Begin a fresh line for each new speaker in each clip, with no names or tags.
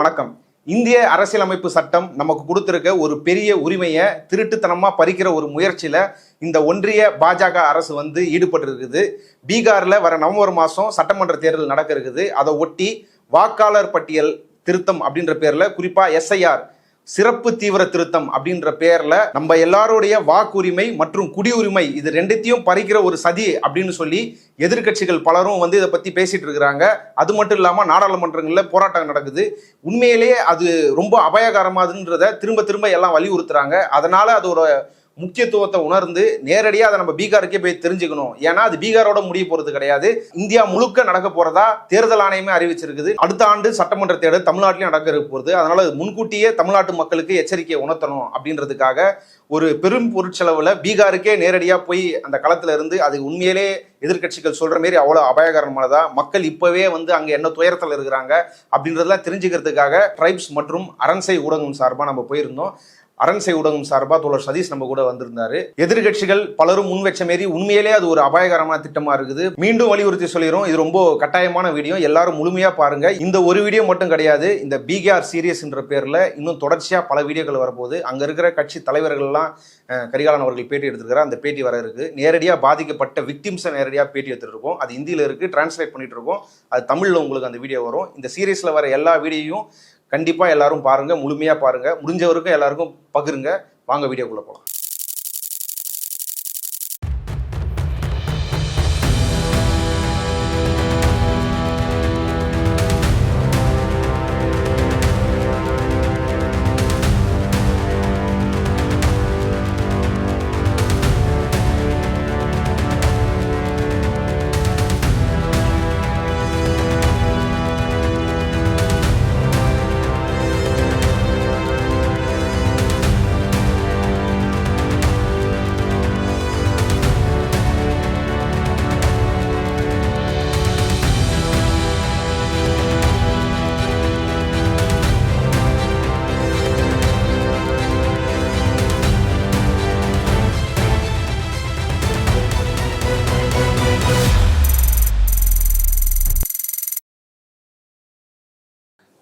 வணக்கம். இந்திய அரசியலமைப்பு சட்டம் நமக்கு கொடுத்திருக்க ஒரு பெரிய உரிமையை திருட்டுத்தனமா பறிக்கிற ஒரு முயற்சியில இந்த ஒன்றிய பாஜக அரசு ஈடுபட்டு இருக்குது. பீகார்ல வர நவம்பர் மாசம் சட்டமன்ற தேர்தல் நடக்க இருக்குது. அதை ஒட்டி வாக்காளர் பட்டியல் திருத்தம் அப்படின்ற பேர்ல, குறிப்பா எஸ்ஐஆர் சிறப்பு தீவிர திருத்தம் அப்படின்ற பேர்ல நம்ம எல்லாருடைய வாக்குரிமை மற்றும் குடியுரிமை இது ரெண்டுத்தையும் பறிக்கிற ஒரு சதி அப்படின்னு சொல்லி எதிர்கட்சிகள் பலரும் இதை பத்தி பேசிட்டு இருக்கிறாங்க. அது மட்டும் இல்லாம நாடாளுமன்றங்கள்ல போராட்டம் நடக்குது. உண்மையிலேயே அது ரொம்ப அபாயகரமாதுன்றத திரும்ப திரும்ப எல்லாம் வலியுறுத்துறாங்க. அதனால அதோட முக்கியத்துவத்தை உணர்ந்து நேரடியாக அதை நம்ம பீகாருக்கே போய் தெரிஞ்சுக்கணும். ஏன்னா அது பீகாரோட முடிய போறது கிடையாது, இந்தியா முழுக்க நடக்க போறதா தேர்தல் ஆணையமே அறிவிச்சிருக்குது. அடுத்த ஆண்டு சட்டமன்ற தேர்தல் தமிழ்நாட்டிலும் நடக்க போகுது. அதனால முன்கூட்டியே தமிழ்நாட்டு மக்களுக்கு எச்சரிக்கையை உணர்த்தணும் அப்படின்றதுக்காக ஒரு பெரும் பொருட்செலவுல பீகாருக்கே நேரடியா போய் அந்த களத்துல இருந்து அது உண்மையிலே எதிர்கட்சிகள் சொல்ற மாதிரி அவ்வளவு அபாயகரமானதா, மக்கள் இப்பவே அங்க என்ன துயரத்தில் இருக்கிறாங்க அப்படின்றதெல்லாம் தெரிஞ்சுக்கிறதுக்காக ட்ரைப்ஸ் மற்றும் அரண்சை ஊடகம் சார்பா நம்ம போயிருந்தோம். அரண்சை ஊடகம் சார்பா தோழர் சதீஷ் நம்ம கூட வந்திருந்தாரு. எதிர்கட்சிகள் பலரும் முன் வச்ச மாரி உண்மையிலே அது ஒரு அபாயகரமான திட்டமா இருக்குது. மீண்டும் வலியுறுத்தி சொல்லிடுறோம், இது ரொம்ப கட்டாயமான வீடியோ, எல்லாரும் முழுமையா பாருங்க. இந்த ஒரு வீடியோ மட்டும் கிடையாது, இந்த பீகார் சீரியஸ் என்ற பேர்ல இன்னும் தொடர்ச்சியா பல வீடியோக்கள் வரப்போகுது. அங்க இருக்கிற கட்சி தலைவர்கள் எல்லாம் கரிகாலன் அவர்கள் பேட்டி எடுத்திருக்கிறார். அந்த பேட்டி வர இருக்கு. நேரடியா பாதிக்கப்பட்ட விக்டிம்ஸை நேரடியா பேட்டி எடுத்துட்டு இருக்கோம். அது ஹிந்தியில இருக்கு, டிரான்ஸ்லேட் பண்ணிட்டு இருக்கோம். அது தமிழ்ல உங்களுக்கு அந்த வீடியோ வரும். இந்த சீரியஸ்ல வர எல்லா வீடியோயும் கண்டிப்பா எல்லாரும் பாருங்க, முழுமையா பாருங்க, முடிஞ்சவருக்கும் எல்லாருக்கும் பகிருங்க. வாங்க வீடியோக்குள்ள போலாம்.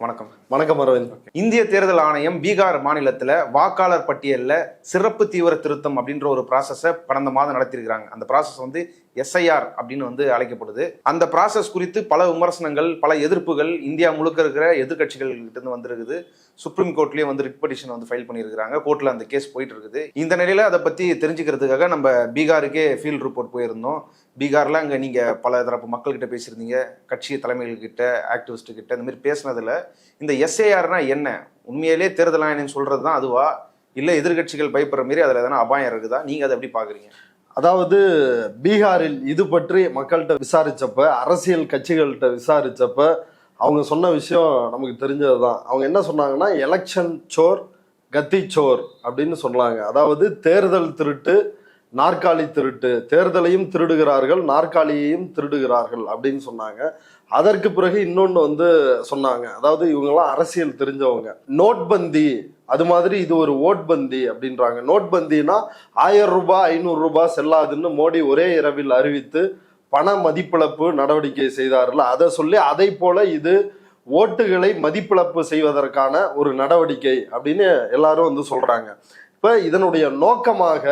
வணக்கம்.
வணக்கம் அரவிந்த்.
இந்திய தேர்தல் ஆணையம் பீகார் மாநிலத்தில் வாக்காளர் பட்டியலில் சிறப்பு தீவிர திருத்தம் அப்படின்ற ஒரு ப்ராசஸை கடந்த மாதம் நடத்திருக்கிறாங்க. அந்த ப்ராசஸ் எஸ்ஐஆர் அப்படின்னு அழைக்கப்படுது. அந்த ப்ராசஸ் குறித்து பல விமர்சனங்கள், பல எதிர்ப்புகள் இந்தியா முழுக்க இருக்கிற எதிர்கட்சிகள் கிட்ட இருந்து வந்திருக்குது. சுப்ரீம் கோர்ட்லயே ரிட் பெட்டிஷன் ஃபைல் பண்ணியிருக்கிறாங்க. கோர்ட்ல அந்த கேஸ் போயிட்டு இருக்குது. இந்த நிலையில அதை பத்தி தெரிஞ்சுக்கிறதுக்காக நம்ம பீகாருக்கே ஃபீல்ட் ரிப்போர்ட் போயிருந்தோம். பீகார்ல அங்க நீங்க பல தரப்பு மக்கள் கிட்ட பேசியிருந்தீங்க, கட்சி தலைமைகள் கிட்ட, ஆக்டிவிஸ்ட் கிட்ட. இந்த மாதிரி பேசினதுல இந்த எஸ்ஐஆர்னா என்ன, உண்மையிலே தேர்தல் ஆணையம் சொல்றதுதான் அதுவா, இல்ல எதிர்கட்சிகள் பயப்படுற மாதிரி அதுல எதனா அபாயம் இருக்குதா, நீங்க அதை எப்படி பாக்குறீங்க?
அதாவது பீகாரில் இது பற்றி மக்கள்கிட்ட விசாரிச்சப்ப, அரசியல் கட்சிகள்கிட்ட விசாரிச்சப்ப அவங்க சொன்ன விஷயம் நமக்கு தெரிஞ்சதுதான். அவங்க என்ன சொன்னாங்கன்னா, எலெக்ஷன் சோர் கத்தி சோர் அப்படின்னு சொன்னாங்க. அதாவது தேர்தல் திருட்டு, நாற்காலி திருட்டு, தேர்தலையும் திருடுகிறார்கள், நாற்காலியையும் திருடுகிறார்கள் அப்படின்னு சொன்னாங்க. அதற்கு பிறகு இன்னொன்று சொன்னாங்க, அதாவது இவங்கெல்லாம் அரசியல் தெரிஞ்சவங்க. நோட்பந்தி அது மாதிரி இது ஒரு ஓட்பந்தி அப்படின்றாங்க. நோட்பந்தினா 1000 ரூபாய் 500 ரூபாய் செல்லாதுன்னு மோடி ஒரே இரவில் அறிவித்து பண மதிப்பிழப்பு நடவடிக்கை செய்தார்கள். அதை சொல்லி அதை போல இது ஓட்டுகளை மதிப்பிழப்பு செய்வதற்கான ஒரு நடவடிக்கை அப்படின்னு எல்லாரும் சொல்றாங்க. இப்ப இதனுடைய நோக்கமாக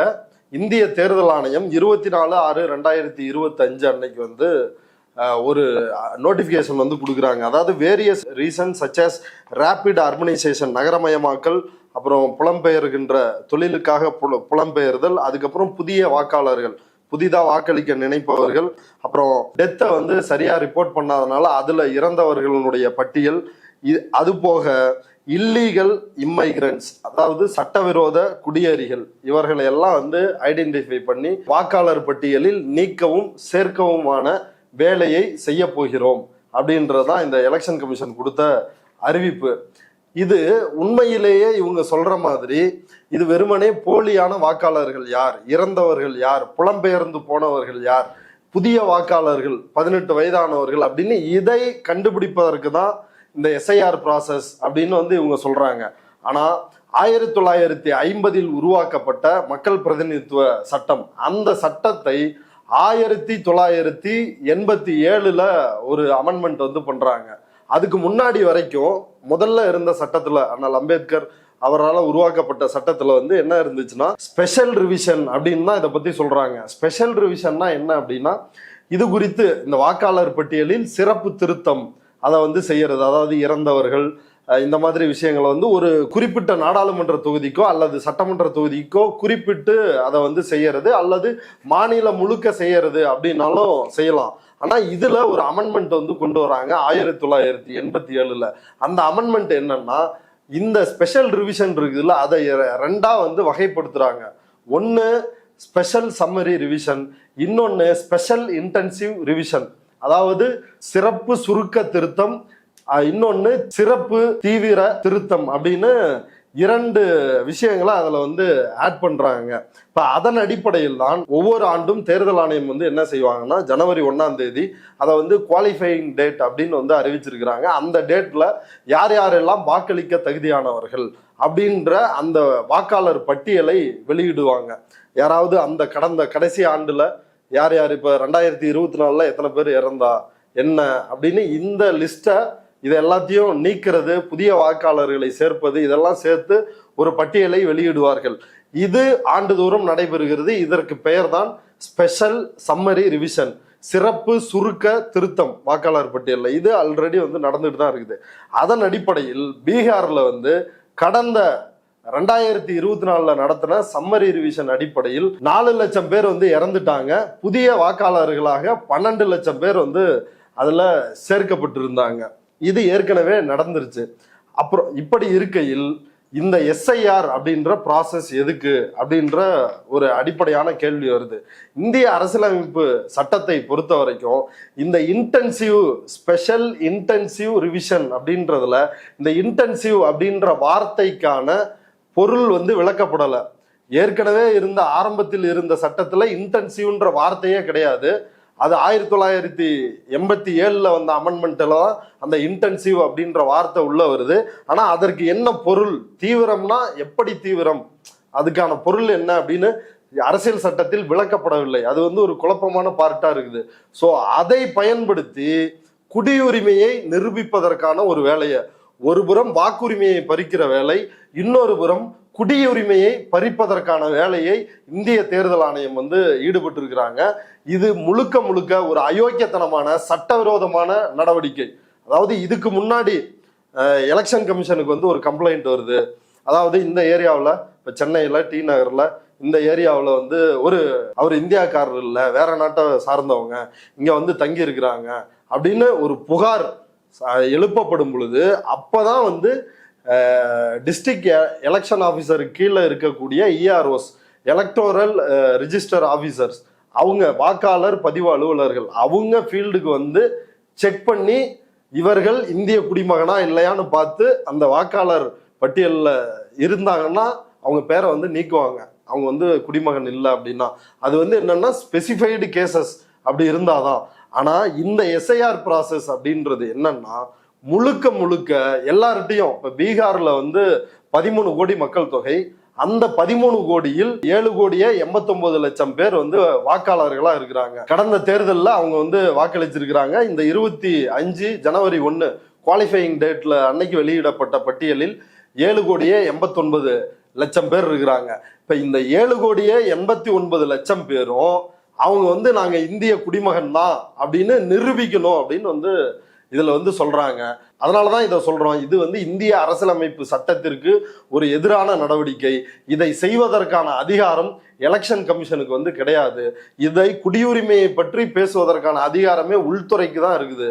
இந்திய தேர்தல் ஆணையம் 24/6/2025 அன்னைக்கு ஒரு நோட்டிபிகேஷன் கொடுக்குறாங்க. அதாவது various reason such as rapid urbanisation, நகரமயமாக்கல், அப்புறம் புலம்பெயர்கின்ற தொழிலுக்காக புலம்பெயர்தல், அதுக்கப்புறம் புதிய வாக்காளர்கள், புதிதாக வாக்களிக்க நினைப்பவர்கள், அப்புறம் டெத்தை சரியா ரிப்போர்ட் பண்ணாதனால அதுல இறந்தவர்களுடைய பட்டியல், அது போக இல்லீகல் இம்மைக்ரன்ட்ஸ், அதாவது சட்டவிரோத குடியேறிகள், இவர்களை எல்லாம் ஐடென்டிஃபை பண்ணி வாக்காளர் பட்டியலில் நீக்கவும் சேர்க்கவுமான வேலையை செய்ய போகிறோம் அப்படின்றதான் இந்த எலெக்ஷன் கமிஷன் கொடுத்த அறிவிப்பு. இது உண்மையிலேயே இவங்க சொல்ற மாதிரி இது வெறுமனே போலியான வாக்காளர்கள் யார், இறந்தவர்கள் யார், புலம்பெயர்ந்து போனவர்கள் யார், புதிய வாக்காளர்கள் 18 வயதானவர்கள் அப்படின்னு இதை கண்டுபிடிப்பதற்கு தான் இந்த எஸ்ஐஆர் ப்ராசஸ் அப்படின்னு இவங்க சொல்றாங்க. ஆனா 1950 உருவாக்கப்பட்ட மக்கள் பிரதிநிதித்துவ சட்டம், அந்த சட்டத்தை 1987 ஒரு அமெண்ட்மெண்ட் பண்றாங்க. அதுக்கு முன்னாடி வரைக்கும் முதல்ல இருந்த சட்டத்துல அண்ணல் அம்பேத்கர் அவரால் உருவாக்கப்பட்ட சட்டத்துல வந்து என்ன இருந்துச்சுன்னா ஸ்பெஷல் ரிவிஷன் அப்படின்னு தான் இதை பத்தி சொல்றாங்க. ஸ்பெஷல் ரிவிஷன்னா என்ன அப்படின்னா, இது குறித்து இந்த வாக்காளர் பட்டியலில் சிறப்பு திருத்தம் அதை வந்து செய்யறது, அதாவது இறந்தவர்கள் இந்த மாதிரி விஷயங்களை வந்து ஒரு குறிப்பிட்ட நாடாளுமன்ற தொகுதிக்கோ அல்லது சட்டமன்ற தொகுதிக்கோ குறிப்பிட்டு அதை வந்து செய்யறது, அல்லது மாநிலம் முழுக்க செய்யறது அப்படின்னாலும் செய்யலாம். ஆனா இதுல ஒரு அமெண்ட்மெண்ட் வந்து கொண்டு வராங்க 1987. அந்த அமெண்ட்மெண்ட் என்னன்னா, இந்த ஸ்பெஷல் ரிவிஷன் இருக்குதுல்ல, அதை ரெண்டா வந்து வகைப்படுத்துறாங்க. ஒன்னு ஸ்பெஷல் சம்மரி ரிவிஷன், இன்னொன்னு ஸ்பெஷல் இன்டென்சிவ் ரிவிஷன், அதாவது சிறப்பு சுருக்க திருத்தம், இன்னொன்னு சிறப்பு தீவிர திருத்தம் அப்படின்னு 2 விஷயங்களை அதுல வந்து ஆட் பண்றாங்க. இப்ப அதன் அடிப்படையில் தான் ஒவ்வொரு ஆண்டும் தேர்தல் ஆணையம் வந்து என்ன செய்வாங்கன்னா, ஜனவரி 1ஆம் தேதி அதை வந்து குவாலிஃபையிங் டேட் அப்படின்னு வந்து அறிவிச்சிருக்கிறாங்க. அந்த டேட்ல யார் யாரெல்லாம் வாக்களிக்க தகுதியானவர்கள் அப்படின்ற அந்த வாக்காளர் பட்டியலை வெளியிடுவாங்க. யாராவது அந்த கடைசி ஆண்டுல யார் யார் இப்ப 2024 எத்தனை பேர் இறந்தா என்ன அப்படின்னு இந்த லிஸ்ட்டை இது எல்லாத்தையும் நீக்கிறது, புதிய வாக்காளர்களை சேர்ப்பது, இதெல்லாம் சேர்த்து ஒரு பட்டியலை வெளியிடுவார்கள். இது ஆண்டுதோறும் நடைபெறுகிறது. இதற்கு பெயர் தான் ஸ்பெஷல் சம்மரி ரிவிஷன், சிறப்பு சுருக்க திருத்தம் வாக்காளர் பட்டியலில். இது ஆல்ரெடி வந்து நடந்துட்டு தான் இருக்குது. அதன் அடிப்படையில் பீகார்ல வந்து கடந்த 2024 நடத்தின சம்மரி ரிவிஷன் அடிப்படையில் 4 லட்சம் பேர் வந்து இறந்துட்டாங்க. புதிய வாக்காளர்களாக 12 லட்சம் பேர் வந்து அதுல சேர்க்கப்பட்டிருந்தாங்க. இது ஏற்கனவே நடந்துருச்சு. அப்புறம் இப்படி இருக்கையில் இந்த SIR அப்படின்ற ப்ராசஸ் எதுக்கு அப்படின்ற ஒரு அடிப்படையான கேள்வி வருது. இந்திய அரசியலமைப்பு சட்டத்தை பொறுத்த வரைக்கும் இந்த ஸ்பெஷல் இன்டென்சிவ் ரிவிஷன் அப்படின்றதுல இந்த இன்டென்சிவ் அப்படின்ற வார்த்தைக்கான பொருள் வந்து விளக்கப்படலை. ஏற்கனவே இருந்த ஆரம்பத்தில் இருந்த சட்டத்துல இன்டென்சிவ்ன்ற வார்த்தையே கிடையாது. அது 1987 வந்த அமெண்ட்மெண்ட்ல தான் அந்த இன்டென்சிவ் அப்படின்ற வார்த்தை உள்ள வருது. ஆனா அதற்கு என்ன பொருள், தீவிரம்னா எப்படி தீவிரம், அதுக்கான பொருள் என்ன அப்படின்னு அரசியல் சட்டத்தில் விளக்கப்படவில்லை. அது வந்து ஒரு குழப்பமான பார்ட்டா இருக்குது. ஸோ அதை பயன்படுத்தி குடியுரிமையை நிரூபிப்பதற்கான ஒரு வேலையை, ஒரு புறம் வாக்குரிமையை பறிக்கிற வேலை, இன்னொரு புறம் குடியுரிமையை பறிப்பதற்கான வேலையை இந்திய தேர்தல் ஆணையம் வந்து ஈடுபட்டு இருக்கிறாங்க. இது முழுக்க முழுக்க ஒரு அயோக்கியத்தனமான சட்டவிரோதமான நடவடிக்கை. அதாவது இதுக்கு முன்னாடி எலெக்ஷன் கமிஷனுக்கு வந்து ஒரு கம்ப்ளைண்ட் வருது. அதாவது இந்த ஏரியாவில் இப்போ சென்னையில் டி நகரில் இந்த ஏரியாவில் வந்து அவர் இந்தியாக்காரர் இல்லை, வேற நாட்டை சார்ந்தவங்க இங்கே வந்து தங்கி இருக்கிறாங்க அப்படின்னு ஒரு புகார் எழுப்பப்படும் பொழுது அப்போதான் வந்து டிஸ்ட்ரிக்ட் எலெக்ஷன் ஆஃபீஸர் கீழே இருக்கக்கூடிய EROs, எலக்டோரல் ரிஜிஸ்டர் ஆஃபீஸர்ஸ், அவங்க வாக்காளர் பதிவு அலுவலர்கள், அவங்க ஃபீல்டுக்கு வந்து செக் பண்ணி இவர்கள் இந்திய குடிமகனா இல்லையான்னு பார்த்து அந்த வாக்காளர் பட்டியலில் இருந்தாங்கன்னா அவங்க பேரை வந்து நீக்குவாங்க. அவங்க வந்து குடிமகன் இல்லை அப்படின்னா அது வந்து என்னன்னா ஸ்பெசிஃபைடு கேசஸ் அப்படி இருந்தாதான். ஆனா இந்த SIR ப்ராசஸ் அப்படின்றது என்னன்னா முழுக்க முழுக்க எல்லார்ட்டையும், இப்ப பீகார்ல வந்து 13 கோடி மக்கள் தொகை, அந்த 13 கோடியில் 7,89,00,000 பேர் வந்து வாக்காளர்களா இருக்கிறாங்க. கடந்த தேர்தலில் அவங்க வந்து வாக்களிச்சிருக்கிறாங்க. இந்த 25 ஜனவரி 1 குவாலிஃபையிங் டேட்ல அன்னைக்கு வெளியிடப்பட்ட பட்டியலில் 7,89,00,000 பேர் இருக்கிறாங்க. இப்ப இந்த 7,89,00,000 பேரும் அவங்க வந்து நாங்க இந்திய குடிமகன் தான் அப்படின்னு நிரூபிக்கணும் அப்படின்னு வந்து இதுல வந்து சொல்றாங்க. அதனாலதான் இதை சொல்றோம், இது வந்து இந்திய அரசியலமைப்பு சட்டத்திற்கு ஒரு எதிரான நடவடிக்கை. இதை செய்வதற்கான அதிகாரம் எலெக்ஷன் கமிஷனுக்கு வந்து கிடையாது. இதை குடியுரிமையை பற்றி பேசுவதற்கான அதிகாரமே உள்துறைக்கு தான் இருக்குது.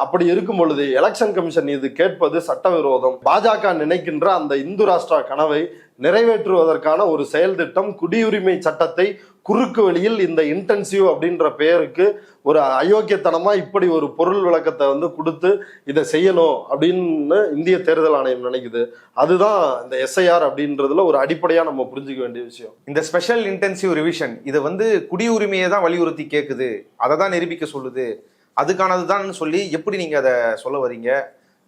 அப்படி இருக்கும் பொழுது எலெக்ஷன் கமிஷன் இது கேட்பது சட்டவிரோதம். பாஜக நினைக்கின்ற அந்த இந்து ராஷ்டிரா கனவை நிறைவேற்றுவதற்கான ஒரு செயல் திட்டம், குடியுரிமை சட்டத்தை குறுக்கு வழியில் இந்த இன்டென்சிவ் அப்படின்ற பெயருக்கு ஒரு அயோக்கியத்தனமா இப்படி ஒரு பொருள் விளக்கத்தை வந்து கொடுத்து இதை செய்யணும் அப்படின்னு இந்திய தேர்தல் ஆணையம் நினைக்குது. அதுதான் இந்த SIR அப்படின்றதுல ஒரு அடிப்படையா நம்ம புரிஞ்சுக்க வேண்டிய விஷயம்.
இந்த ஸ்பெஷல் இன்டென்சிவ் ரிவிஷன் இது வந்து குடியுரிமையை தான் வலியுறுத்தி கேட்குது, அதை தான் நிரூபிக்க சொல்லுது, அதுக்கானது தான் சொல்லி எப்படி நீங்க அதை சொல்ல வரீங்க?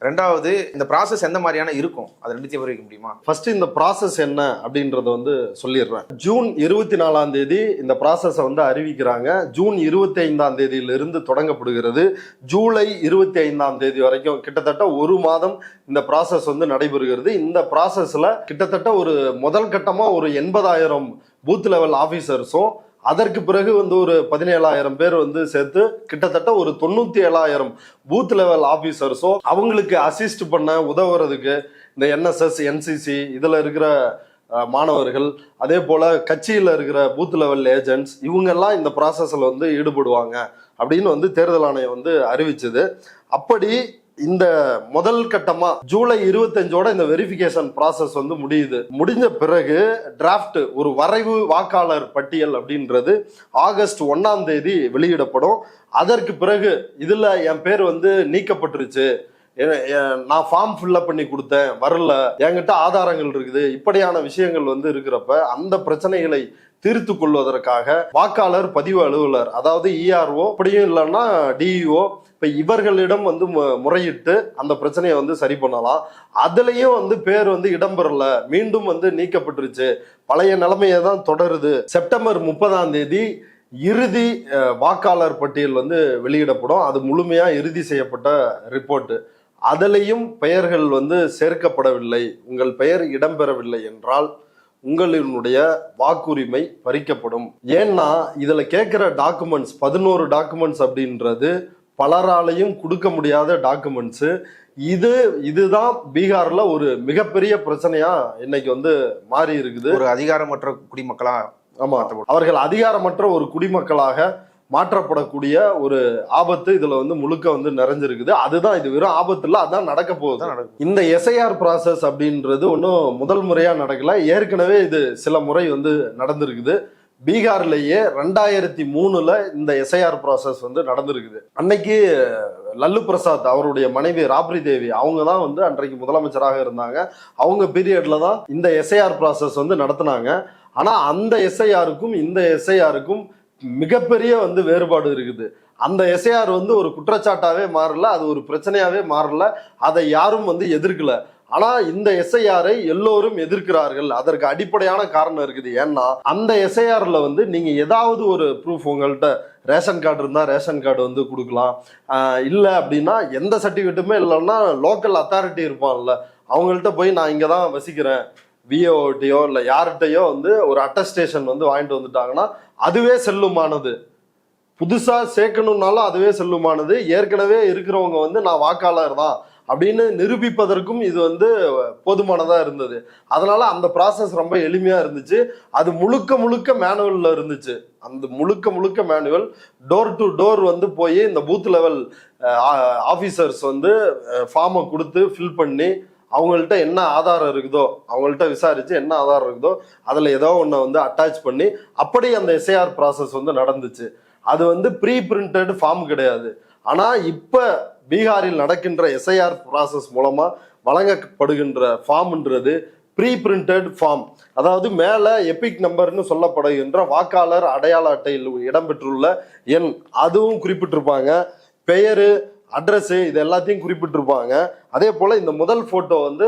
ரெண்டாவது இந்த ப்ராசஸ் எந்த மாதிரியான இருக்கும் அதை ரெண்டுத்தையும் விவரிக்க முடியுமா?
ஃபர்ஸ்ட் இந்த ப்ராசஸ் என்ன அப்படின்றத வந்து சொல்லிடுறேன். ஜூன் 24ஆம் தேதி இந்த ப்ராசஸை வந்து அறிவிக்கிறாங்க. ஜூன் 25ஆம் தேதியிலிருந்து தொடங்கப்படுகிறது. ஜூலை 25ஆம் தேதி வரைக்கும் கிட்டத்தட்ட ஒரு மாதம் இந்த ப்ராசஸ் வந்து நடைபெறுகிறது. இந்த ப்ராசஸ்ல கிட்டத்தட்ட ஒரு முதல் கட்டமா ஒரு 80,000 பூத் லெவல் ஆபீசர்ஸும் அதற்கு பிறகு வந்து ஒரு 17,000 பேர் வந்து சேர்த்து கிட்டத்தட்ட ஒரு 97,000 பூத் லெவல் ஆபீசர்ஸும் அவங்களுக்கு அசிஸ்ட் பண்ண உதவுறதுக்கு இந்த NSS NCC இதுல இருக்கிற மாணவர்கள், அதே போல கட்சியில இருக்கிற பூத் லெவல் ஏஜென்ட்ஸ் இவங்கெல்லாம் இந்த ப்ராசஸ்ல வந்து ஈடுபடுவாங்க அப்படின்னு வந்து தேர்தல் ஆணையம் வந்து அறிவிச்சது. அப்படி இந்த முதல் கட்டமா ஜூலை 25ஓட இந்த வெரிஃபிகேஷன் ப்ராசஸ் வந்து முடிஞ்ச பிறகு டிராஃப்ட் ஒரு வரைவு வாக்காளர் பட்டியல் அப்படின்றது ஆகஸ்ட் 1ஆம் தேதி வெளியிடப்படும். அதற்கு பிறகு இதுல என் பேர் வந்து நீக்கப்பட்டுருச்சு, நான் ஃபார்ம் ஃபில்அப் பண்ணி கொடுத்தேன் வரல, என்கிட்ட ஆதாரங்கள் இருக்குது, இப்படியான விஷயங்கள் வந்து இருக்கிறப்ப அந்த பிரச்சனைகளை தீர்த்து கொள்வதற்காக வாக்காளர் பதிவு அலுவலர், அதாவது ERO, அப்படியும் இல்லைன்னா DEO, இப்ப இவர்களிடம் வந்து முறையிட்டு அந்த பிரச்சனையை வந்து சரி பண்ணலாம். அதுலயும் வந்து பேர் வந்து இடம்பெறல, மீண்டும் வந்து நீக்கப்பட்டுருச்சு, பழைய நிலைமையை தான் தொடருது. செப்டம்பர் 30ஆம் தேதி இறுதி வாக்காளர் பட்டியல் வந்து வெளியிடப்படும். அது முழுமையா இறுதி செய்யப்பட்ட ரிப்போர்ட். அதுலயும் பெயர்கள் வந்து சேர்க்கப்படவில்லை, உங்கள் பெயர் இடம்பெறவில்லை என்றால் உங்களினுடைய வாக்குரிமை பறிக்கப்படும். ஏன்னா இதுல கேட்கிற டாக்குமெண்ட்ஸ் 11 டாக்குமெண்ட்ஸ் அப்படின்றது பலராலையும் கொடுக்க முடியாத டாக்குமெண்ட்ஸ். இதுதான் பீகார்ல ஒரு மிகப்பெரிய பிரச்சனையா இன்னைக்கு வந்து மாறி இருக்குது.
ஒரு அதிகாரமற்ற குடிமக்களா,
ஆமா, அவர்கள் அதிகாரமற்ற ஒரு குடிமக்களாக மாற்றப்படக்கூடிய ஒரு ஆபத்து இதுல வந்து முழுக்க வந்து நிறைஞ்சிருக்குது. அதுதான், இது வெறும் ஆபத்து இல்ல, அதான் நடக்க போகுது. இந்த SIR ப்ராசஸ் அப்படின்றது ஒன்றும் முதல் முறையா நடக்கல, ஏற்கனவே இது சில முறை வந்து நடந்திருக்குது. பீகார்லயே 2003ல இந்த SIR ப்ராசஸ் வந்து நடந்திருக்குது. அன்னைக்கு லல்லு பிரசாத் அவருடைய மனைவி ராப்ரி தேவி அவங்க தான் வந்து அன்றைக்கு முதலமைச்சராக இருந்தாங்க. அவங்க பீரியட்ல தான் இந்த SIR ப்ராசஸ் வந்து நடத்தினாங்க. ஆனா அந்த SIRக்கும் இந்த SIRக்கும் மிகப்பெரிய வந்து வேறுபாடு இருக்குது. அந்த SIR வந்து ஒரு குற்றச்சாட்டாவே மாறல, அது ஒரு பிரச்சனையாவே மாறல, அதை யாரும் வந்து எதிர்க்கல. ஆனா இந்த SIR-ஐ எல்லோரும் எதிர்க்கிறார்கள். அதற்கு அடிப்படையான காரணம் இருக்குது. ஏன்னா அந்த SIR-ல வந்து நீங்க ஏதாவது ஒரு ப்ரூஃப், உங்கள்கிட்ட ரேஷன் கார்டு இருந்தா ரேஷன் கார்டு வந்து கொடுக்கலாம், இல்ல அப்படின்னா எந்த சர்டிஃபிகேட்டுமே இல்லைன்னா லோக்கல் அத்தாரிட்டி இருப்பான்ல, அவங்கள்ட்ட போய் நான் இங்க தான் வசிக்கிறேன், VOTயோ இல்ல யார்கிட்டயோ வந்து ஒரு அட்டஸ்டேஷன் வந்து வாங்கிட்டு வந்துட்டாங்கன்னா அதுவே செல்லுமானது. புதுசா சேர்க்கணும்னாலும் அதுவே செல்லுமானது. ஏற்கனவே இருக்கிறவங்க வந்து நான் வாக்காளர் தான் அப்படின்னு நிரூபிப்பதற்கும் இது வந்து போதுமானதா இருந்தது. அதனால அந்த ப்ராசஸ் ரொம்ப எளிமையா இருந்துச்சு. அது முழுக்க முழுக்க மேனுவல்ல இருந்துச்சு. அந்த முழுக்க மேனுவல், டோர் டு டோர் வந்து போய் இந்த பூத் லெவல் ஆபீசர்ஸ் வந்து ஃபார்மை கொடுத்து ஃபில் பண்ணி அவங்கள்ட்ட என்ன ஆதாரம் இருக்குதோ அவங்கள்ட்ட விசாரிச்சு என்ன ஆதாரம் இருக்குதோ அதுல ஏதோ ஒண்ணு வந்து அட்டாச் பண்ணி அப்படி அந்த SIR ப்ராசஸ் வந்து நடந்துச்சு. அது வந்து ப்ரீ பிரிண்டட் ஃபார்ம் கிடையாது. ஆனா இப்ப பீகாரில் நடக்கின்ற SIR ப்ராசஸ் மூலமா வழங்கப்படுகின்ற ஃபார்ம்ன்றது ப்ரீ பிரிண்டட் ஃபார்ம். அதாவது மேல எபிக் நம்பர்னு சொல்லப்படுகின்ற வாக்காளர் அடையாள அட்டையில் இடம்பெற்றுள்ள எண் அதுவும் குறிப்பிட்டிருப்பாங்க, பெயரு, அட்ரஸ், இது எல்லாத்தையும் குறிப்பிட்டிருப்பாங்க. அதே போல இந்த முதல் போட்டோ வந்து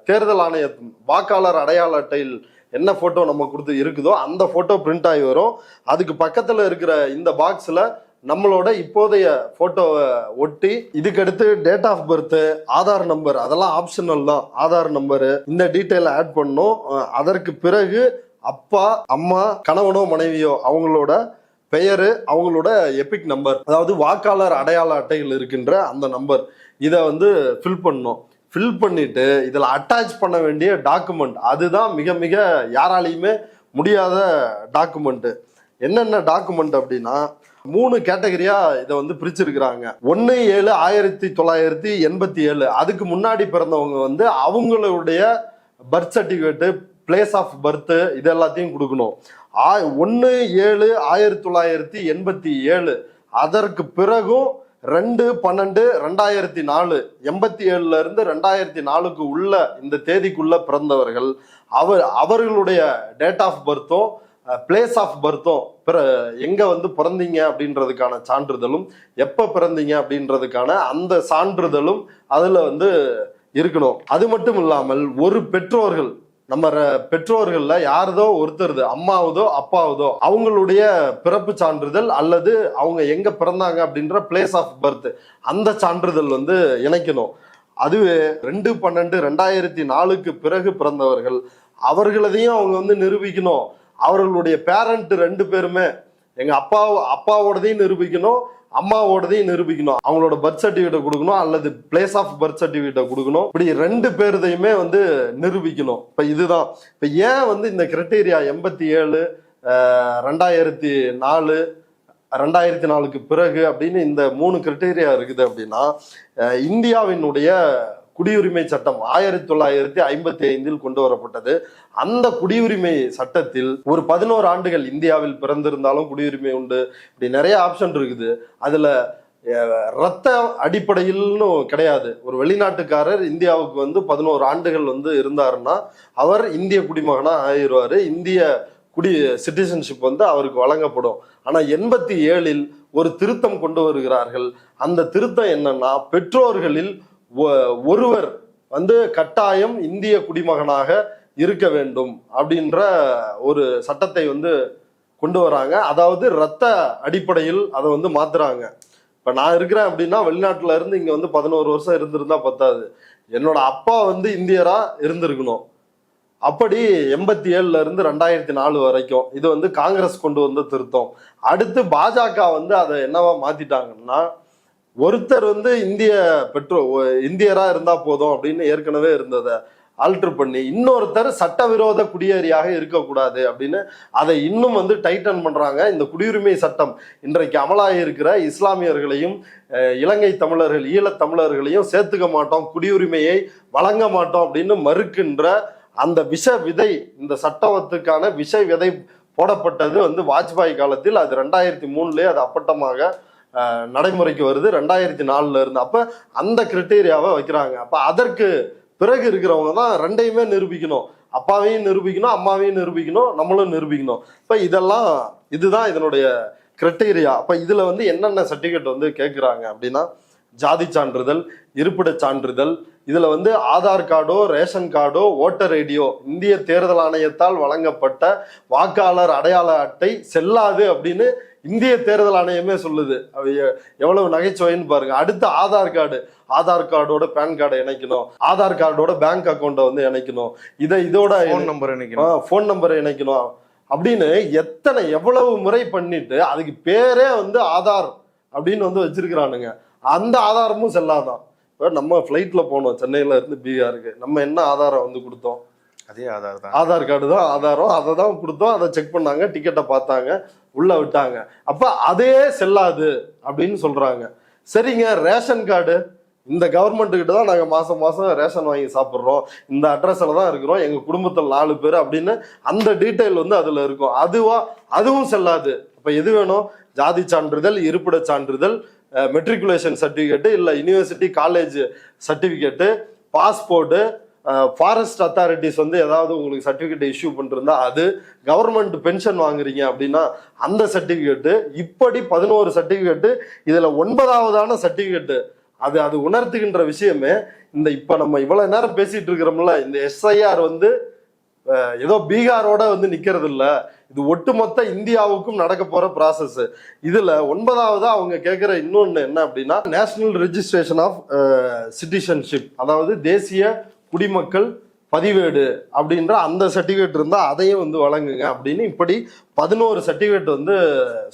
தேர்தல் ஆணைய வாக்காளர் அடையாள அட்டையில் என்ன போட்டோ நம்ம கொடுத்து இருக்குதோ அந்த போட்டோ பிரிண்ட் ஆகி வரும். அதுக்கு பக்கத்துல இருக்கிற இந்த பாக்ஸ்ல நம்மளோட இப்போதைய போட்டோவை ஒட்டி, இதுக்கடுத்து date of birth, Aadhaar number, அதெல்லாம் ஆப்ஷனல் தான். ஆதார் நம்பரு இந்த டீட்டெயில் ஆட் பண்ணும். அதற்கு பிறகு அப்பா, அம்மா, கணவனோ மனைவியோ அவங்களோட பெயரு, அவங்களோட எபிக் நம்பர், அதாவது வாக்காளர் அடையாள அட்டையில் இருக்கின்ற அந்த நம்பர், இதை வந்து ஃபில் பண்ணணும். ஃபில் பண்ணிட்டு இதில் அட்டாச் பண்ண வேண்டிய டாக்குமெண்ட், அதுதான் மிக மிக யாராலையுமே முடியாத டாக்குமெண்ட். என்னென்ன டாக்குமெண்ட் அப்படின்னா 3 கேட்டகரியா இதை வந்து பிரிச்சிருக்கிறாங்க. 1/7/1987 அதுக்கு முன்னாடி பிறந்தவங்க வந்து அவங்களுடைய birth certificate, place of birth, இது எல்லாத்தையும் கொடுக்கணும். 1/7/1987 அதற்கு பிறகும் 2/12/2004 87ல இருந்து 2004க்கு உள்ள இந்த தேதிக்குள்ள பிறந்தவர்கள் அவர்களுடைய டேட் ஆஃப் பர்த்தும் பிளேஸ் ஆஃப் பர்த்தும் எங்க வந்து பிறந்தீங்க அப்படின்றதுக்கான சான்றிதழும், எப்ப பிறந்தீங்க அப்படின்றதுக்கான அந்த சான்றிதழும் அதுல வந்து இருக்கணும். அது மட்டும் இல்லாமல் ஒரு பெற்றோர்கள், நம்ம பெற்றோர்கள்ல யாரதோ ஒருத்தருது, அம்மாவதோ அப்பாவதோ, அவங்களுடைய பிறப்பு சான்றிதழ் அல்லது அவங்க எங்க பிறந்தாங்க அப்படின்ற பிளேஸ் ஆஃப் பர்த் அந்த சான்றிதழ் வந்து இணைக்கணும். அதுவே 2/12/2004 பிறகு பிறந்தவர்கள், அவர்களதையும் அவங்க வந்து நிரூபிக்கணும். அவர்களுடைய பேரண்ட் 2 பேருமே, எங்க அப்பாவோடதையும் நிரூபிக்கணும், அம்மாவோடதையும் நிரூபிக்கணும். அவங்களோட பர்த் சர்டிபிகேட்டை கொடுக்கணும் அல்லது பிளேஸ் ஆஃப் பர்த் சர்டிபிகேட்டை கொடுக்கணும். இப்படி 2 பேருதையுமே வந்து நிரூபிக்கணும். இப்ப இதுதான் இப்ப ஏன் வந்து இந்த கிரைட்டீரியா 87 2004 2004க்கு பிறகு அப்படின்னு இந்த 3 கிரைட்டீரியா இருக்குது அப்படின்னா, இந்தியாவினுடைய குடியுரிமை சட்டம் 1955 கொண்டு வரப்பட்டது. அந்த குடியுரிமை சட்டத்தில் ஒரு 11 ஆண்டுகள் இந்தியாவில் பிறந்திருந்தாலும் குடியுரிமை உண்டு, இப்படி நிறைய ஆப்ஷன் இருக்குது. அதுல ரத்த அடிப்படையில்னு கிடையாது. ஒரு வெளிநாட்டுக்காரர் இந்தியாவுக்கு வந்து 11 ஆண்டுகள் வந்து இருந்தாருன்னா அவர் இந்திய குடிமகனா ஆயிடுவாரு. இந்திய சிட்டிசன்ஷிப் வந்து அவருக்கு வழங்கப்படும். ஆனா 87 ஒரு திருத்தம் கொண்டு வருகிறார்கள். அந்த திருத்தம் என்னன்னா, பெற்றோர்களில் ஒருவர் வந்து கட்டாயம் இந்திய குடிமகனாக இருக்க வேண்டும் அப்படின்ற ஒரு சட்டத்தை வந்து கொண்டு வராங்க. அதாவது ரத்த அடிப்படையில் அதை வந்து மாத்துறாங்க. இப்ப நான் இருக்கிறேன் அப்படின்னா வெளிநாட்டுல இருந்து இங்க வந்து 11 வருஷம் இருந்திருந்தா பத்தாது, என்னோட அப்பா வந்து இந்தியரா இருந்திருக்கணும். அப்படி 87 இருந்து 2004 வரைக்கும் இது வந்து காங்கிரஸ் கொண்டு வந்த திருத்தம். அடுத்து பாஜக வந்து அதை என்னவா மாத்திட்டாங்கன்னா, ஒருத்தர் வந்து இந்தியரா இருந்தா போதும் அப்படின்னு ஏற்கனவே இருந்ததை ஆல்டர் பண்ணி இன்னொருத்தர் சட்டவிரோத குடியேறியாக இருக்கக்கூடாது அப்படின்னு அதை இன்னும் வந்து டைட்டன் பண்றாங்க. இந்த குடியுரிமை சட்டம் இன்றைக்கு அமலாகி இருக்கிற இஸ்லாமியர்களையும் இலங்கை தமிழர்கள் ஈழத் தமிழர்களையும் சேர்த்துக்க மாட்டோம், குடியுரிமையை வழங்க மாட்டோம் அப்படின்னு மறுக்கின்ற அந்த விஷ விதை, இந்த சட்டத்துக்கான விஷ விதை போடப்பட்டது வந்து வாஜ்பாய் காலத்தில். அது 2003 அது அப்பட்டமாக நடைமுறைக்கு வருது 2004 இருந்து. அப்ப அந்த கிரைட்டீரியாவை வைக்கிறாங்க. அப்ப அதற்கு பிறகு இருக்கிறவங்க தான் 2யுமே நிரூபிக்கணும், அப்பாவையும் நிரூபிக்கணும், அம்மாவையும் நிரூபிக்கணும், நம்மளும் நிரூபிக்கணும். இப்ப இதுதான் இதனுடைய கிரைட்டீரியா. அப்ப இதுல வந்து என்னென்ன சர்டிபிகேட் வந்து கேட்கிறாங்க அப்படின்னா, ஜாதி சான்றிதழ், இருப்பிட சான்றிதழ், இதுல வந்து ஆதார் கார்டோ ரேஷன் கார்டோ ஓட்டர் ஐடியோ இந்திய தேர்தல் ஆணையத்தால் வழங்கப்பட்ட வாக்காளர் அடையாள அட்டை செல்லாது அப்படின்னு இந்திய தேர்தல் ஆணையமே சொல்லுது. எவ்வளவு நகைச்சுவைன்னு பாருங்க. அடுத்து ஆதார் கார்டோட பேன் கார்டை இணைக்கணும், ஆதார் கார்டோட பேங்க் அக்கௌண்ட்டை வந்து இணைக்கணும், இதோட போன் நம்பரை இணைக்கணும் அப்படின்னு எவ்வளவு முறை பண்ணிட்டு அதுக்கு பேரே வந்து ஆதார் அப்படின்னு வந்து வச்சிருக்கிறானுங்க. அந்த ஆதாரமும் செல்லாதான். இப்போ நம்ம ஃப்ளைட்ல போனோம் சென்னையில இருந்து பீகாருக்கு, நம்ம என்ன ஆதாரம் வந்து கொடுத்தோம்?
அதே ஆதார் தான்,
ஆதார் கார்டு தான் ஆதாரம். அதை தான் கொடுத்தோம், அதை செக் பண்ணாங்க, டிக்கெட்டை பார்த்தாங்க, உள்ள விட்டாங்க. அப்ப அதே செல்லாது அப்படின்னு சொல்றாங்க. சரிங்க, ரேஷன் கார்டு, இந்த கவர்மெண்ட் கிட்ட தான் நாங்க மாசம் ரேஷன் வாங்கி சாப்பிட்றோம், இந்த அட்ரஸ்ல தான் இருக்கிறோம், எங்க குடும்பத்தில் 4 பேர் அப்படின்னு அந்த டீட்டெயில் வந்து அதுல இருக்கும். அதுவும் செல்லாது. அப்ப எது வேணும்? ஜாதி சான்றிதழ், இருப்பிட சான்றிதழ், மெட்ரிகுலேஷன் சர்டிபிகேட்டு, இல்ல university college certificate, passport, forest authorities வந்து ஏதாவது உங்களுக்கு சர்டிபிகேட் இஷ்யூ பண்ணிருந்தா அது, கவர்மெண்ட் பென்ஷன் வாங்குறீங்க அப்படின்னா அந்த சர்டிபிகேட்டு, இப்படி 11 சர்டிபிகேட்டு. இதுல 9ஆவதான சர்டிபிகேட்டு அது உணர்த்துகின்ற விஷயமே இந்த இப்ப நம்ம இவ்வளவு நேரம் பேசிட்டு இருக்கிறோம்ல, இந்த SIR வந்து ஏதோ பீகாரோட வந்து நிக்கிறது இல்ல, இது ஒட்டுமொத்த இந்தியாவுக்கும் நடக்க போற ப்ராசஸ். இதுல 9ஆவதா அவங்க கேட்கிற இன்னொன்னு என்ன அப்படின்னா, நேஷனல் ரெஜிஸ்ட்ரேஷன் ஆஃப் சிட்டிசன்ஷிப், அதாவது தேசிய குடிமக்கள் பதிவேடு அப்படின்ற அந்த சர்டிபிகேட் இருந்தா அதையும் வந்து வழங்குங்க அப்படின்னு இப்படி 11 சர்டிபிகேட் வந்து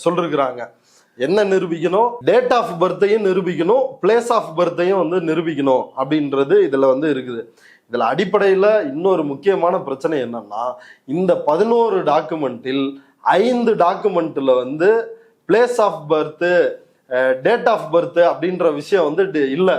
சொல்லிருக்கிறாங்க. என்ன நிரூபிக்கணும்? டேட் ஆஃப் பர்த்தையும் நிரூபிக்கணும், பிளேஸ் ஆஃப் பர்த்தையும் வந்து நிரூபிக்கணும் அப்படின்றது இதுல வந்து இருக்குது. இதுல அடிப்படையில இன்னொரு முக்கியமான பிரச்சனை என்னன்னா, இந்த 11 டாக்குமெண்டில் 5 டாக்குமெண்ட்ல வந்து place of birth, date of birth அப்படின்ற விஷயம் வந்து இல்ல.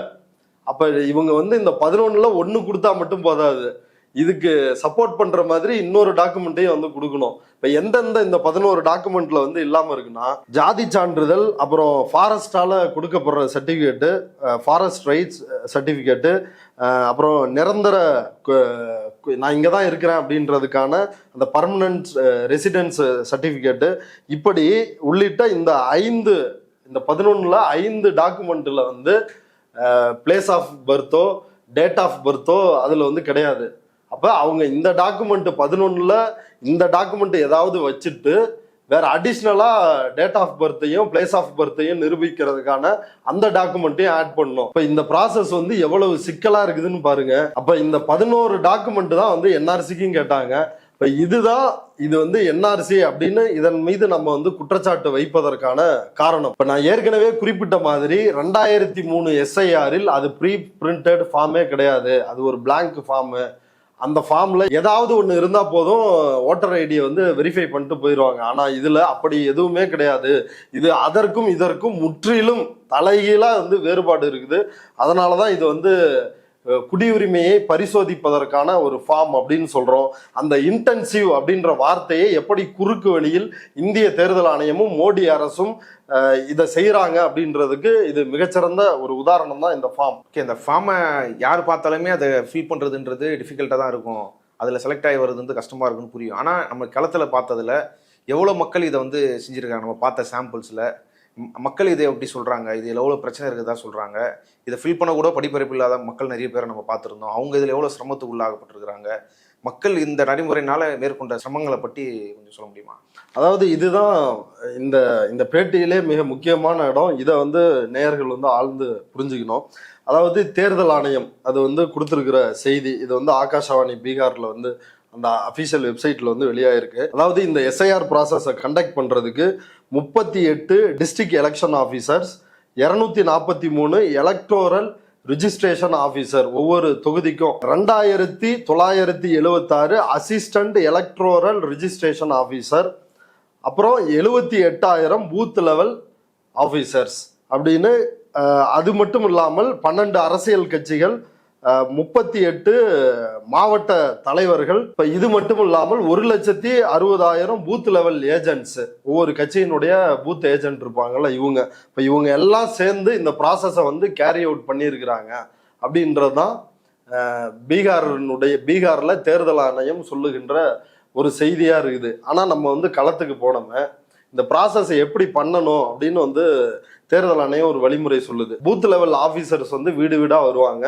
அப்ப இவங்க வந்து இந்த 11ல 1 கொடுத்தா மட்டும் போதாது, இதுக்கு சப்போர்ட் பண்ற மாதிரி இன்னொரு டாக்குமெண்ட்டையும் வந்து கொடுக்கணும். இப்ப எந்தெந்த இந்த 11 டாக்குமெண்ட்ல வந்து இல்லாம இருக்குன்னா, ஜாதி சான்றிதழ், அப்புறம் ஃபாரஸ்டால கொடுக்கப்படுற சர்டிபிகேட்டு, ஃபாரஸ்ட் ரைட்ஸ் சர்டிபிகேட்டு, அப்புறம் நிரந்தர நான் இங்கே தான் இருக்கிறேன் அப்படின்றதுக்கான அந்த பர்மனன்ட் ரெசிடென்ஸ் சர்டிஃபிகேட்டு இப்படி உள்ளிட்ட இந்த 11ல் 5 டாக்குமெண்ட்டில் வந்து பிளேஸ் ஆஃப் பர்த்தோ டேட் ஆஃப் பர்த்தோ அதில் வந்து கிடையாது. அப்போ அவங்க இந்த டாக்குமெண்ட் 11ல் இந்த டாக்குமெண்ட் ஏதாவது வச்சுட்டு வேற அடிஷ்னலா டேட் ஆஃப் பர்த்தையும் பிளேஸ் ஆஃப் பர்த்தையும் நிரூபிக்கிறதுக்கான அந்த டாக்குமெண்ட்டையும் ஆட் பண்ணணும். இப்ப இந்த ப்ராசஸ் வந்து எவ்வளவு சிக்கலா இருக்குதுன்னு பாருங்க. அப்ப இந்த 11 டாக்குமெண்ட் தான் வந்து என்ஆர்சிக்கும் கேட்டாங்க. இப்ப இது வந்து என்ஆர்சி அப்படின்னு இதன் மீது நம்ம வந்து குற்றச்சாட்டு வைப்பதற்கான காரணம். இப்ப நான் ஏற்கனவே குறிப்பிட்ட மாதிரி 2003 எஸ்ஐஆரில் அது ப்ரீ பிரிண்டட் ஃபார்மே கிடையாது, அது ஒரு பிளாங்க் ஃபார்மு. அந்த ஃபார்ம்ல ஏதாவது ஒன்று இருந்தா போதும் ஓட்டர் ஐடியை வந்து வெரிஃபை பண்ணிட்டு போயிடுவாங்க. ஆனா இதுல அப்படி எதுவுமே கிடையாது. இது அதற்கும் இதற்கும் முற்றிலும் தலைகீழா வந்து வேறுபாடு இருக்குது. அதனாலதான் இது வந்து குடியுரிமையை பரிசோதிப்பதற்கான ஒரு ஃபார்ம் அப்படின்னு சொல்றோம். அந்த இன்டென்சிவ் அப்படின்ற வார்த்தையை எப்படி குறுக்கு வழியில் இந்திய தேர்தல் ஆணையமும் மோடி அரசும் இதை செய்யறாங்க அப்படின்றதுக்கு இது மிகச்சிறந்த ஒரு உதாரணம் தான் இந்த ஃபார்ம்.
ஓகே, இந்த ஃபார்மை யார் பார்த்தாலுமே அதை ஃபில் பண்ணுறதுன்றது டிஃபிகல்ட்டாக தான் இருக்கும், அதில் செலக்ட் ஆகி வருது வந்து கஷ்டமாக இருக்குன்னு புரியும். ஆனால் நம்ம களத்தில் பார்த்ததில் எவ்வளோ மக்கள் இதை வந்து செஞ்சுருக்காங்க. நம்ம பார்த்த சாம்பிள்ஸில் மக்கள் இதை எப்படி சொல்கிறாங்க, இதில் எவ்வளோ பிரச்சனை இருக்குதா சொல்கிறாங்க. இதை ஃபில் பண்ண கூட படிப்பறிப்பு இல்லாத மக்கள் நிறைய பேரை நம்ம பார்த்துருந்தோம். அவங்க இதில் எவ்வளோ சிரமத்துக்கு உள்ளாகப்பட்டிருக்கிறாங்க. மக்கள் இந்த நடைமுறையினால மேற்கொண்ட சிரமங்களை பற்றி கொஞ்சம் சொல்ல முடியுமா?
அதாவது இதுதான் இந்த பேட்டியிலே மிக முக்கியமான இடம். இதை வந்து நேயர்கள் வந்து ஆழ்ந்து புரிஞ்சுக்கணும். அதாவது தேர்தல் ஆணையம் அது வந்து கொடுத்துருக்கிற செய்தி, இது வந்து ஆகாஷவாணி பீகார்ல வந்து அந்த அஃபீஷியல் வெப்சைட்ல வந்து வெளியாயிருக்கு. அதாவது இந்த எஸ்ஐஆர் ப்ராசஸை கண்டக்ட் பண்றதுக்கு 38 district election officers, 243 electoral registration officer, ஒவ்வொரு தொகுதிக்கும் 2976 அசிஸ்டன்ட் எலக்ட்ரோரல் ரிஜிஸ்ட்ரேஷன் ஆஃபீஸர், அப்புறம் 78,000 பூத் லெவல் ஆஃபீஸர்ஸ் அப்படின்னு. அது மட்டும் இல்லாமல் 12 அரசியல் கட்சிகள், 38 மாவட்ட தலைவர்கள். இப்ப இது மட்டும் இல்லாமல் 1,60,000 பூத் லெவல் ஏஜென்ட்ஸ், ஒவ்வொரு கட்சியினுடைய பூத் ஏஜென்ட் இருப்பாங்கல்ல இவங்க. இப்ப இவங்க எல்லாம் சேர்ந்து இந்த ப்ராசஸை வந்து கேரி அவுட் பண்ணியிருக்கிறாங்க அப்படின்றதுதான் பீகார்ல தேர்தல் ஆணையம் சொல்லுகின்ற ஒரு செய்தியா இருக்குது. ஆனா நம்ம வந்து களத்துக்கு போனோமே இந்த ப்ராசஸை எப்படி பண்ணணும் அப்படின்னு வந்து தேர்தல் ஆணையம் ஒரு வழிமுறை சொல்லுது. பூத் லெவல் ஆஃபீஸர்ஸ் வந்து வீடு வீடா வருவாங்க.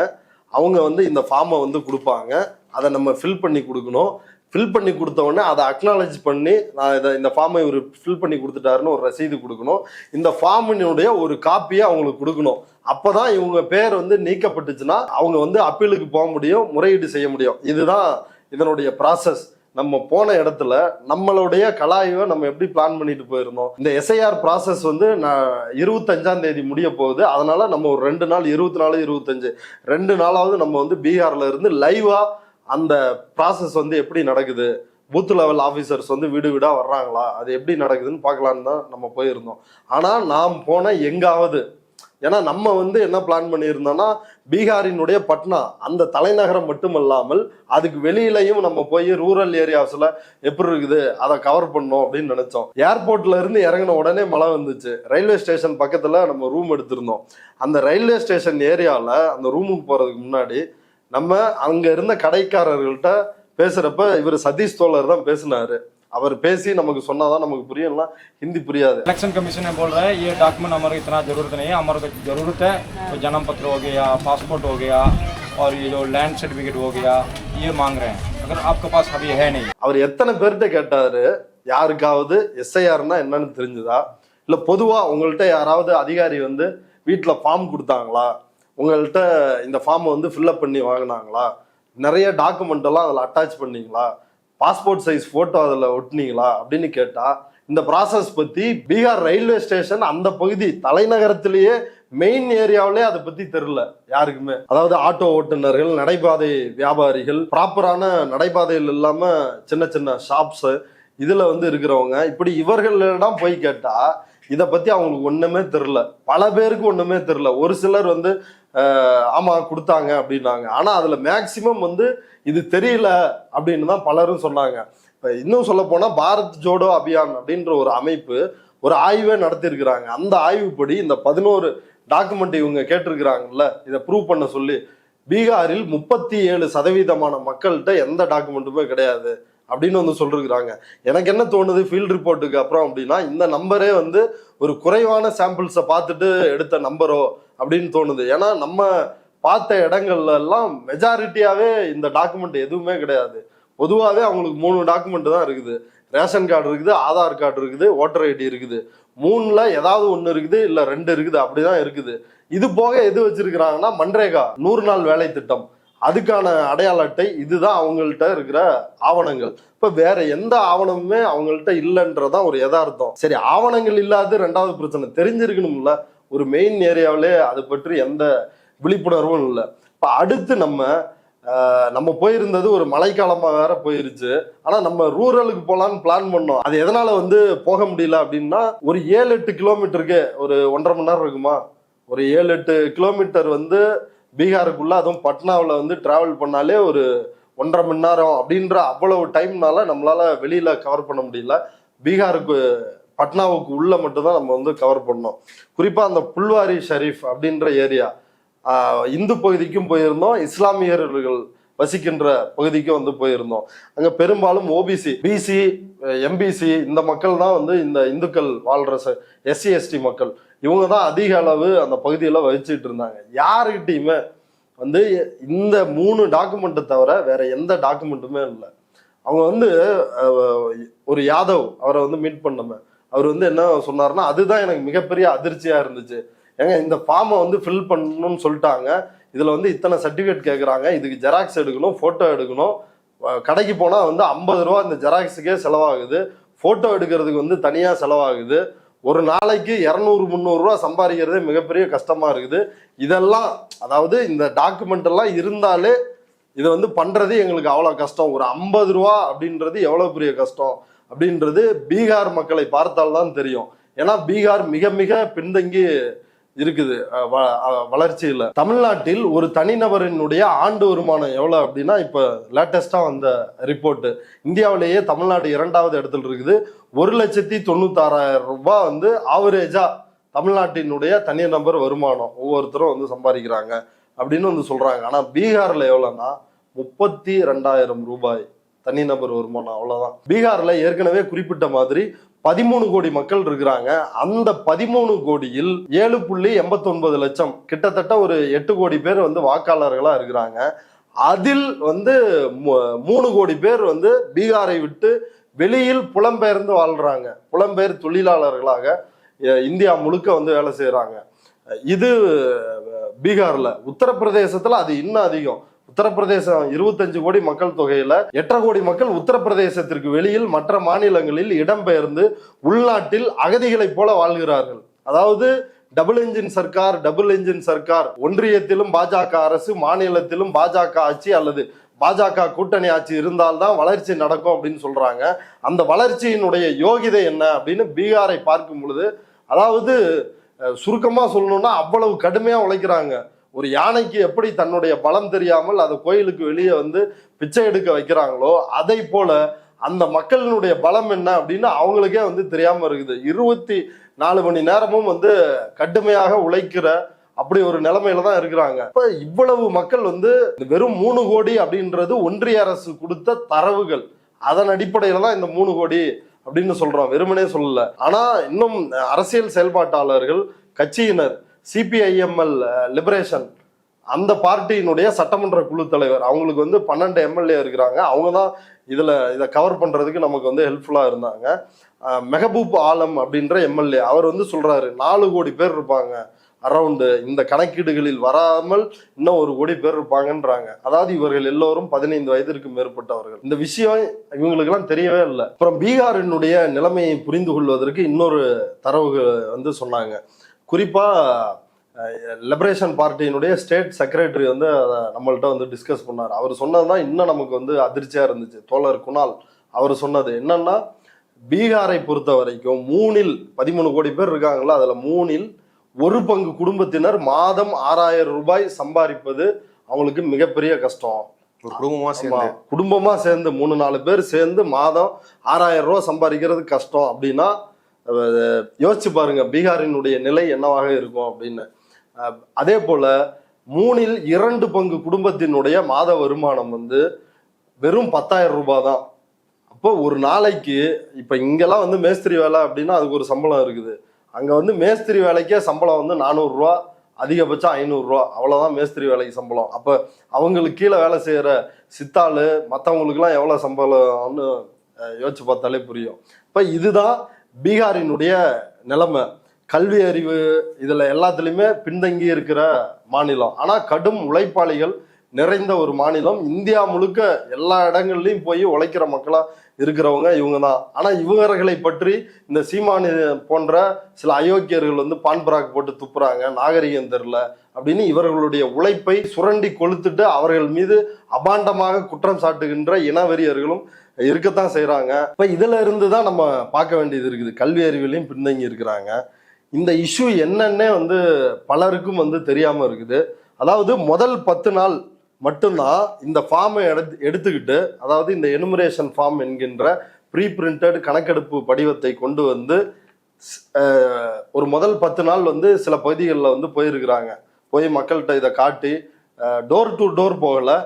அவங்க வந்து இந்த ஃபார்மை வந்து கொடுப்பாங்க. அதை நம்ம ஃபில் பண்ணி கொடுக்கணும். ஃபில் பண்ணி கொடுத்த உடனே அதை அக்னாலஜ் பண்ணி நான் இந்த ஃபார்மை இவர் ஃபில் பண்ணி கொடுத்துட்டாருன்னு ஒரு ரசீது கொடுக்கணும். இந்த ஃபார்மினுடைய ஒரு காப்பியை அவங்களுக்கு கொடுக்கணும். அப்போதான் இவங்க பேர் வந்து நீக்கப்பட்டுச்சுன்னா அவங்க வந்து அப்பீலுக்கு போக முடியும், முறையீடு செய்ய முடியும். இதுதான் இதனுடைய ப்ராசஸ். நம்ம போன இடத்துல நம்மளுடைய கலாய்வை நம்ம எப்படி பிளான் பண்ணிட்டு போயிருந்தோம். இந்த எஸ்ஐஆர் ப்ராசஸ் வந்து 25ஆம் தேதி முடிய போகுது. அதனால நம்ம ஒரு 2 நாள் 24, 25 2 நாளாவது நம்ம வந்து பீகார்ல இருந்து லைவா அந்த ப்ராசஸ் வந்து எப்படி நடக்குது, பூத் லெவல் ஆஃபீஸர்ஸ் வந்து வீடு வீடா வர்றாங்களா, அது எப்படி நடக்குதுன்னு பார்க்கலான்னு தான் நம்ம போயிருந்தோம். ஆனா நாம் போன எங்காவது, ஏன்னா நம்ம வந்து என்ன பிளான் பண்ணியிருந்தோம்னா பீகாரினுடைய பட்னா அந்த தலைநகரம் மட்டுமல்லாமல் அதுக்கு வெளியிலையும் நம்ம போய் ரூரல் ஏரியாஸ்ல எப்படி இருக்குது அதை கவர் பண்ணோம் அப்படின்னு நினைச்சோம். ஏர்போர்ட்ல இருந்து இறங்கின உடனே மழை வந்துச்சு. ரயில்வே ஸ்டேஷன் பக்கத்துல நம்ம ரூம் எடுத்திருந்தோம். அந்த ரயில்வே ஸ்டேஷன் ஏரியாவில் அந்த ரூமுக்கு போறதுக்கு முன்னாடி நம்ம அங்க இருந்த கடைக்காரர்கள்ட்ட பேசுறப்ப இவர் சதீஷ் தோழர் தான் பேசினாரு. அவர் பேசி நமக்கு சொன்னாதான் நமக்கு புரியலாம், ஹிந்தி புரியாது.
इलेक्शन कमीशन ने बोल रहा है ये डॉक्यूमेंट हमारे इतना जरूरत नहीं है, हमारे को जरूरत है तो जन्म पत्र हो गया, पासपोर्ट हो गया और ये जो लैंड सर्टिफिकेट हो गया ये मांग रहे हैं, अगर आपके पास अभी है नहीं.
அவர் எத்தனை பேர்கிட்ட கேட்டாரு, யாருக்காவது எஸ்ஐஆர்னா என்னன்னு தெரிஞ்சுதா, இல்ல பொதுவா உங்கள்கிட்ட யாராவது அதிகாரி வந்து வீட்டுல ஃபார்ம் கொடுத்தாங்களா, உங்கள்கிட்ட இந்த ஃபார்ம் வந்து ஃபில்அப் பண்ணி வாங்கினாங்களா, நிறைய டாக்குமெண்ட் எல்லாம் அதில் அட்டாச் பண்ணீங்களா, பாஸ்போர்ட் சைஸ் போட்டோ அதில் ஒட்டினீங்களா அப்படின்னு கேட்டா இந்த ப்ராசஸ் பத்தி பீகார் ரயில்வே ஸ்டேஷன் அந்த பகுதி தலைநகரத்திலேயே மெயின் ஏரியாவிலே அதை பத்தி தெரியல யாருக்குமே. அதாவது ஆட்டோ ஓட்டுநர்கள், நடைபாதை வியாபாரிகள், ப்ராப்பரான நடைபாதைகள் இல்லாம சின்ன சின்ன ஷாப்ஸ் இதுல வந்து இருக்கிறவங்க, இப்படி இவர்களிடம் போய் கேட்டா இதை பத்தி அவங்களுக்கு ஒண்ணுமே தெரியல. பல பேருக்கு ஒண்ணுமே தெரியல. ஒரு சிலர் வந்து ஆமா கொடுத்தாங்க அப்படின்னாங்க. ஆனா அதுல மேக்சிமம் வந்து இது தெரியல அப்படின்னு தான் பலரும் சொன்னாங்க. இப்ப இன்னும் சொல்ல போனா பாரத் ஜோடோ அபியான் அப்படின்ற ஒரு அமைப்பு ஒரு ஆய்வே நடத்திருக்கிறாங்க. அந்த ஆய்வுப்படி இந்த 11 டாக்குமெண்ட் இவங்க கேட்டிருக்கிறாங்கல்ல, இதை ப்ரூவ் பண்ண சொல்லி பீகாரில் 37% மக்கள்கிட்ட எந்த டாக்குமெண்ட்டுமே கிடையாது அப்படின்னு வந்து சொல்லிருக்கிறாங்க. எனக்கு என்ன தோணுது ஃபீல்ட் ரிப்போர்ட்டுக்கு அப்புறம் அப்படின்னா, இந்த நம்பரே வந்து ஒரு குறைவான சாம்பிள்ஸை பார்த்துட்டு எடுத்த நம்பரோ அப்படின்னு தோணுது. ஏன்னா நம்ம பார்த்த இடங்கள்ல எல்லாம் மெஜாரிட்டியாவே இந்த டாக்குமெண்ட் எதுவுமே கிடையாது. பொதுவாகவே அவங்களுக்கு 3 டாக்குமெண்ட் தான் இருக்குது. ரேஷன் கார்டு இருக்குது, ஆதார் கார்டு இருக்குது, ஓட்டர் ஐடி இருக்குது. 3ல ஏதாவது 1 இருக்குது, இல்லை 2 இருக்குது, அப்படிதான் இருக்குது. இது போக எது வச்சிருக்கிறாங்கன்னா மன்ரேகா 100 நாள் வேலை திட்டம், அதுக்கான அடையாள அட்டை, இதுதான் அவங்கள்ட்ட இருக்கிற ஆவணங்கள். இப்ப வேற எந்த ஆவணமுமே அவங்கள்ட்ட இல்லைன்றதான் ஒரு யதார்த்தம். சரி, ஆவணங்கள் இல்லாத 2வது பிரச்சனை தெரிஞ்சிருக்கணும்ல. ஒரு மெயின் ஏரியாவிலே அது பற்றி எந்த விழிப்புணர்வும் இல்லை. இப்ப அடுத்து நம்ம போயிருந்தது ஒரு மழைக்காலமா வேற போயிருச்சு. ஆனா நம்ம ரூரலுக்கு போலான்னு பிளான் பண்ணோம். அது எதனால வந்து போக முடியல அப்படின்னா, ஒரு 7-8 கிலோமீட்டருக்கு ஒரு 1.5 மணி நேரம் இருக்குமா, ஒரு 7-8 கிலோமீட்டர் வந்து பீகாருக்குள்ள, அதுவும் பட்னாவில் வந்து டிராவல் பண்ணாலே ஒரு 1.5 மணி நேரம் அப்படின்ற அவ்வளவு டைம்னால நம்மளால வெளியில கவர் பண்ண முடியல. பீகாருக்கு பட்னாவுக்கு உள்ள மட்டும்தான் நம்ம வந்து கவர் பண்ணோம். குறிப்பா அந்த புல்வாரி ஷரீஃப் அப்படின்ற ஏரியா, இந்து பகுதிக்கும் போயிருந்தோம், இஸ்லாமியர்கள் வசிக்கின்ற பகுதிக்கும் வந்து போயிருந்தோம். அங்க பெரும்பாலும் ஓபிசி, பிசி, எம்பிசி இந்த மக்கள் தான் வந்து, இந்த இந்துக்கள் வாழ்ற எஸ்சி எஸ்டி மக்கள், இவங்க தான் அதிக அளவு அந்த பகுதியில் வகிச்சுட்டு இருந்தாங்க. யாருக்கிட்டையுமே வந்து இந்த 3 டாக்குமெண்ட்டை தவிர வேற எந்த டாக்குமெண்ட்டுமே இல்லை. அவங்க வந்து ஒரு யாதவ் அவரை வந்து மீட் பண்ணோமே, அவர் வந்து என்ன சொன்னார்னா, அதுதான் எனக்கு மிகப்பெரிய அதிர்ச்சியா இருந்துச்சு. ஏங்க, இந்த ஃபார்மை வந்து ஃபில் பண்ணணும்னு சொல்லிட்டாங்க, இதுல வந்து இத்தனை சர்டிஃபிகேட் கேட்குறாங்க, இதுக்கு ஜெராக்ஸ் எடுக்கணும், போட்டோ எடுக்கணும், கடைக்கு போனா வந்து 50 ரூபா இந்த ஜெராக்ஸுக்கே செலவாகுது, போட்டோ எடுக்கிறதுக்கு வந்து தனியா செலவாகுது, ஒரு நாளைக்கு 200-300 ரூபா சம்பாதிக்கிறதே மிகப்பெரிய கஷ்டமா இருக்குது. இதெல்லாம், அதாவது இந்த டாக்குமெண்ட் எல்லாம் இருந்தாலே இதை வந்து பண்றது எங்களுக்கு அவ்வளவு கஷ்டம். ஒரு 50 ரூபா அப்படின்றது எவ்வளவு பெரிய கஷ்டம் அப்படின்றது பீகார் மக்களை பார்த்தால்தான் தெரியும். ஏன்னா பீகார் மிக மிக பின்தங்கி இருக்குது வளர்ச்சியில. தமிழ்நாட்டில் ஒரு தனிநபரினுடைய ஆண்டு வருமானம் எவ்வளவு அப்படின்னா, இப்ப லேட்டஸ்டா வந்த ரிப்போர்ட், இந்தியாவிலேயே தமிழ்நாடு 2வது இடத்துல இருக்குது. 1,96,000 ரூபாய் வந்து ஆவரேஜா தமிழ்நாட்டினுடைய தனிநபர் வருமானம் ஒவ்வொருத்தரும் வந்து சம்பாதிக்கிறாங்க அப்படின்னு வந்து சொல்றாங்க. ஆனா பீகார்ல எவ்வளவுன்னா 32,000 ரூபாய் தனிநபர் வருமானம், அவ்வளவுதான். பீகார்ல ஏற்கனவே குறிப்பிட்ட மாதிரி 13 கோடி மக்கள் இருக்கிறாங்க. அந்த 13 கோடியில் 7.89 லட்சம், கிட்டத்தட்ட ஒரு 8 கோடி பேர் வந்து வாக்காளர்களா இருக்கிறாங்க. அதில் வந்து 3 கோடி பேர் வந்து பீகாரை விட்டு வெளியில் புலம்பெயர்ந்து வாழ்றாங்க. புலம்பெயர் தொழிலாளர்களாக இந்தியா முழுக்க வந்து வேலை செய்யறாங்க. இது பீகார்ல. உத்தரப்பிரதேசத்துல அது இன்னும் அதிகம். உத்தரப்பிரதேசம் 25 கோடி மக்கள் தொகையில 8.5 கோடி மக்கள் உத்தரப்பிரதேசத்திற்கு வெளியில் மற்ற மாநிலங்களில் இடம்பெயர்ந்து உள்நாட்டில் அகதிகளைப் போல வாழ்கிறார்கள். அதாவது டபுள் என்ஜின் சர்க்கார், ஒன்றியத்திலும் பாஜக அரசு, மாநிலத்திலும் பாஜக ஆட்சி அல்லது பாஜக கூட்டணி ஆட்சி இருந்தால்தான் வளர்ச்சி நடக்கும் அப்படின்னு சொல்றாங்க. அந்த வளர்ச்சியினுடைய யோகிதை என்ன அப்படின்னு பீகாரை பார்க்கும் பொழுது, அதாவது சுருக்கமா சொல்லணும்னா அவ்வளவு கடுமையா உழைக்கிறாங்க. ஒரு யானைக்கு எப்படி தன்னுடைய பலம் தெரியாமல் அதை கோயிலுக்கு வெளியே வந்து பிச்சை எடுக்க வைக்கிறாங்களோ, அதை போல அந்த மக்களினுடைய பலம் என்ன அப்படின்னு அவங்களுக்கே வந்து தெரியாம இருக்குது. 24 மணி நேரமும் வந்து கடுமையாக உழைக்கிற அப்படி ஒரு நிலைமையில தான் இருக்கிறாங்க. இப்ப இவ்வளவு மக்கள் வந்து வெறும் 3 கோடி அப்படின்றது ஒன்றிய அரசு கொடுத்த தரவுகள், அதன் அடிப்படையில தான் இந்த 3 கோடி அப்படின்னு சொல்றோம், வெறுமனே சொல்லல. ஆனா இன்னும் அரசியல் செயல்பாட்டாளர்கள், கட்சியினர், சிபிஐஎம்எல் லிபரேஷன் அந்த பார்ட்டியினுடைய சட்டமன்ற குழு தலைவர், அவங்களுக்கு வந்து 12 எம்எல்ஏ இருக்கிறாங்க. அவங்க தான் இதை கவர் பண்றதுக்கு நமக்கு வந்து ஹெல்ப்ஃபுல்லா இருந்தாங்க. மெஹபூப் ஆலம் அப்படின்ற எம்எல்ஏ, அவர் வந்து சொல்றாரு 4 கோடி பேர் இருப்பாங்க அரௌண்டு, இந்த கணக்கீடுகளில் வராமல் இன்னும் 1 கோடி பேர் இருப்பாங்கன்றாங்க. அதாவது இவர்கள் எல்லோரும் 15 வயதிற்கு மேற்பட்டவர்கள். இந்த விஷயம் இவங்களுக்கு எல்லாம் தெரியவே இல்லை. அப்புறம் பீகாரினுடைய நிலைமையை புரிந்து கொள்வதற்கு இன்னொரு தரவுகள் வந்து சொன்னாங்க. குறிப்பா லிபரேஷன் பார்ட்டியினுடைய ஸ்டேட் செக்ரட்டரி வந்து நம்மள்கிட்ட வந்து டிஸ்கஸ் பண்ணார். அவர் சொன்னதுதான் இன்னும் நமக்கு வந்து அதிர்ச்சியா இருந்துச்சு. தோழர் குணால் அவர் சொன்னது என்னன்னா, பீகாரை பொறுத்த வரைக்கும் 3இல் 13 கோடி பேர் இருக்காங்களா, அதுல 3இல் 1 பங்கு குடும்பத்தினர் மாதம் 6,000 ரூபாய் சம்பாதிப்பது அவங்களுக்கு மிகப்பெரிய கஷ்டம். குடும்பமா சேர்ந்து 3-4 பேர் சேர்ந்து மாதம் 6,000 ரூபாய் சம்பாதிக்கிறது கஷ்டம் அப்படின்னா யோசிச்சு பாருங்க பீகாரினுடைய நிலை என்னவாக இருக்கும் அப்படின்னு. அதே போல மூணில் 2 பங்கு குடும்பத்தினுடைய மாத வருமானம் வந்து வெறும் 10,000 ரூபாய் தான். அப்போ ஒரு நாளைக்கு இப்போ இங்கெல்லாம் வந்து மேஸ்திரி வேலை அப்படின்னா அதுக்கு ஒரு சம்பளம் இருக்குது. அங்கே வந்து மேஸ்திரி வேலைக்கே சம்பளம் வந்து 400 ரூபா, அதிகபட்சம் 500 ரூபா, அவ்வளோதான் மேஸ்திரி வேலைக்கு சம்பளம். அப்போ அவங்களுக்கு கீழே வேலை செய்கிற சித்தாள் மற்றவங்களுக்குலாம் எவ்வளோ சம்பளம்னு யோசிச்சு பார்த்தாலே புரியும். இப்போ இதுதான் பீகாரினுடைய நிலைமை. கல்வி அறிவு இதில் எல்லாத்துலேயுமே பின்தங்கி இருக்கிற மாநிலம், ஆனால் கடும் உழைப்பாளிகள் நிறைந்த ஒரு மாநிலம். இந்தியா முழுக்க எல்லா இடங்கள்லையும் போய் உழைக்கிற மக்களாக இருக்கிறவங்க இவங்க தான். ஆனால் இவர்களை பற்றி இந்த சீமானி போன்ற சில அயோக்கியர்கள் வந்து பான்பராக் போட்டு துப்புறாங்க, நாகரிகம் தெரில அப்படின்னு இவர்களுடைய உழைப்பை சுரண்டி கொளுத்துட்டு அவர்கள் மீது அபாண்டமாக குற்றம் சாட்டுகின்ற இனவெறியர்களும் இருக்கத்தான் செய்கிறாங்க. இப்போ இதில் இருந்து தான் நம்ம பார்க்க வேண்டியது இருக்குது. கல்வி அறிவிலையும் பின்தங்கி இருக்கிறாங்க. இந்த இஷ்யூ என்னன்னே வந்து பலருக்கும் வந்து தெரியாமல் இருக்குது. அதாவது முதல் 10 நாள் மட்டும்தான் இந்த ஃபார்மை எடுத்துக்கிட்டு, அதாவது இந்த எனுமரேஷன் ஃபார்ம் என்கின்ற ப்ரீ பிரிண்டட் கணக்கெடுப்பு படிவத்தை கொண்டு வந்து ஒரு முதல் 10 நாள் வந்து சில பகுதிகளில் வந்து போயிருக்கிறாங்க. போய் மக்கள்கிட்ட இதை காட்டி டோர் டு டோர் போகலை.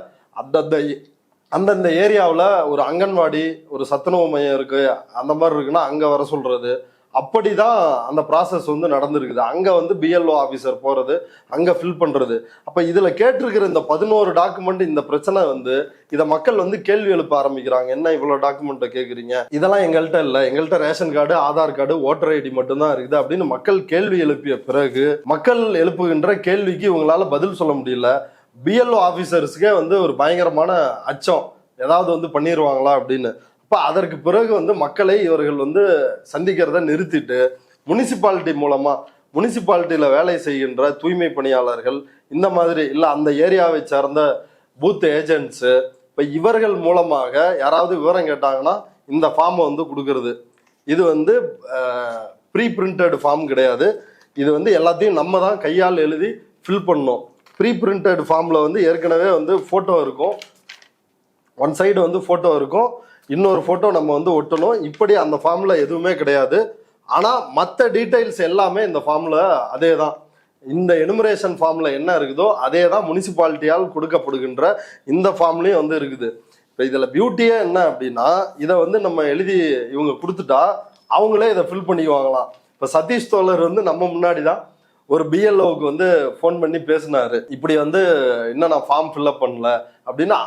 அந்தந்த ஏரியாவில் ஒரு அங்கன்வாடி, ஒரு சத்துணவு மையம் இருக்குது, அந்த மாதிரி இருக்குன்னா அங்கே வர சொல்கிறது. அப்படிதான் அந்த ப்ராசஸ் வந்து நடந்திருக்குது. அங்கே வந்து பிஎல்ஓ ஆஃபீஸர் போகிறது, அங்கே ஃபில் பண்ணுறது. அப்போ இதில் கேட்டிருக்கிற இந்த 11 டாக்குமெண்ட், இந்த பிரச்சனை வந்து இதை மக்கள் வந்து கேள்வி எழுப்ப ஆரம்பிக்கிறாங்க. என்ன இவ்வளோ டாக்குமெண்ட்டை கேட்குறீங்க, இதெல்லாம் எங்கள்கிட்ட இல்லை, எங்கள்கிட்ட ration card, Aadhaar card, voter ID மட்டும்தான் இருக்குது அப்படின்னு மக்கள் கேள்வி எழுப்பிய பிறகு மக்கள் எழுப்புகின்ற கேள்விக்கு இவங்களால பதில் சொல்ல முடியல. பிஎல்ஓ ஆஃபீஸர்ஸுக்கே வந்து ஒரு பயங்கரமான அச்சம், ஏதாவது வந்து பண்ணிடுவாங்களா அப்படின்னு. அப்போ அதற்கு பிறகு வந்து மக்களை இவர்கள் வந்து சந்திக்கிறத நிறுத்திட்டு முனிசிபாலிட்டி மூலமாக, முனிசிபாலிட்டியில் வேலை செய்கின்ற தூய்மை பணியாளர்கள், இந்த மாதிரி இல்லை அந்த ஏரியாவை சார்ந்த பூத் ஏஜென்ட்ஸு, இப்போ இவர்கள் மூலமாக யாராவது விவரம் கேட்டாங்கன்னா இந்த ஃபார்மை வந்து கொடுக்கறது. இது வந்து ப்ரீ பிரிண்டட் ஃபார்ம் கிடையாது. இது வந்து எல்லாத்தையும் நம்ம தான் கையால் எழுதி ஃபில் பண்ணணும். ப்ரீ பிரிண்டட் ஃபார்மில் வந்து ஏற்கனவே வந்து ஃபோட்டோ இருக்கும், ஒன் சைடு வந்து ஃபோட்டோ இருக்கும், இன்னொரு ஃபோட்டோ நம்ம வந்து ஒட்டணும். இப்படி அந்த ஃபார்மில் எதுவுமே கிடையாது. ஆனால் மற்ற டீட்டெயில்ஸ் எல்லாமே இந்த ஃபார்மில் அதே தான். இந்த எனுமரேஷன் ஃபார்மில் என்ன இருக்குதோ அதே தான் முனிசிபாலிட்டியால் கொடுக்கப்படுகின்ற இந்த ஃபார்ம்லேயும் வந்து இருக்குது. இப்போ இதில் பியூட்டியே என்ன அப்படின்னா, இதை வந்து நம்ம எழுதி இவங்க கொடுத்துட்டா அவங்களே இதை ஃபில் பண்ணிக்குவாங்களாம். இப்போ சதீஷ் தோழர் வந்து நம்ம முன்னாடி தான் ஒரு பிஎல்ஓவுக்கு வந்து ஃபோன் பண்ணி பேசினாரு. இப்படி வந்து இன்னும் நான் ஃபார்ம் ஃபில்அப் பண்ணல அப்படின்னு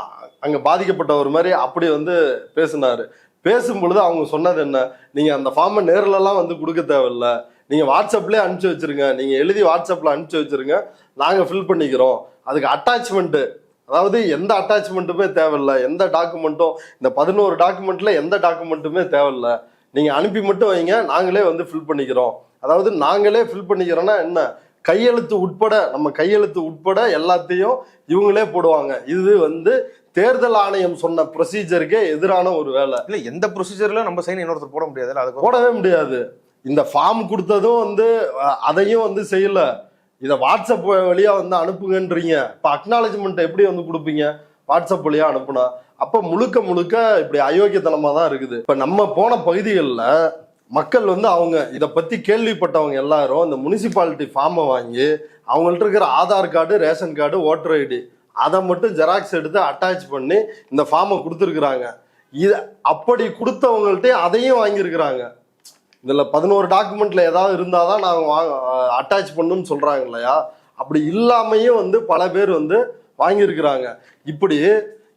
அங்கே பாதிக்கப்பட்டவர் மாதிரி அப்படி வந்து பேசினாரு. பேசும்பொழுது அவங்க சொன்னது என்ன, நீங்கள் அந்த ஃபார்மை நேரிலலாம் வந்து கொடுக்க தேவையில்லை, நீங்கள் வாட்ஸ்அப்லேயே அனுப்பிச்சி வச்சுருங்க, நீங்கள் எழுதி வாட்ஸ்அப்பில் அனுப்பிச்சி வச்சுருங்க, நாங்கள் ஃபில் பண்ணிக்கிறோம். அதுக்கு அட்டாச்மெண்ட்டு, அதாவது எந்த அட்டாச்மெண்ட்டுமே தேவையில்லை, எந்த டாக்குமெண்ட்டும், இந்த 11 டாக்குமெண்ட்டில் எந்த டாக்குமெண்ட்டுமே தேவையில்லை, நீங்கள் அனுப்பி மட்டும் வைங்க, நாங்களே வந்து ஃபில் பண்ணிக்கிறோம். அதாவது நாங்களே ஃபில் பண்ணிக்கிறோன்னா என்ன, கையெழுத்து உட்பட, நம்ம கையெழுத்து உட்பட எல்லாத்தையும் இவங்களே போடுவாங்க. இது வந்து தேர்தல் ஆணையம் சொன்ன ப்ரொசீஜருக்கே எதிரான ஒரு வேலை.
இல்லை, எந்த ப்ரொசீஜர்ல நம்ம சைன் இன்னொருத்தர் போட முடியாது, அதுக்கு
போடவே முடியாது. இந்த ஃபார்ம் கொடுத்ததும் வந்து அதையும் வந்து செய்யல, இதை வாட்ஸ்அப் வழியா வந்து அனுப்புங்கன்றீங்க. இப்போ அக்னாலஜ்மெண்ட் எப்படி வந்து கொடுப்பீங்க, வாட்ஸ்அப் வழியா அனுப்புனா? அப்போ முழுக்க முழுக்க இப்படி அயோக்கியத்தனமாக தான் இருக்குது. இப்போ நம்ம போன பகுதிகளில் மக்கள் வந்து அவங்க இதை பற்றி கேள்விப்பட்டவங்க எல்லாரும் இந்த முனிசிபாலிட்டி ஃபார்மை வாங்கி அவங்கள்ட்ட இருக்கிற Aadhaar card, ration card, voter ID அதை மட்டும் ஜெராக்ஸ் எடுத்து அட்டாச் பண்ணி இந்த ஃபார்மை கொடுத்துருக்குறாங்க. இது அப்படி கொடுத்தவங்கள்ட்டே அதையும் வாங்கியிருக்கிறாங்க. இதில் 11 டாக்குமெண்ட்ல ஏதாவது இருந்தால் தான் நாங்கள் அட்டாச் பண்ணுன்னு சொல்கிறாங்க இல்லையா, அப்படி இல்லாமையும் வந்து பல பேர் வந்து வாங்கியிருக்கிறாங்க. இப்படி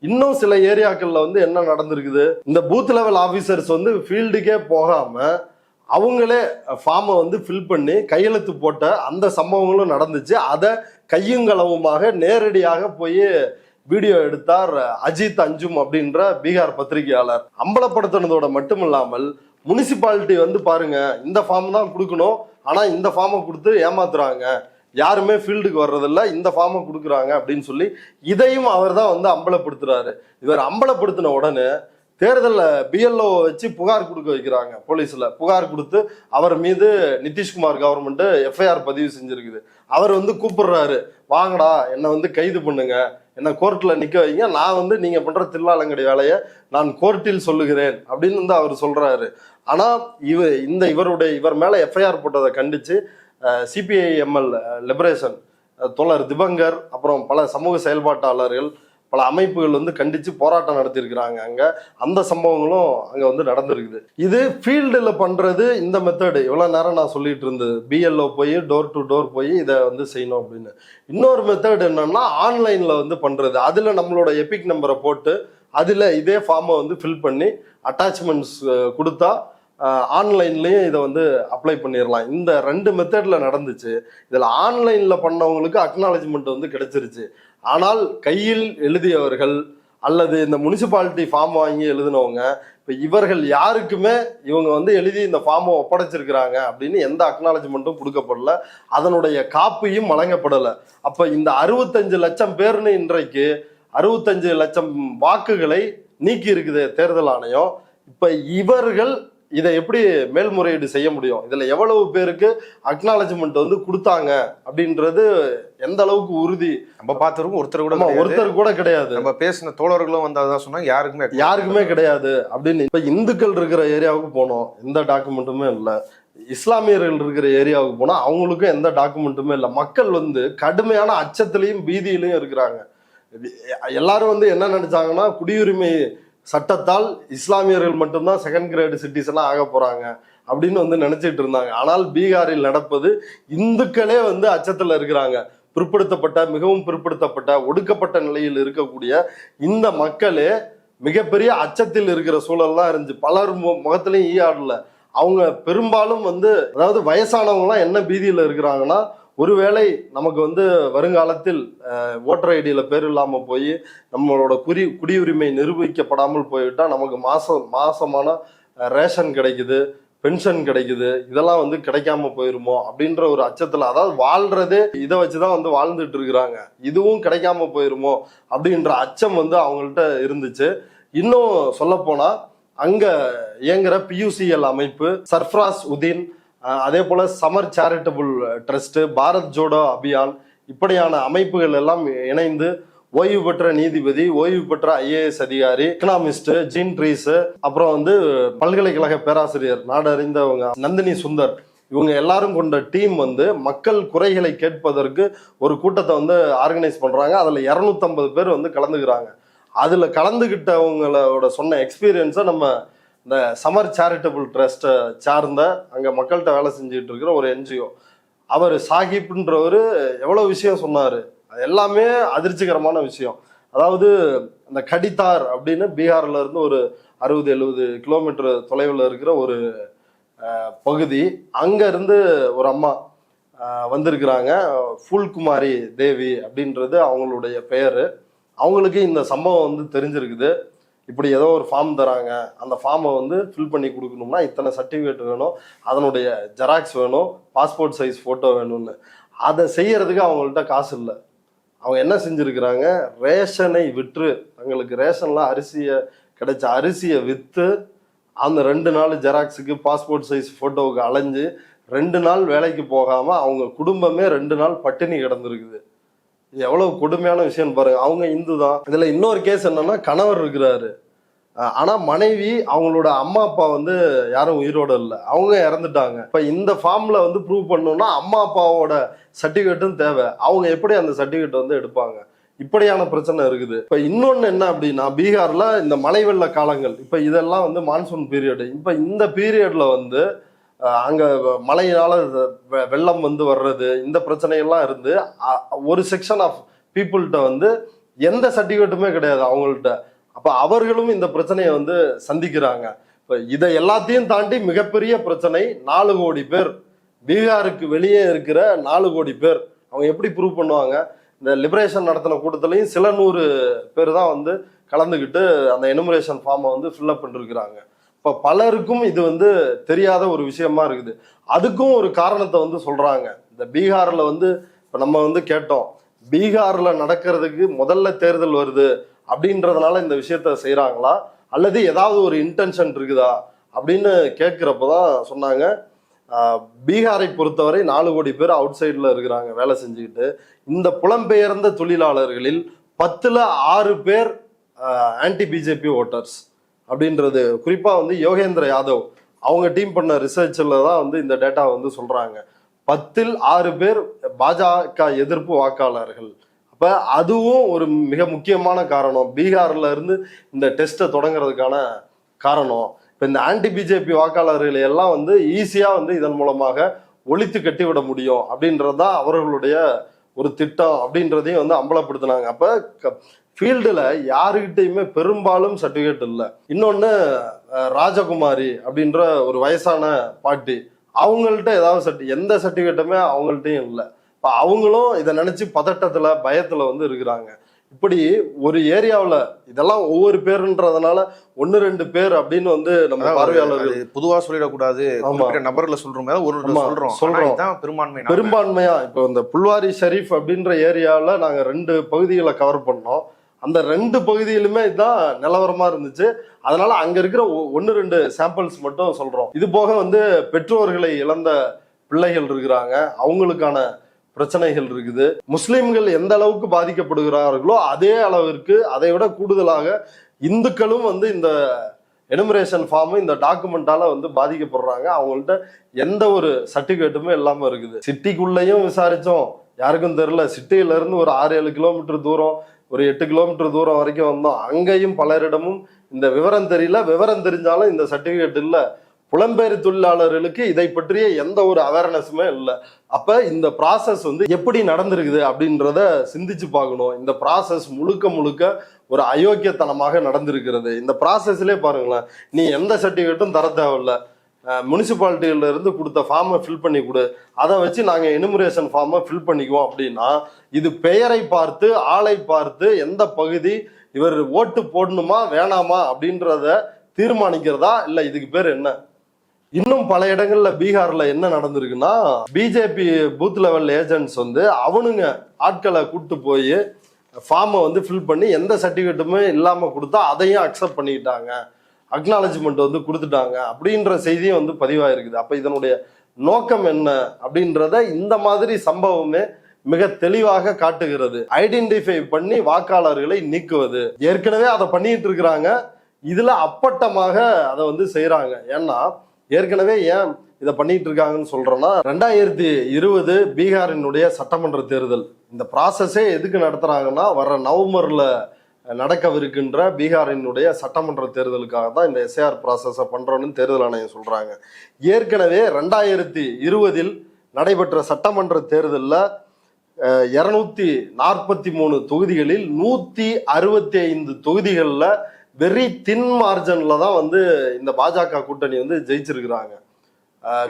இன்னும் சில ஏரியாக்களில் வந்து என்ன நடந்திருக்குது, இந்த பூத் லெவல் ஆஃபீஸர்ஸ் வந்து ஃபீல்டுக்கே போகாமல் அவங்களே ஃபார்மை வந்து ஃபில் பண்ணி கையெழுத்து போட்ட அந்த சம்பவங்களும் நடந்துச்சு. அதை கையுங்களவுமாக நேரடியாக போய் வீடியோ எடுத்தார் அஜித் அஞ்சும் அப்படின்ற பீகார் பத்திரிகையாளர். அம்பலப்படுத்தினதோட மட்டும் இல்லாமல் முனிசிபாலிட்டி வந்து பாருங்க, இந்த ஃபார்ம் தான் கொடுக்கணும், ஆனால் இந்த ஃபார்மை கொடுத்து ஏமாத்துறாங்க, யாருமே ஃபீல்டுக்கு வர்றதில்ல, இந்த ஃபார்மை கொடுக்குறாங்க அப்படின்னு சொல்லி இதையும் அவர் தான் வந்து அம்பலப்படுத்துறாரு. இவர் அம்பலப்படுத்தின உடனே தேர்தலில் பிஎல்ஓ வச்சு புகார் கொடுக்க வைக்கிறாங்க. போலீஸில் புகார் கொடுத்து அவர் மீது நிதிஷ்குமார் கவர்மெண்ட்டு எஃப்ஐஆர் பதிவு செஞ்சுருக்குது. அவர் வந்து கூப்பிடுறாரு, வாங்கடா என்னை வந்து கைது பண்ணுங்க, என்னை கோர்ட்டில் நிற்க வைங்க, நான் வந்து நீங்கள் பண்ணுற தில்லாலங்கடி வேலையை நான் கோர்ட்டில் சொல்லுகிறேன் அப்படின்னு வந்து அவர் சொல்கிறாரு. ஆனால் இவர் மேலே எஃப்ஐஆர் போட்டதை கண்டித்து சிபிஐஎம்எல் லிபரேஷன் தோழர் திபங்கர், அப்புறம் பல சமூக செயல்பாட்டாளர்கள், பல அமைப்புகள் வந்து கண்டிச்சு போராட்டம் நடத்தியிருக்கிறாங்க அங்க. அந்த சம்பவங்களும் அங்க வந்து நடந்திருக்குது. இது ஃபீல்டுல பண்றது இந்த மெத்தடு. இவ்வளவு நேரம் நான் சொல்லிட்டு இருந்தது பிஎல்ஓ போய் டோர் டு டோர் போய் இதை வந்து செய்யணும் அப்படின்னு. இன்னொரு மெத்தட் என்னன்னா ஆன்லைன்ல வந்து பண்றது. அதுல நம்மளோட எபிக் நம்பரை போட்டு அதுல இதே ஃபார்மை வந்து ஃபில் பண்ணி அட்டாச்மெண்ட்ஸ் கொடுத்தா ஆன்லைன்லயும் இதை வந்து அப்ளை பண்ணிடலாம். இந்த 2 மெத்தட்ல நடந்துச்சு. இதுல ஆன்லைன்ல பண்ணவங்களுக்கு அக்னாலஜ்மெண்ட் வந்து கிடைச்சிருச்சு. ஆனால் கையில் எழுதியவர்கள் அல்லது இந்த முனிசிபாலிட்டி ஃபார்ம் வாங்கி எழுதினவங்க இப்போ இவர்கள் யாருக்குமே இவங்க வந்து எழுதி இந்த ஃபார்மை ஒப்படைச்சிருக்கிறாங்க அப்படின்னு எந்த அக்னாலஜ்மெண்ட்டும் கொடுக்கப்படல. அதனுடைய காப்பியும் வழங்கப்படலை. அப்போ இந்த 65 லட்சம் பேர்னு இன்றைக்கு 65 லட்சம் வாக்குகளை நீக்கி இருக்குது தேர்தல் ஆணையம். இப்ப இவர்கள் இதை எப்படி மேல்முறையீடு செய்ய முடியும்? இதுல எவ்வளவு பேருக்கு அக்னாலஜ்மெண்ட் வந்து கொடுத்தாங்க அப்படின்றது எந்த அளவுக்கு உறுதி?
நம்ம பார்த்துருக்கோம், ஒருத்தர்
கூட கிடையாது.
நம்ம பேசின தோழர்களும் வந்து அதான் சொன்னாங்க, யாருக்குமே
கிடையாது அப்படின்னு. இப்ப இந்துக்கள் இருக்கிற ஏரியாவுக்கு போனோம், எந்த டாக்குமெண்ட்டுமே இல்லை. இஸ்லாமியர்கள் இருக்கிற ஏரியாவுக்கு போனா அவங்களுக்கும் எந்த டாக்குமெண்ட்டுமே இல்லை. மக்கள் வந்து கடுமையான அச்சத்திலையும் பீதியிலையும் இருக்கிறாங்க. எல்லாரும் வந்து என்ன நினைச்சாங்கன்னா குடியுரிமை சட்டத்தால் இஸ்லாமியர்கள் மட்டும்தான் செகண்ட் கிரேடு சிட்டிசனா ஆக போறாங்க அப்படின்னு வந்து நினைச்சிட்டு இருந்தாங்க. ஆனால் பீகாரில் நடப்பது இந்துக்களே வந்து அச்சத்துல இருக்கிறாங்க. மிகவும் பிற்படுத்தப்பட்ட ஒடுக்கப்பட்ட நிலையில் இருக்கக்கூடிய இந்த மக்களே மிகப்பெரிய அச்சத்தில் இருக்கிற சூழல்லாம் இருந்துச்சு. பலர் முகத்திலையும் ஈயாடல. அவங்க பெரும்பாலும் வந்து அதாவது வயசானவங்கலாம் என்ன பீதியில இருக்கிறாங்கன்னா, ஒருவேளை நமக்கு வந்து வருங்காலத்தில் ஓட்டர் ஐடியில பேர் இல்லாம போய் நம்மளோட குடியுரிமை நிரூபிக்கப்படாமல் போய்விட்டா நமக்கு மாசமான ரேஷன் கிடைக்குது, பென்ஷன் கிடைக்குது, இதெல்லாம் வந்து கிடைக்காம போயிருமோ அப்படின்ற ஒரு அச்சத்துல, அதாவது வாழ்றதே இதை வச்சுதான் வந்து வாழ்ந்துட்டு இருக்கிறாங்க, இதுவும் கிடைக்காம போயிருமோ அப்படின்ற அச்சம் வந்து அவங்கள்ட்ட இருந்துச்சு. இன்னும் சொல்ல போனா அங்க இயங்குற பியூசிஎல் அமைப்பு, சர்ஃப்ராஸ் உதீன், அதே போல சமர் சேரிட்டபிள் ட்ரஸ்ட், பாரத் ஜோடோ அபியான், இப்படியான அமைப்புகள் எல்லாம் இணைந்து ஓய்வு பெற்ற நீதிபதி, ஓய்வு பெற்ற IAS அதிகாரி, எக்கனாமிஸ்ட் ஜீன் ட்ரீஸ், அப்புறம் வந்து பல்கலைக்கழக பேராசிரியர் நாடறிந்தவங்க நந்தினி சுந்தர், இவங்க எல்லாரும் கொண்ட டீம் வந்து மக்கள் குறைகளை கேட்பதற்கு ஒரு கூட்டத்தை வந்து ஆர்கனைஸ் பண்றாங்க. அதுல 250 பேர் வந்து கலந்துக்கிறாங்க. அதுல கலந்துகிட்டவங்களோட சொன்ன எக்ஸ்பீரியன்ஸை நம்ம இந்த சமர் சேரிட்டபிள் ட்ரஸ்ட்டை சார்ந்த அங்கே மக்கள்கிட்ட வேலை செஞ்சுட்டு இருக்கிற ஒரு NGO அவர் சாஹிப்ன்றவர் எவ்வளோ விஷயம் சொன்னார். அது எல்லாமே அதிர்ச்சிகரமான விஷயம். அதாவது அந்த கடித்தார் அப்படின்னு பீகார்ல இருந்து ஒரு 60-70 கிலோமீட்டர் தொலைவில் இருக்கிற ஒரு பகுதி, அங்க இருந்து ஒரு அம்மா வந்திருக்கிறாங்க. ஃபூல்குமாரி தேவி அப்படின்றது அவங்களுடைய பெயர். அவங்களுக்கு இந்த சம்பவம் வந்து தெரிஞ்சிருக்குது. இப்படி ஏதோ ஒரு ஃபார்ம் தராங்க, அந்த ஃபார்மை வந்து ஃபில் பண்ணி கொடுக்கணும்னா இத்தனை சர்டிஃபிகேட் வேணும், அதனுடைய ஜெராக்ஸ் வேணும், பாஸ்போர்ட் சைஸ் ஃபோட்டோ வேணும்னு. அதை செய்யறதுக்கு அவங்கள்ட்ட காசு இல்லை. அவங்க என்ன செஞ்சுருக்கிறாங்க, ரேஷனை விற்று, தங்களுக்கு ரேஷன்லாம் கிடைச்ச அரிசியை விற்று அந்த 2 நாள் ஜெராக்ஸுக்கு பாஸ்போர்ட் சைஸ் ஃபோட்டோவுக்கு அலைஞ்சு 2 நாள் வேலைக்கு போகாமல் அவங்க குடும்பமே 2 நாள் பட்டினி கிடந்திருக்குது. எவ்வளவு கொடுமையான விஷயம் பாருங்க. அவங்க இந்து தான். இதுல இன்னொரு கேஸ் என்னன்னா, கணவர் இருக்கிறாரு, ஆனா மனைவி அவங்களோட அம்மா அப்பா வந்து யாரும் உயிரோட இல்லை, அவங்க இறந்துட்டாங்க. இப்ப இந்த ஃபார்ம்ல வந்து ப்ரூவ் பண்ணணும்னா அம்மா அப்பாவோட சர்டிஃபிகேட்டும் தேவை. அவங்க எப்படி அந்த சர்டிஃபிகேட் வந்து எடுப்பாங்க? இப்படியான பிரச்சனை இருக்குது. இப்ப இன்னொன்னு என்ன அப்படின்னா, பீகார்ல இந்த மழை வெள்ள காலங்கள், இப்ப இதெல்லாம் வந்து மான்சூன் பீரியடு. இப்ப இந்த பீரியட்ல வந்து அங்க மழையினால வெள்ளம் வந்து வர்றது, இந்த பிரச்சனைகள்லாம் இருந்து ஒரு செக்ஷன் ஆஃப் பீப்புள்கிட்ட வந்து எந்த சர்டிஃபிகேட்டுமே கிடையாது அவங்கள்ட்ட. அப்ப அவர்களும் இந்த பிரச்சனையை வந்து சந்திக்கிறாங்க. இப்ப இதை எல்லாத்தையும் தாண்டி மிகப்பெரிய பிரச்சனை, 4 கோடி பேர் பீகாருக்கு வெளியே இருக்கிற 4 கோடி பேர். அவங்க எப்படி ப்ரூவ் பண்ணுவாங்க? இந்த லிபரேஷன் நடத்தின கூட்டத்திலையும் சில 100 பேர் தான் வந்து கலந்துக்கிட்டு அந்த எனுமரேஷன் ஃபார்மை வந்து ஃபில்அப் பண்ணிருக்கிறாங்க. இப்போ பலருக்கும் இது வந்து தெரியாத ஒரு விஷயமா இருக்குது. அதுக்கும் ஒரு காரணத்தை வந்து சொல்றாங்க. இந்த பீகார்ல வந்து இப்போ நம்ம வந்து கேட்டோம், பீகார்ல நடக்கிறதுக்கு முதல்ல தேர்தல் வருது அப்படின்றதுனால இந்த விஷயத்த செய்யறாங்களா, அல்லது ஏதாவது ஒரு இன்டென்ஷன் இருக்குதா அப்படின்னு கேட்கிறப்பதான் சொன்னாங்க, பீகாரை பொறுத்தவரை 4 கோடி பேர் அவுட் சைட்ல இருக்கிறாங்க வேலை செஞ்சுக்கிட்டு. இந்த புலம்பெயர்ந்த தொழிலாளர்களில் 10ல் 6 பேர் ஆன்டி பிஜேபி ஓட்டர்ஸ் அப்படின்றது குறிப்பா வந்து யோகேந்திர யாதவ் அவங்க டீம் பண்ண ரிசர்ச்ல தான் வந்து இந்த டேட்டா வந்து சொல்றாங்க. 10ல் 6 பேர் பாஜக எதிர்ப்பு வாக்காளர்கள். அப்ப அதுவும் ஒரு மிக முக்கியமான காரணம், பீகார்ல இருந்து இந்த டெஸ்ட்டை தொடங்குறதுக்கான காரணம். இப்ப இந்த ஆன்டி பிஜேபி வாக்காளர்களை எல்லாம் வந்து ஈஸியா வந்து இதன் மூலமாக ஒழித்து கட்டிவிட முடியும் அப்படின்றதுதான் அவர்களுடைய ஒரு திட்டம் அப்படின்றதையும் வந்து அம்பலப்படுத்தினாங்க. அப்ப ஃபீல்டுல யாருக்கிட்டையுமே பெரும்பாலும் சர்டிஃபிகேட் இல்லை. இன்னொன்னு ராஜகுமாரி அப்படின்ற ஒரு வயசான பாட்டி, அவங்கள்ட்ட ஏதாவது எந்த சர்டிஃபிகேட்டுமே அவங்கள்ட்டையும் இல்லை. இப்போ அவங்களும் இதை நினைச்சு பதட்டத்துல பயத்துல வந்து இருக்கிறாங்க. இப்படி ஒரு ஏரியாவில் இதெல்லாம் ஒவ்வொரு பேருன்றதுனால 1-2 பேர் அப்படின்னு வந்து நம்ம பார்வையாளர்கள்
பொதுவா சொல்லிடக்கூடாது, நபர்ல சொல்றோம்
பெரும்பான்மையா. இப்போ இந்த புல்வாரி ஷெரீஃப் அப்படின்ற ஏரியாவில் நாங்க 2 பகுதிகளை கவர் பண்ணோம். அந்த 2 பகுதியிலுமே இதுதான் நிலவரமா இருந்துச்சு. அதனால அங்க இருக்கிற 1-2 சாம்பிள்ஸ் மட்டும் சொல்றோம். இது போக வந்து பெற்றோர்களை இழந்த பிள்ளைகள் இருக்கிறாங்க, அவங்களுக்கான பிரச்சனைகள் இருக்குது. முஸ்லிம்கள் எந்த அளவுக்கு பாதிக்கப்படுகிறார்களோ அதே அளவிற்கு அதை விட கூடுதலாக இந்துக்களும் வந்து இந்த எனுமரேஷன் ஃபார்ம் இந்த டாக்குமெண்டால வந்து பாதிக்கப்படுறாங்க. அவங்கள்ட்ட எந்த ஒரு சர்டிபிகேட்டுமே இல்லாம இருக்குது. சிட்டிக்குள்ளேயும் விசாரிச்சோம், யாருக்கும் தெரியல. சிட்டியில இருந்து ஒரு 6-7 கிலோமீட்டர் தூரம், ஒரு 8 கிலோமீட்டர் தூரம் வரைக்கும் வந்தோம். அங்கேயும் பலரிடமும் இந்த விவரம் தெரியல. விவரம் தெரிஞ்சாலும் இந்த சர்டிபிகேட் இல்லை. புலம்பெயர் தொழிலாளர்களுக்கு இதை பற்றிய எந்த ஒரு அவேர்னஸுமே இல்லை. அப்ப இந்த ப்ராசஸ் வந்து எப்படி நடந்திருக்குது அப்படின்றத சிந்திச்சு பார்க்கணும். இந்த ப்ராசஸ் முழுக்க ஒரு அயோக்கியத்தனமாக நடந்திருக்கிறது. இந்த ப்ராசஸ்லேயே பாருங்களேன், நீ எந்த சர்டிஃபிகேட்டும் தர தேவையில்லை. முனிசிபாலிட்டியில இருந்து கொடுத்த ஃபார்மை ஃபில் பண்ணி கொடு, அதை வச்சு நாங்க எனுமரேஷன் ஃபார்மை ஃபில் பண்ணிக்குவோம் அப்படின்னா, இது பெயரை பார்த்து ஆளை பார்த்து எந்த பகுதி இவர் ஓட்டு போடணுமா வேணாமா அப்படின்றத தீர்மானிக்கிறதா இல்ல இதுக்கு பேர் என்ன? இன்னும் பல இடங்கள்ல பீகார்ல என்ன நடந்திருக்குன்னா, பிஜேபி பூத் லெவல் ஏஜென்ட்ஸ் வந்து அவனுங்க ஆட்களை கூப்பிட்டு போய் ஃபார்மை வந்து ஃபில் பண்ணி எந்த சர்டிஃபிகேட்டுமே இல்லாம கொடுத்தா அதையும் அக்செப்ட் பண்ணிக்கிட்டாங்க, அக்னாலஜ்மெண்ட் வந்து கொடுத்துட்டாங்க அப்படின்ற செய்தியும் வந்து பதிவாயிருக்குது. அப்ப இதனுடைய நோக்கம் என்ன அப்படின்றத இந்த மாதிரி சம்பவமே மிக தெளிவாக காட்டுகிறது. ஐடென்டிஃபை பண்ணி வாக்காளர்களை நீக்குவது. ஏற்கனவே அதை பண்ணிட்டு இருக்கிறாங்க, இதுல அப்பட்டமாக அதை வந்து செய்யறாங்க. ஏன்னா ஏற்கனவே ஏன் இதை பண்ணிட்டு இருக்காங்கன்னு சொல்றோம்னா, 2020 பீகாரினுடைய சட்டமன்ற தேர்தல், இந்த ப்ராசஸே எதுக்கு நடத்துறாங்கன்னா, வர்ற நவம்பர்ல நடக்கவிருக்கின்ற பீகாரினுடைய சட்டமன்ற தேர்தலுக்காக தான் இந்த எஸ்ஐஆர் ப்ராசஸை பண்றோம்னு தேர்தல் ஆணையம் சொல்றாங்க. ஏற்கனவே 2020 நடைபெற்ற சட்டமன்ற தேர்தலில் 243 தொகுதிகளில் 165 தொகுதிகளில் வெரி தின் மார்ஜன்ல தான் வந்து இந்த பாஜக கூட்டணி வந்து ஜெயிச்சிருக்கிறாங்க.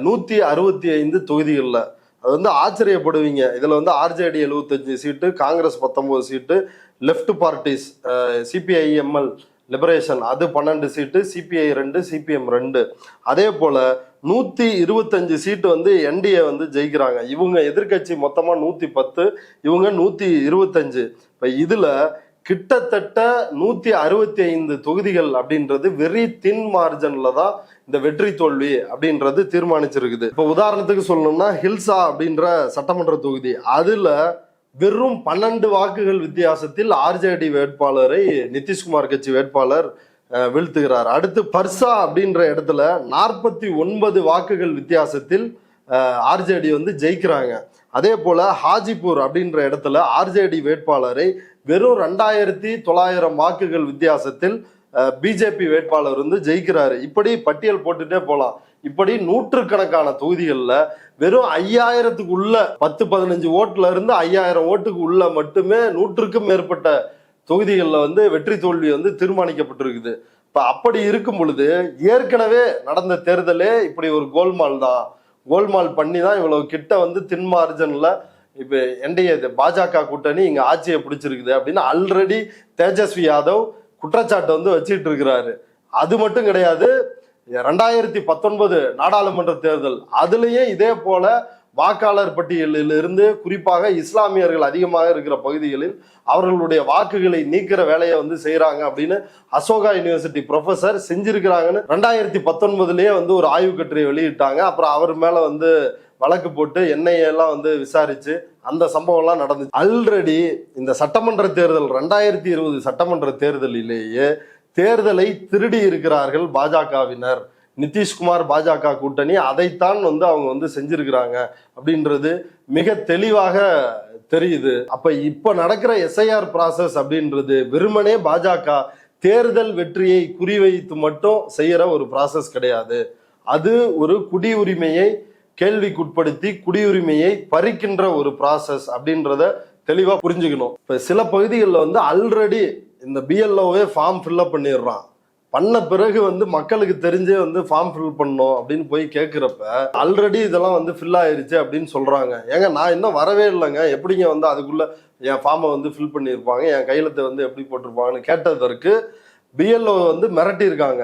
165 தொகுதிகளில் அது வந்து ஆச்சரியப்படுவீங்க. இதுல வந்து ஆர்ஜேடி 75 சீட்டு, காங்கிரஸ் 19 சீட்டு, லெஃப்ட் பார்ட்டிஸ் சிபிஐஎம்எல் லிபரேஷன் அது 12 சீட்டு, சிபிஐ 2, சிபிஎம் 2. அதே போல 125 சீட்டு வந்து என்டிஏ வந்து ஜெயிக்கிறாங்க. இவங்க எதிர்கட்சி மொத்தமா 110, இவங்க 125. இப்ப இதுல கிட்டத்தட்ட 165 தொகுதிகள் அப்படின்றது வெரி தின் மார்ஜன்ல தான் இந்த வெற்றி தோல்வி அப்படின்றது தீர்மானிச்சிருக்குது. இப்ப உதாரணத்துக்கு சொல்லணும்னா, ஹில்சா அப்படின்ற சட்டமன்ற தொகுதி, அதுல வெறும் 12 வாக்குகள் வித்தியாசத்தில் ஆர்ஜேடி வேட்பாளரை நிதிஷ்குமார் கட்சி வேட்பாளர் வீழ்த்துகிறார். அடுத்து பர்சா அப்படின்ற இடத்துல 49 வாக்குகள் வித்தியாசத்தில் ஆர்ஜேடி வந்து ஜெயிக்கிறாங்க. அதே போல ஹாஜிபூர் அப்படின்ற இடத்துல ஆர்ஜேடி வேட்பாளரை வெறும் 2900 வாக்குகள் வித்தியாசத்தில் பிஜேபி வேட்பாளர் வந்து ஜெயிக்கிறாரு. இப்படி பட்டியல் போட்டுட்டே போலாம். இப்படி நூற்றுக்கணக்கான தொகுதிகளில் வெறும் 5000க்கு உள்ள 10-15 ஓட்டுல இருந்து 5000 ஓட்டுக்கு உள்ள மட்டுமே 100க்கும் மேற்பட்ட தொகுதிகளில் வந்து வெற்றி தோல்வி வந்து தீர்மானிக்கப்பட்டிருக்குது. இப்ப அப்படி இருக்கும் பொழுது ஏற்கனவே நடந்த தேர்தலே இப்படி ஒரு கோல்மால் தான். கோல்மால் பண்ணி தான் இவ்வளவு கிட்ட வந்து தின் மார்ஜன்ல இப்ப என்டிஏ பாஜக கூட்டணி இங்க ஆட்சியை பிடிச்சிருக்குது அப்படின்னு ஆல்ரெடி தேஜஸ்வி யாதவ் குற்றச்சாட்டு வந்து வச்சுட்டு இருக்கிறாரு. அது மட்டும் கிடையாது, 2019 நாடாளுமன்ற தேர்தல், அதுலயே இதே போல வாக்காளர் பட்டியலில் இருந்து குறிப்பாக இஸ்லாமியர்கள் அதிகமாக இருக்கிற பகுதிகளில் அவர்களுடைய வாக்குகளை நீக்கிற வேலையை வந்து செய்யறாங்க அப்படின்னு அசோகா யூனிவர்சிட்டி ப்ரொஃபசர் செஞ்சிருக்கிறாங்கன்னு 2019லயே வந்து ஒரு ஆய்வு கட்டுரை வெளியிட்டாங்க. அப்புறம் அவர் மேல வந்து வழக்கு போட்டு என்ஐஏ எல்லாம் வந்து விசாரிச்சு அந்த சம்பவம் எல்லாம் நடந்துச்சு. ஆல்ரெடி இந்த சட்டமன்ற தேர்தல் 2020 சட்டமன்ற தேர்தலிலேயே தேர்தலை திருடி இருக்கிறார்கள் பாஜகவினர். நிதிஷ்குமார் பாஜக கூட்டணி அதைத்தான் வந்து அவங்க வந்து செஞ்சிருக்கிறாங்க அப்படின்றது மிக தெளிவாக தெரியுது. அப்ப இப்ப நடக்கிற எஸ்ஐஆர் ப்ராசஸ் அப்படின்றது வெறுமனே பாஜக தேர்தல் வெற்றியை குறிவைத்து மட்டும் செய்யற ஒரு ப்ராசஸ் கிடையாது. அது ஒரு குடியுரிமையை கேள்விக்குட்படுத்தி குடியுரிமையை பறிக்கின்ற ஒரு ப்ராசஸ் அப்படின்றத தெளிவா புரிஞ்சுக்கணும். இப்ப சில பகுதிகளில் வந்து ஆல்ரெடி இந்த பிஎல்ஓவே ஃபார்ம் ஃபில்அப் பண்ணிடுறான். பண்ண பிறகு வந்து மக்களுக்கு தெரிஞ்சே வந்து ஃபார்ம் ஃபில் பண்ணணும் அப்படின்னு போய் கேட்குறப்ப ஆல்ரெடி இதெல்லாம் வந்து ஃபில் ஆயிருச்சு அப்படின்னு சொல்றாங்க. ஏங்க நான் இன்னும் வரவே இல்லைங்க, எப்படிங்க வந்து அதுக்குள்ள என் ஃபார்மை வந்து ஃபில் பண்ணியிருப்பாங்க, என் கையெழுத்தை வந்து எப்படி போட்டிருப்பாங்கன்னு கேட்டதற்கு பிஎல்ஓ வந்து மிரட்டியிருக்காங்க.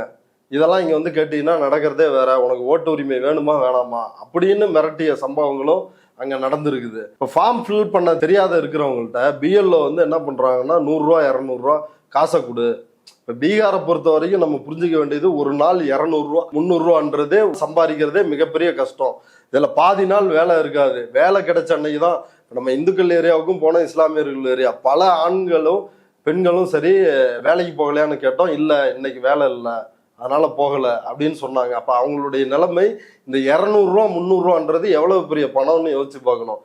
இதெல்லாம் இங்கே வந்து கேட்டீங்கன்னா நடக்கிறதே வேற, உனக்கு ஓட்டு உரிமை வேணுமா வேணாமா அப்படின்னு மிரட்டிய சம்பவங்களும் அங்கே நடந்திருக்குது. இப்போ ஃபார்ம் ஃபில் பண்ண தெரியாத இருக்கிறவங்கள்ட்ட பிஎல்ஓ வந்து என்ன பண்ணுறாங்கன்னா 100 ரூபா 200 ரூபா காசை கொடு. இப்போ பீகாரை பொறுத்த வரைக்கும் நம்ம புரிஞ்சுக்க வேண்டியது, ஒரு நாள் 200 ரூபா 300 ரூபான்றதே சம்பாதிக்கிறதே மிகப்பெரிய கஷ்டம். இதில் பாதி நாள் வேலை இருக்காது. வேலை கிடைச்ச அன்னைக்கு தான் நம்ம இந்துக்கள் ஏரியாவுக்கும் போனோம், இஸ்லாமியர்கள் ஏரியா பல ஆண்களும் பெண்களும் சரி வேலைக்கு போகலையான்னு கேட்டோம். இல்லை இன்னைக்கு வேலை இல்லை அதனால போகலை அப்படின்னு சொன்னாங்க. அப்போ அவங்களுடைய நிலைமை இந்த 200 ரூபா 300 ரூபான்றது எவ்வளவு பெரிய பணம்னு யோசிச்சு பார்க்கணும்.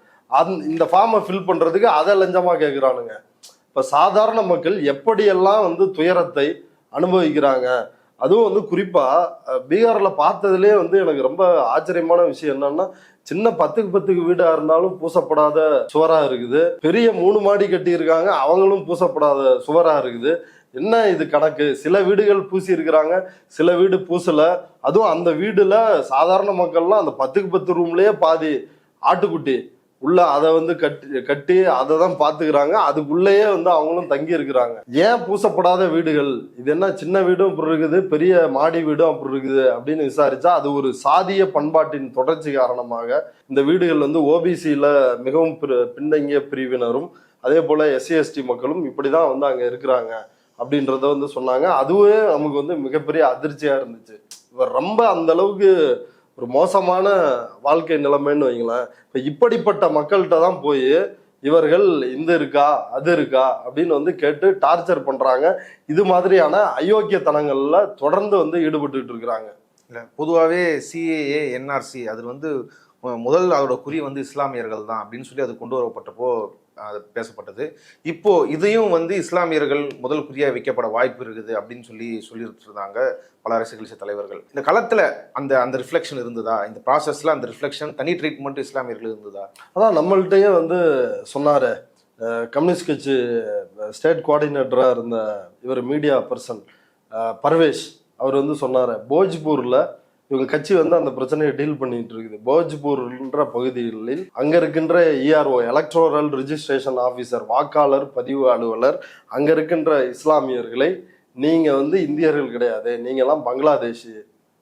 இந்த ஃபார்மை ஃபில் பண்ணுறதுக்கு அதை லஞ்சமாக கேட்குறானுங்க. இப்போ சாதாரண மக்கள் எப்படியெல்லாம் வந்து துயரத்தை அனுபவிக்கிறாங்க. அதுவும் வந்து குறிப்பாக பீகாரில் பார்த்ததுலேயே வந்து எனக்கு ரொம்ப ஆச்சரியமான விஷயம் என்னன்னா, சின்ன 10க்கு 10 வீடாக இருந்தாலும் பூசப்படாத சுவராக இருக்குது. பெரிய 3 மாடி கட்டியிருக்காங்க, அவங்களும் பூசப்படாத சுவராக இருக்குது. என்ன இது கணக்கு? சில வீடுகள் பூசி இருக்கிறாங்க, சில வீடு பூசலை. அதுவும் அந்த வீடுல சாதாரண மக்கள்லாம் அந்த 10க்கு 10 ரூம்லேயே பாதி ஆட்டுக்குட்டி உள்ள அதை வந்து கட்டி அதை தான் பார்த்துக்கிறாங்க. அதுக்குள்ளேயே வந்து அவங்களும் தங்கி இருக்கிறாங்க. ஏன் பூசப்படாத வீடுகள்? இது என்ன சின்ன வீடும் அப்படி இருக்குது, பெரிய மாடி வீடும் அப்படி இருக்குது அப்படின்னு விசாரிச்சா அது ஒரு சாதிய பண்பாட்டின் தொடர்ச்சி காரணமாக இந்த வீடுகள் வந்து ஓபிசியில் மிகவும் பின்தங்கிய பிரிவினரும் அதே போல் SC/ST மக்களும் இப்படிதான் வந்து அங்கே இருக்கிறாங்க அப்படின்றத வந்து சொன்னாங்க. அதுவே நமக்கு வந்து மிகப்பெரிய அதிர்ச்சியாக இருந்துச்சு. இவர் ரொம்ப அந்த அளவுக்கு ஒரு மோசமான வாழ்க்கை நிலைமைன்னு வைங்களேன். இப்போ இப்படிப்பட்ட மக்கள்கிட்ட தான் போய் இவர்கள் இந்த இருக்கா அது இருக்கா அப்படின்னு வந்து கேட்டு டார்ச்சர் பண்றாங்க. இது மாதிரியான அயோக்கியத்தனங்கள்ல தொடர்ந்து வந்து ஈடுபட்டு இருக்கிறாங்க.
இல்லை பொதுவாகவே CAA NRC அதில் வந்து முதல் அதோட குறி வந்து இஸ்லாமியர்கள் தான் அப்படின்னு சொல்லி அது கொண்டு வரப்பட்டப்போ அது பேசப்பட்டது. இப்போ இதையும் வந்து இஸ்லாமியர்கள் முதல் குறியாக வைக்கப்பட வாய்ப்பு இருக்குது அப்படின்னு சொல்லிட்டு இருந்தாங்க பல அரசியல் கட்சி தலைவர்கள். இந்த களத்தில் அந்த ரிஃப்ளெக்ஷன் இருந்ததா? இந்த ப்ராசஸ்ல அந்த ரிஃப்ளெக்ஷன் தனி ட்ரீட்மெண்ட் இஸ்லாமியர்கள் இருந்ததா?
அதான் நம்மள்கிட்டயே வந்து சொன்னாரு கம்யூனிஸ்ட் கட்சி ஸ்டேட் கோஆர்டினேட்டராக இருந்த இவர் மீடியா பர்சன் பர்வேஷ். அவர் வந்து சொன்னாரு, போஜ்பூர்ல இவங்க கட்சி வந்து அந்த பிரச்சனையை டீல் பண்ணிட்டு இருக்குது. போஜ்பூர்ன்ற பகுதிகளில் அங்க இருக்கின்ற ERO எலக்ட்ரோரல் ரிஜிஸ்ட்ரேஷன் ஆஃபீஸர் வாக்காளர் பதிவு அலுவலர் அங்க இருக்கின்ற இஸ்லாமியர்களை நீங்க வந்து இந்தியர்கள் கிடையாது, நீங்கெல்லாம் பங்களாதேஷி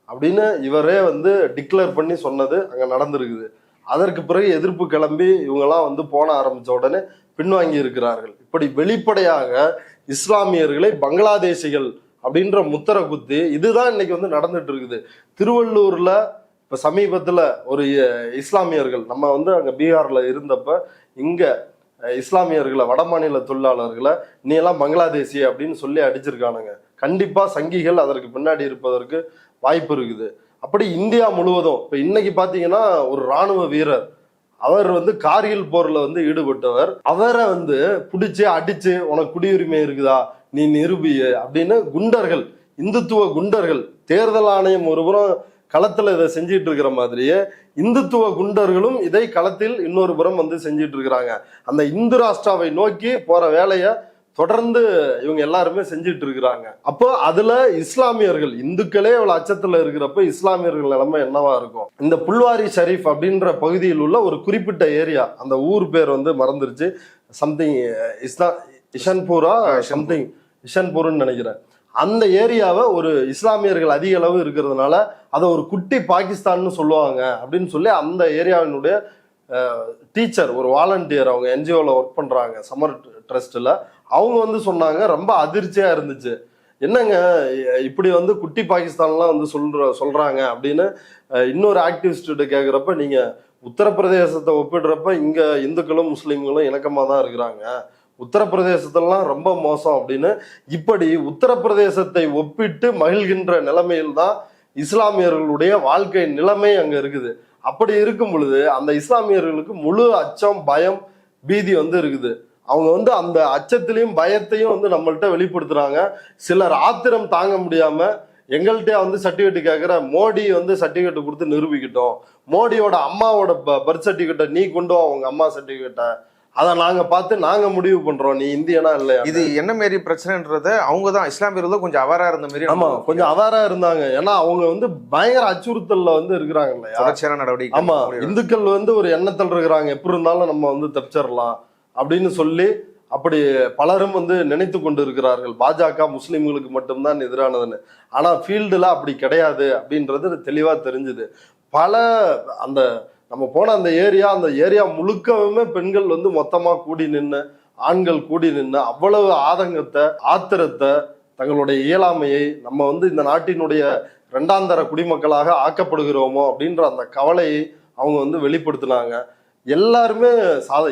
அப்படின்னு இவரே வந்து டிக்ளேர் பண்ணி சொன்னது அங்க நடந்திருக்குது. அதற்கு பிறகு எதிர்ப்பு கிளம்பி இவங்கெல்லாம் வந்து போன ஆரம்பிச்ச உடனே பின்வாங்கி இருக்கிறார்கள். இப்படி வெளிப்படையாக இஸ்லாமியர்களை பங்களாதேசிகள் அப்படின்ற முத்திரை குத்தி இதுதான் இன்னைக்கு வந்து நடந்துட்டு இருக்குது. திருவள்ளூர்ல இப்ப சமீபத்துல ஒரு இஸ்லாமியர்கள் நம்ம வந்து அங்க பீகார்ல இருந்தப்ப இங்க இஸ்லாமியர்களை வடமாநில தொழிலாளர்களை நீ எல்லாம் பங்களாதேசி அப்படின்னு சொல்லி அடிச்சிருக்கானுங்க. கண்டிப்பா சங்கிகள் அதற்கு பின்னாடி இருப்பதற்கு வாய்ப்பு இருக்குது. அப்படி இந்தியா முழுவதும் இப்ப இன்னைக்கு பாத்தீங்கன்னா ஒரு ராணுவ வீரர் அவர் வந்து கார்கில் போர்ல வந்து ஈடுபட்டவர், அவரை வந்து பிடிச்சு அடிச்சு உனக்கு குடியுரிமை இருக்குதா நீ நிரூபிய அப்படின்னு குண்டர்கள், இந்துத்துவ குண்டர்கள், தேர்தல் ஆணையம் ஒருபுறம் களத்துல இதை செஞ்சிட்டு இருக்கிற மாதிரியே இந்துத்துவ குண்டர்களும் இதை களத்தில் இன்னொரு புறம் வந்து செஞ்சிட்டு இருக்கிறாங்க. அந்த இந்து ராஷ்டிராவை நோக்கி போற வேலையை தொடர்ந்து இவங்க எல்லாருமே செஞ்சிட்டு இருக்கிறாங்க. அப்போ அதுல இஸ்லாமியர்கள், இந்துக்களே இவ்வளவு அச்சத்துல இருக்கிறப்ப இஸ்லாமியர்கள் நிலைமை என்னவா இருக்கும்? இந்த புல்வாரி ஷரீஃப் அப்படின்ற பகுதியில் உள்ள ஒரு குறிப்பிட்ட ஏரியா, அந்த ஊர் பேர் வந்து மறந்துருச்சு, சம்திங் இஷன்பூரா சம்திங் இஷன்பூர்னு நினைக்கிறேன். அந்த ஏரியாவை ஒரு இஸ்லாமியர்கள் அதிக அளவு இருக்கிறதுனால அதை ஒரு குட்டி பாகிஸ்தான்னு சொல்லுவாங்க அப்படின்னு சொல்லி அந்த ஏரியாவினுடைய டீச்சர், ஒரு வாலண்டியர், அவங்க NGOவில் ஒர்க் பண்றாங்க சம்மர் ட்ரஸ்ட்ல, அவங்க வந்து சொன்னாங்க, ரொம்ப அதிர்ச்சியா இருந்துச்சு. என்னங்க இப்படி வந்து குட்டி பாகிஸ்தான்லாம் வந்து சொல்றாங்க அப்படின்னு இன்னொரு ஆக்டிவிஸ்ட்டு கேட்குறப்ப, நீங்க உத்தரப்பிரதேசத்தை ஒப்பிடுறப்ப இங்க இந்துக்களும் முஸ்லீம்களும் இணக்கமாக தான் இருக்கிறாங்க, உத்தரப்பிரதேசத்திலாம் ரொம்ப மோசம் அப்படின்னு இப்படி உத்தரப்பிரதேசத்தை ஒப்பிட்டு மகிழ்கின்ற நிலைமையில் தான் இஸ்லாமியர்களுடைய வாழ்க்கை நிலைமை அங்க இருக்குது. அப்படி இருக்கும் பொழுது அந்த இஸ்லாமியர்களுக்கு முழு அச்சம், பயம், பீதி வந்து இருக்குது. அவங்க வந்து அந்த அச்சத்திலையும் பயத்தையும் வந்து நம்மள்ட்ட வெளிப்படுத்துறாங்க. சிலர் ஆத்திரம் தாங்க முடியாம எங்கள்கிட்ட வந்து சர்டிபிகேட் கேட்குற, மோடி வந்து சர்டிபிகேட் கொடுத்து நிரூபிக்கிட்டோம், மோடியோட அம்மாவோட பர்த் சர்டிபிகேட்டை நீ கொண்டு வா, அவங்க அம்மா சர்டிபிகேட்டை, அதை நாங்க பார்த்து நாங்க முடிவு பண்றோம் நீ இந்தியனா இல்லையா.
இது என்ன மாரி பிரச்சனைன்றத அவங்க தான் இஸ்லாமியர்கள் கொஞ்சம் அவேரா இருந்த மாதிரி.
ஆமா, கொஞ்சம் அவேரா இருந்தாங்க. ஏன்னா அவங்க வந்து பயங்கர அச்சுறுத்தல்ல வந்து இருக்கிறாங்க இல்லையா,
தொடர்ச்சியான நடவடிக்கை.
ஆமா, இந்துக்கள் வந்து ஒரு எண்ணத்தில் இருக்கிறாங்க, எப்படி இருந்தாலும் நம்ம வந்து தப்பிச்சிடலாம் அப்படின்னு சொல்லி அப்படி பலரும் வந்து நினைத்து கொண்டு இருக்கிறார்கள் பாஜக முஸ்லிம்களுக்கு மட்டும்தான் எதிரானதுன்னு. ஆனா ஃபீல்டுல அப்படி கிடையாது அப்படின்றது தெளிவா தெரிஞ்சுது. பல அந்த நம்ம போன அந்த ஏரியா முழுக்கவுமே பெண்கள் வந்து மொத்தமா கூடி நின்று, ஆண்கள் கூடி நின்று அவ்வளவு ஆதங்கத்தை, ஆத்திரத்தை, தங்களுடைய இயலாமையை, நம்ம வந்து இந்த நாட்டினுடைய இரண்டாந்தர குடிமக்களாக ஆக்கப்படுகிறோமோ அப்படின்ற அந்த கவலையை அவங்க வந்து வெளிப்படுத்தினாங்க. எல்லாருமே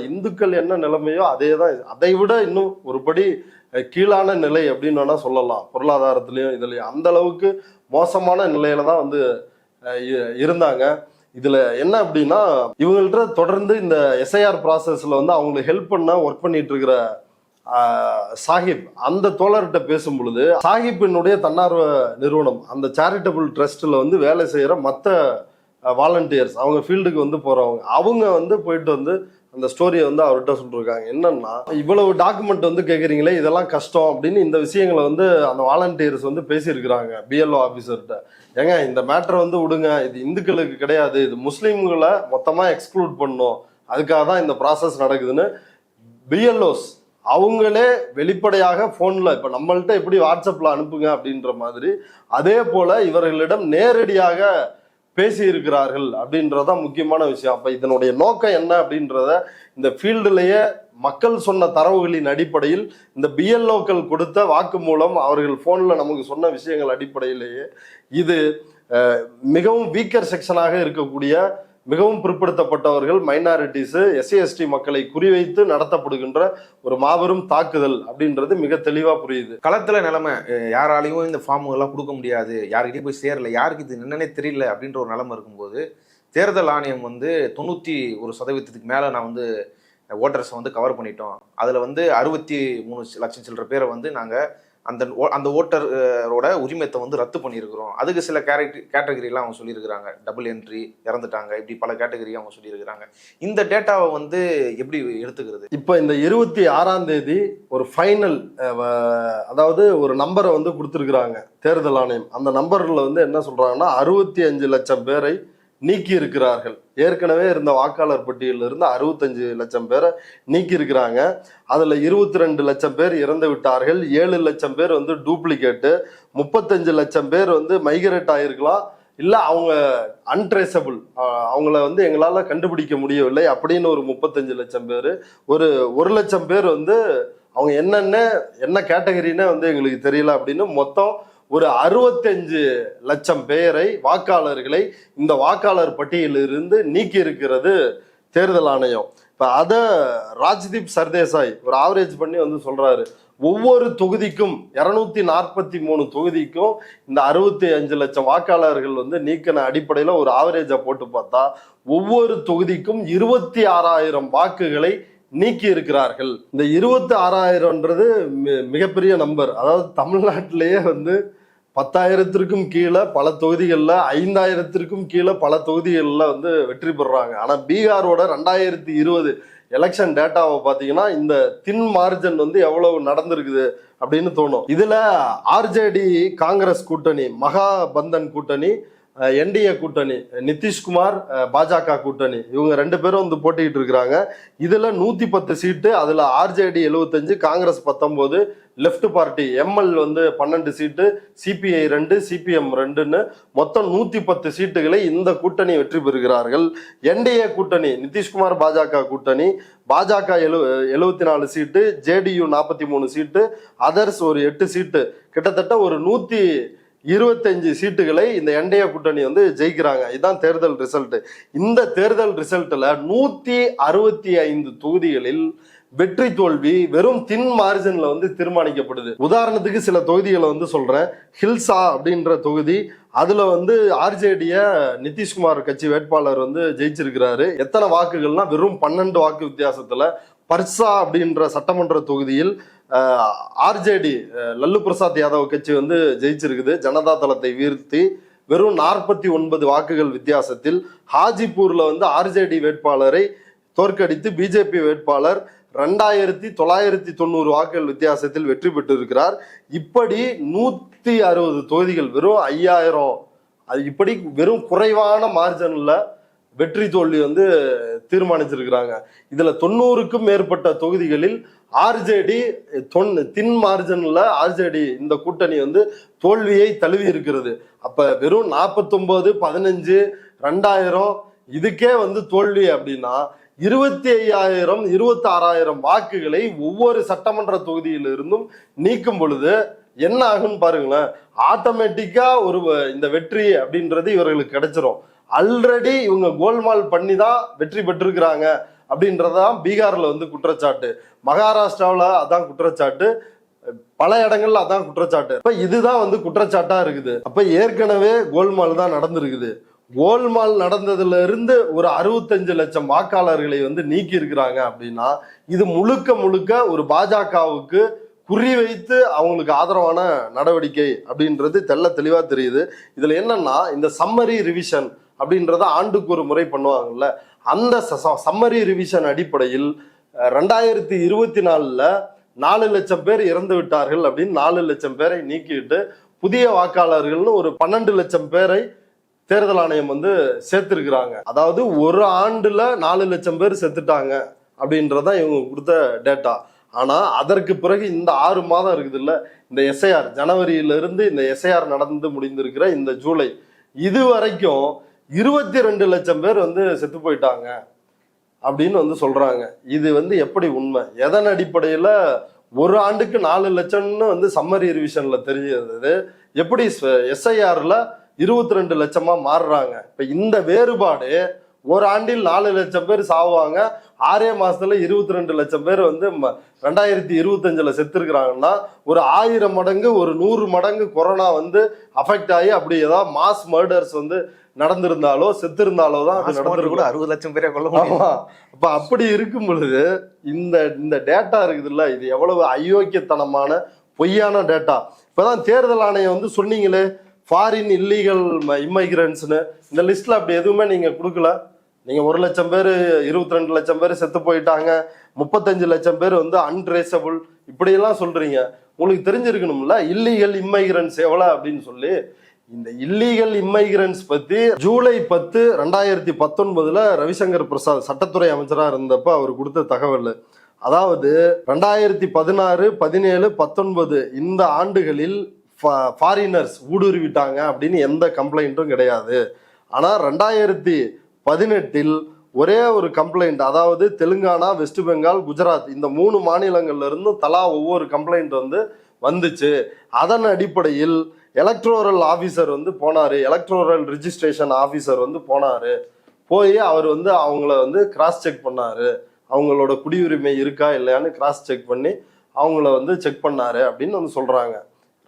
இந்துக்கள் என்ன நிலைமையோ அதே தான், அதை விட இன்னும் ஒருபடி கீழான நிலை அப்படின்னு வேணா சொல்லலாம். பொருளாதாரத்திலையும் இதுலயும் அந்த அளவுக்கு மோசமான நிலையில தான் வந்து இருந்தாங்க. இதுல என்ன அப்படின்னா, இவங்கள்ட்ட தொடர்ந்து இந்த எஸ்ஐஆர் ப்ராசஸ்ல வந்து அவங்களுக்கு ஹெல்ப் பண்ண ஒர்க் பண்ணிட்டு இருக்கிற சாஹிப், அந்த தோழர்கிட்ட பேசும் பொழுது, சாஹிப்பினுடைய தன்னார்வ நிறுவனம், அந்த சேரிட்டபிள் ட்ரஸ்ட்ல வந்து வேலை செய்யற மற்ற வாலண்டியர்ஸ், அவங்க ஃபீல்டுக்கு வந்து போறவங்க, அவங்க வந்து போயிட்டு வந்து அந்த ஸ்டோரியை வந்து அவர்கிட்ட சொல்லிருக்காங்க. என்னன்னா, இவ்வளவு டாக்குமெண்ட் வந்து கேட்குறீங்களே, இதெல்லாம் கஷ்டம் அப்படின்னு இந்த விஷயங்களை வந்து அந்த வாலண்டியர்ஸ் வந்து பேசியிருக்கிறாங்க பிஎல்ஓ ஆஃபீஸர்கிட்ட. ஏங்க, இந்த மேட்டரை வந்து விடுங்க, இது இந்துக்களுக்கு கிடையாது, இது முஸ்லீம்களை மொத்தமாக எக்ஸ்க்ளூட் பண்ணும், அதுக்காக தான் இந்த ப்ராசஸ் நடக்குதுன்னு பிஎல்ஓஸ் அவங்களே வெளிப்படையாக ஃபோனில், இப்போ நம்மள்ட்ட எப்படி வாட்ஸ்அப்பில் அனுப்புங்க அப்படின்ற மாதிரி, அதே போல இவர்களிடம் நேரடியாக பேசி இருக்கிறார்கள் அப்படின்றதான் முக்கியமான விஷயம். அப்ப இதனுடைய நோக்கம் என்ன அப்படின்றத இந்த ஃபீல்டுலயே மக்கள் சொன்ன தரவுகளின் அடிப்படையில், இந்த பிஎல்ஓக்கள் கொடுத்த வாக்கு மூலம், அவர்கள் போன்ல நமக்கு சொன்ன விஷயங்கள் அடிப்படையிலேயே, இது மிகவும் வீக்கர் செக்ஷனாக இருக்கக்கூடிய, மிகவும் பிற்படுத்தப்பட்டவர்கள், மைனாரிட்டிஸ், எஸ்சி/எஸ்டி மக்களை குறிவைத்து நடத்தப்படுகின்ற ஒரு மாபெரும் தாக்குதல் அப்படின்றது மிக தெளிவா புரியுது.
களத்துல நிலைமை, யாராலையும் இந்த ஃபார்ம் எல்லாம் கொடுக்க முடியாது, யாருக்கிட்டையும் போய் சேரல, யாருக்கு இது என்னன்னே தெரியல அப்படின்ற ஒரு நிலைமை இருக்கும்போது, தேர்தல் ஆணையம் வந்து 91% மேல நான் வந்து ஓட்டர்ஸை வந்து கவர் பண்ணிட்டோம், அதுல வந்து 63 லட்சம் சில்லற பேரை வந்து நாங்க அந்த ஓட்டரோட உரிமத்தை வந்து ரத்து பண்ணியிருக்கிறோம். அதுக்கு சில கேட்டகரிலாம் அவங்க சொல்லியிருக்கிறாங்க, டபுள் என்ட்ரி, இறந்துட்டாங்க, இப்படி பல கேட்டகரி அவங்க சொல்லியிருக்கிறாங்க. இந்த டேட்டாவை வந்து எப்படி எடுத்துக்கிறது?
இப்போ இந்த 26ஆம் தேதி ஒரு ஃபைனல், அதாவது ஒரு நம்பரை வந்து கொடுத்துருக்குறாங்க தேர்தல் ஆணையம். அந்த நம்பர்ல வந்து என்ன சொல்றாங்கன்னா, 65 லட்சம் பேரை நீக்கி இருக்கிறார்கள். ஏற்கனவே இருந்த வாக்காளர் பட்டியலில் இருந்து 65 லட்சம் பேரை நீக்கி இருக்கிறாங்க. அதுல 22 லட்சம் பேர் இறந்து விட்டார்கள், 7 லட்சம் பேர் வந்து டூப்ளிகேட்டு, 35 லட்சம் பேர் வந்து மைக்ரேட் ஆகிருக்கலாம், இல்லை அவங்க அன்ட்ரேசபிள், அவங்கள வந்து எங்களால் கண்டுபிடிக்க முடியவில்லை அப்படின்னு ஒரு 35 லட்சம் பேர், ஒரு 1 லட்சம் பேர் வந்து அவங்க என்ன கேட்டகரின்னு வந்து எங்களுக்கு தெரியல அப்படின்னு மொத்தம் ஒரு 65 லட்சம் பேரை, வாக்காளர்களை இந்த வாக்காளர் பட்டியலிருந்து நீக்கி இருக்கிறது தேர்தல் ஆணையம். இப்ப அத ராஜ்தீப் சர்தேசாய் ஒரு ஆவரேஜ் பண்ணி வந்து சொல்றாரு, ஒவ்வொரு தொகுதிக்கும் 243 தொகுதிக்கும் இந்த 65 லட்சம் வாக்காளர்கள் வந்து நீக்கின அடிப்படையில ஒரு ஆவரேஜா போட்டு பார்த்தா, ஒவ்வொரு தொகுதிக்கும் 26,000 வாக்குகளை நீக்கி இருக்கிறார்கள். இந்த 26,000ன்றது மிகப்பெரிய நம்பர். அதாவது தமிழ்நாட்டிலேயே வந்து 10,000த்திற்கும் கீழே பல தொகுதிகளில், 5,000த்திற்கும் கீழே பல தொகுதிகளில் வந்து வெற்றி பெறுறாங்க. ஆனால் பீகாரோட 2020 எலெக்ஷன் டேட்டாவை பார்த்தீங்கன்னா இந்த தின் மார்ஜன் வந்து எவ்வளவு நடந்திருக்குது அப்படின்னு தோணும். இதுல ஆர்ஜேடி காங்கிரஸ் கூட்டணி, மகாபந்தன் கூட்டணி, என்டிஏ கூட்டணி, நிதிஷ்குமார் பாஜக கூட்டணி, இவங்க 2 பேரும் வந்து போட்டிக்கிட்டு இருக்கிறாங்க. இதுல 110 சீட்டு, அதுல RJD 75, Congress 19, left party ML வந்து 12 சீட்டு, சிபிஐ 2, சிபிஎம் 2ன்னு மொத்தம் 110 சீட்டுகளை இந்த கூட்டணி வெற்றி பெறுகிறார்கள். என்டிஏ கூட்டணி, நிதிஷ்குமார் பாஜக கூட்டணி, பாஜக 74 சீட்டு, ஜேடியு 43 சீட்டு, அதர்ஸ் ஒரு 8 சீட்டு, கிட்டத்தட்ட ஒரு 125 சீட்டுகளை இந்த என்டிஏ கூட்டணி வந்து ஜெயிக்கிறாங்க. இதுதான் தேர்தல் ரிசல்ட். இந்த தேர்தல் ரிசல்ட்ல 165 தொகுதிகளில் வெற்றி தோல்வி வெறும் தின் மார்ஜின்ல வந்து தீர்மானிக்கப்படுது. உதாரணத்துக்கு சில தொகுதிகளை வந்து சொல்றேன். ஹில்சா அப்படின்ற தொகுதி, அதுல வந்து ஆர்ஜேடிய நிதிஷ்குமார் கட்சி வேட்பாளர் வந்து ஜெயிச்சிருக்கிறாரு. எத்தனை வாக்குகள்னா வெறும் 12 வாக்கு வித்தியாசத்துல. பர்சா அப்படின்ற சட்டமன்ற தொகுதியில் ஆர்ஜேடி லல்லு பிரசாத் யாதவ் கட்சி வந்து ஜெயிச்சிருக்குது. ஜனதா தளத்தை வீழ்த்தி வெறும் 49 வாக்குகள் வித்தியாசத்தில். ஹாஜிப்பூர்ல வந்து ஆர்ஜேடி வேட்பாளரை தோற்கடித்து பிஜேபி வேட்பாளர் 2990 வாக்குகள் வித்தியாசத்தில் வெற்றி பெற்று இருக்கிறார். இப்படி 160 தொகுதிகள் வெறும் 5000, அது இப்படி வெறும் குறைவான மார்ஜின்ல வெற்றி தோல்வி வந்து தீர்மானிச்சிருக்கிறாங்க. இதுல 90க்கும் மேற்பட்ட தொகுதிகளில் ஆர்ஜேடி தின் மார்ஜின்ல ஆர்ஜேடி இந்த கூட்டணி வந்து தோல்வியை தழுவி இருக்கிறது. அப்ப வெறும் 49, 15, 2000 இதுக்கே வந்து தோல்வி அப்படின்னா 25,000, 26,000 வாக்குகளை ஒவ்வொரு சட்டமன்ற தொகுதியிலிருந்தும் நீக்கும் பொழுது என்ன ஆகுன்னு பாருங்களேன். ஆட்டோமேட்டிக்கா இந்த வெற்றி அப்படின்றது இவர்களுக்கு கிடைச்சிரும். ஆல்ரெடி இவங்க கோல்மால் பண்ணி தான் வெற்றி பெற்றிருக்கிறாங்க அப்படின்றதான் பீகார்ல வந்து குற்றச்சாட்டு, மகாராஷ்டிராவில் அதான் குற்றச்சாட்டு, பல இடங்கள்ல அதான் குற்றச்சாட்டு. இப்ப இதுதான் வந்து குற்றச்சாட்டா இருக்குது. அப்ப ஏற்கனவே கோல்மால் தான் நடந்திருக்குது. கோல்மால் நடந்ததுல இருந்து ஒரு 65 லட்சம் வாக்காளர்களை வந்து நீக்கி இருக்கிறாங்க அப்படின்னா இது முழுக்க முழுக்க ஒரு பாஜகவுக்கு குறிவைத்து அவங்களுக்கு ஆதரவான நடவடிக்கை அப்படின்றது தெளிவா தெரியுது. இதுல என்னன்னா இந்த சம்மரி ரிவிஷன் அப்படின்றத ஆண்டுக்கு ஒரு முறை பண்ணுவாங்கல்ல, அந்த சம்மரி ரிவிஷன் அடிப்படையில் 2024 4 லட்சம் பேர் இறந்து விட்டார்கள் அப்படின்னு 4 லட்சம் பேரை நீக்கிட்டு புதிய வாக்காளர்கள்னு ஒரு 12 லட்சம் பேரை தேர்தல் ஆணையம் வந்து சேர்த்திருக்கிறாங்க. அதாவது ஒரு ஆண்டுல 4 லட்சம் பேர் செத்துட்டாங்க அப்படின்றதான் இவங்க கொடுத்த டேட்டா. ஆனா அதற்கு பிறகு இந்த 6 மாதம் இருக்குது இல்ல, இந்த எஸ்ஐஆர் ஜனவரியிலிருந்து இந்த எஸ்ஐஆர் நடந்து முடிந்திருக்கிற இந்த ஜூலை இது வரைக்கும் 22 லட்சம் பேர் வந்து செத்து போயிட்டாங்க அப்படின்னு வந்து சொல்றாங்க. இது வந்து எப்படி உண்மை? எதன் அடிப்படையில ஒரு ஆண்டுக்கு 4 லட்சம்னு வந்து சம்மரி ரிவிஷன்ல தெரிஞ்சது, எப்படி எஸ்ஐஆர்ல 22 லட்சமா மாறுறாங்க? இப்ப இந்த வேறுபாடு, ஒரு ஆண்டில் 4 லட்சம் பேர் சாவாங்க, 6 மாசத்துல 22 லட்சம் பேர் வந்து 2025 செத்துருக்கிறாங்கன்னா ஒரு 1000 மடங்கு, ஒரு 100 மடங்கு கொரோனா வந்து அஃபெக்ட் ஆகி அப்படி ஏதாவது மாஸ் மர்டர்ஸ் வந்து நடந்திருந்தாலோ செத்திருந்தாலோ தான் அது நடந்திருக்கும்.
60 லட்சம் பேரை கொல்ல.
அப்ப அப்படி இருக்கும் பொழுது இந்த டேட்டா இருக்குதுல்ல, இது எவ்வளவு அயோக்கியத்தனமான பொய்யான டேட்டா. இப்பதான் தேர்தல் ஆணையம் வந்து சொன்னீங்களே ஃபாரின் இல்லீகல் இம்மைக்ரன்ட்ஸ்னு, இந்த லிஸ்ட்ல அப்படி எதுவுமே நீங்க கொடுக்கல. நீங்க 1 லட்சம் பேர் 22 லட்சம் பேர் செத்து போயிட்டாங்க, 35 லட்சம் பேர் வந்து அன்ட்ரேசபிள் இப்படியெல்லாம் சொல்றீங்க. உங்களுக்கு தெரிஞ்சிருக்கணும்ல இல்லீகல் இம்மைக்ரன்ட்ஸ் எவ்வளவு அப்படின்னு சொல்லி. இந்த இல்லீகல் இம்மைக்ரன்ட்ஸ் பத்தி ஜூலை 10, 2019 ரவிசங்கர் பிரசாத் சட்டத்துறை அமைச்சராக இருந்தப்ப அவர் கொடுத்த தகவல். அதாவது 2016, 17, 19 இந்த ஆண்டுகளில் ஃபாரினர்ஸ் ஊடுருவிட்டாங்க அப்படின்னு எந்த கம்ப்ளைண்ட்டும் கிடையாது. ஆனா 2018 ஒரே ஒரு கம்ப்ளைண்ட், அதாவது தெலுங்கானா, வெஸ்ட் பெங்கால், குஜராத் இந்த 3 மாநிலங்கள்ல இருந்தும் தலா ஒவ்வொரு கம்ப்ளைண்ட் வந்து வந்துச்சு. அதன் அடிப்படையில் எலக்ட்ரோரல் ஆஃபீஸர் வந்து போனாரு, எலக்ட்ரோரல் ரிஜிஸ்ட்ரேஷன் ஆஃபீஸர் வந்து போனாரு, போய் அவர் வந்து அவங்கள வந்து கிராஸ் செக் பண்ணாரு, அவங்களோட குடியுரிமை இருக்கா இல்லையான்னு கிராஸ் செக் பண்ணி அவங்கள வந்து செக் பண்ணாரு அப்படின்னு வந்து சொல்றாங்க.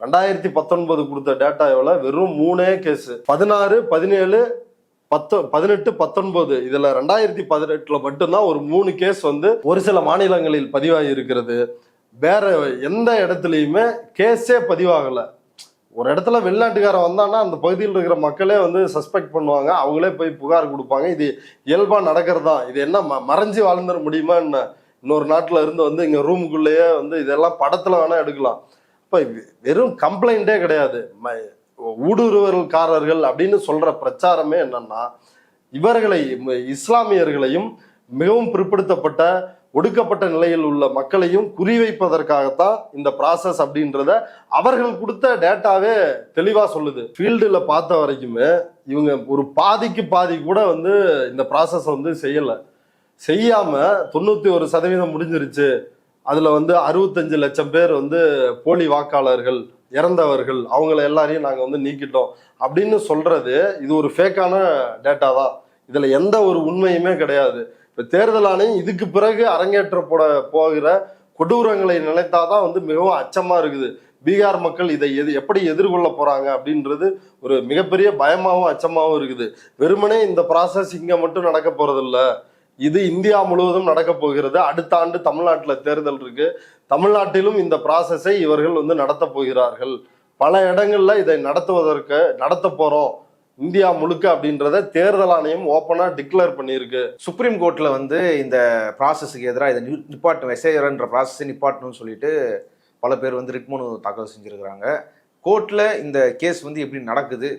2019 கொடுத்த டேட்டா எவ்வளவு? வெறும் 3 கேஸ், 16, 17, 18, 19. இதுல 2018 மட்டும்தான் ஒரு 3 கேஸ் வந்து ஒரு சில மாநிலங்களில் பதிவாகி இருக்கிறது. வேற எந்த இடத்துலயுமே கேஸே பதிவாகல. ஒரு இடத்துல வெளிநாட்டுக்காரன் வந்தான்னா அந்த பகுதியில் இருக்கிற மக்களே வந்து சஸ்பெக்ட் பண்ணுவாங்க, அவங்களே போய் புகார் கொடுப்பாங்க. இது இயல்பா நடக்கிறதா? இது என்ன மறைஞ்சு வாழ்ந்துட முடியுமா என்ன? இன்னொரு நாட்டுல இருந்து வந்து இங்க ரூமுக்குள்ளேயே வந்து இதெல்லாம் படத்துல வேணா எடுக்கலாம். இப்ப வெறும் கம்ப்ளைண்டே கிடையாது. ஊடுருவல்காரர்கள் அப்படின்னு சொல்ற பிரச்சாரமே என்னன்னா, இவர்களை இஸ்லாமியர்களையும் மிகவும் பிற்படுத்தப்பட்ட ஒடுக்கப்பட்ட நிலையில் உள்ள மக்களையும் குறிவைப்பதற்காகத்தான் இந்த ப்ராசஸ் அப்படின்றத அவர்கள் கொடுத்த டேட்டாவே தெளிவா சொல்லுது. ஃபீல்டுல பார்த்த வரைக்குமே இவங்க ஒரு பாதிக்கு பாதி கூட வந்து இந்த ப்ராசஸ் வந்து செய்யாம 91% முடிஞ்சிருச்சு. அதுல வந்து 65 லட்சம் பேர் வந்து போலி வாக்காளர்கள் இறந்தவர்கள், அவங்கள எல்லாரையும் நாங்க வந்து நீக்கிட்டோம் அப்படின்னு சொல்றது இது ஒரு ஃபேக்கான டேட்டா தான். இதுல எந்த ஒரு உண்மையுமே கிடையாது. இப்ப தேர்தல் ஆணையம் இதுக்கு பிறகு அரங்கேற்றப்பட போகிற கொடூரங்களை நினைத்தாதான் வந்து மிகவும் அச்சமா இருக்குது. பீகார் மக்கள் இதை எப்படி எதிர்கொள்ள போறாங்க அப்படின்றது ஒரு மிகப்பெரிய பயமாவும் அச்சமாவும் இருக்குது. வெறுமனே இந்த ப்ராசஸ் இங்க மட்டும் நடக்க போறது இல்ல, இது இந்தியா முழுவதும் நடக்க போகிறது. அடுத்த ஆண்டு தமிழ்நாட்டுல தேர்தல் இருக்கு, தமிழ்நாட்டிலும் இந்த ப்ராசஸை இவர்கள் வந்து நடத்த போகிறார்கள். பல இடங்கள்ல இதை நடத்த போறோம் இந்தியா முழுக்க அப்படின்றத தேர்தல் ஆணையம் ஓப்பனா டிக்ளேர் பண்ணியிருக்கு.
சுப்ரீம் கோர்ட்ல வந்து இந்த ப்ராசஸுக்கு எதிராக இதை நிப்பாட்டணும், எஸ்ஐஆர்ன்ற ப்ராசஸை நிப்பாட்டணும்னு சொல்லிட்டு பல பேர் வந்து ரிட் மனு தாக்கல் செஞ்சிருக்கிறாங்க. கோர்ட்ல இந்த கேஸ் வந்து எப்படி நடக்குது,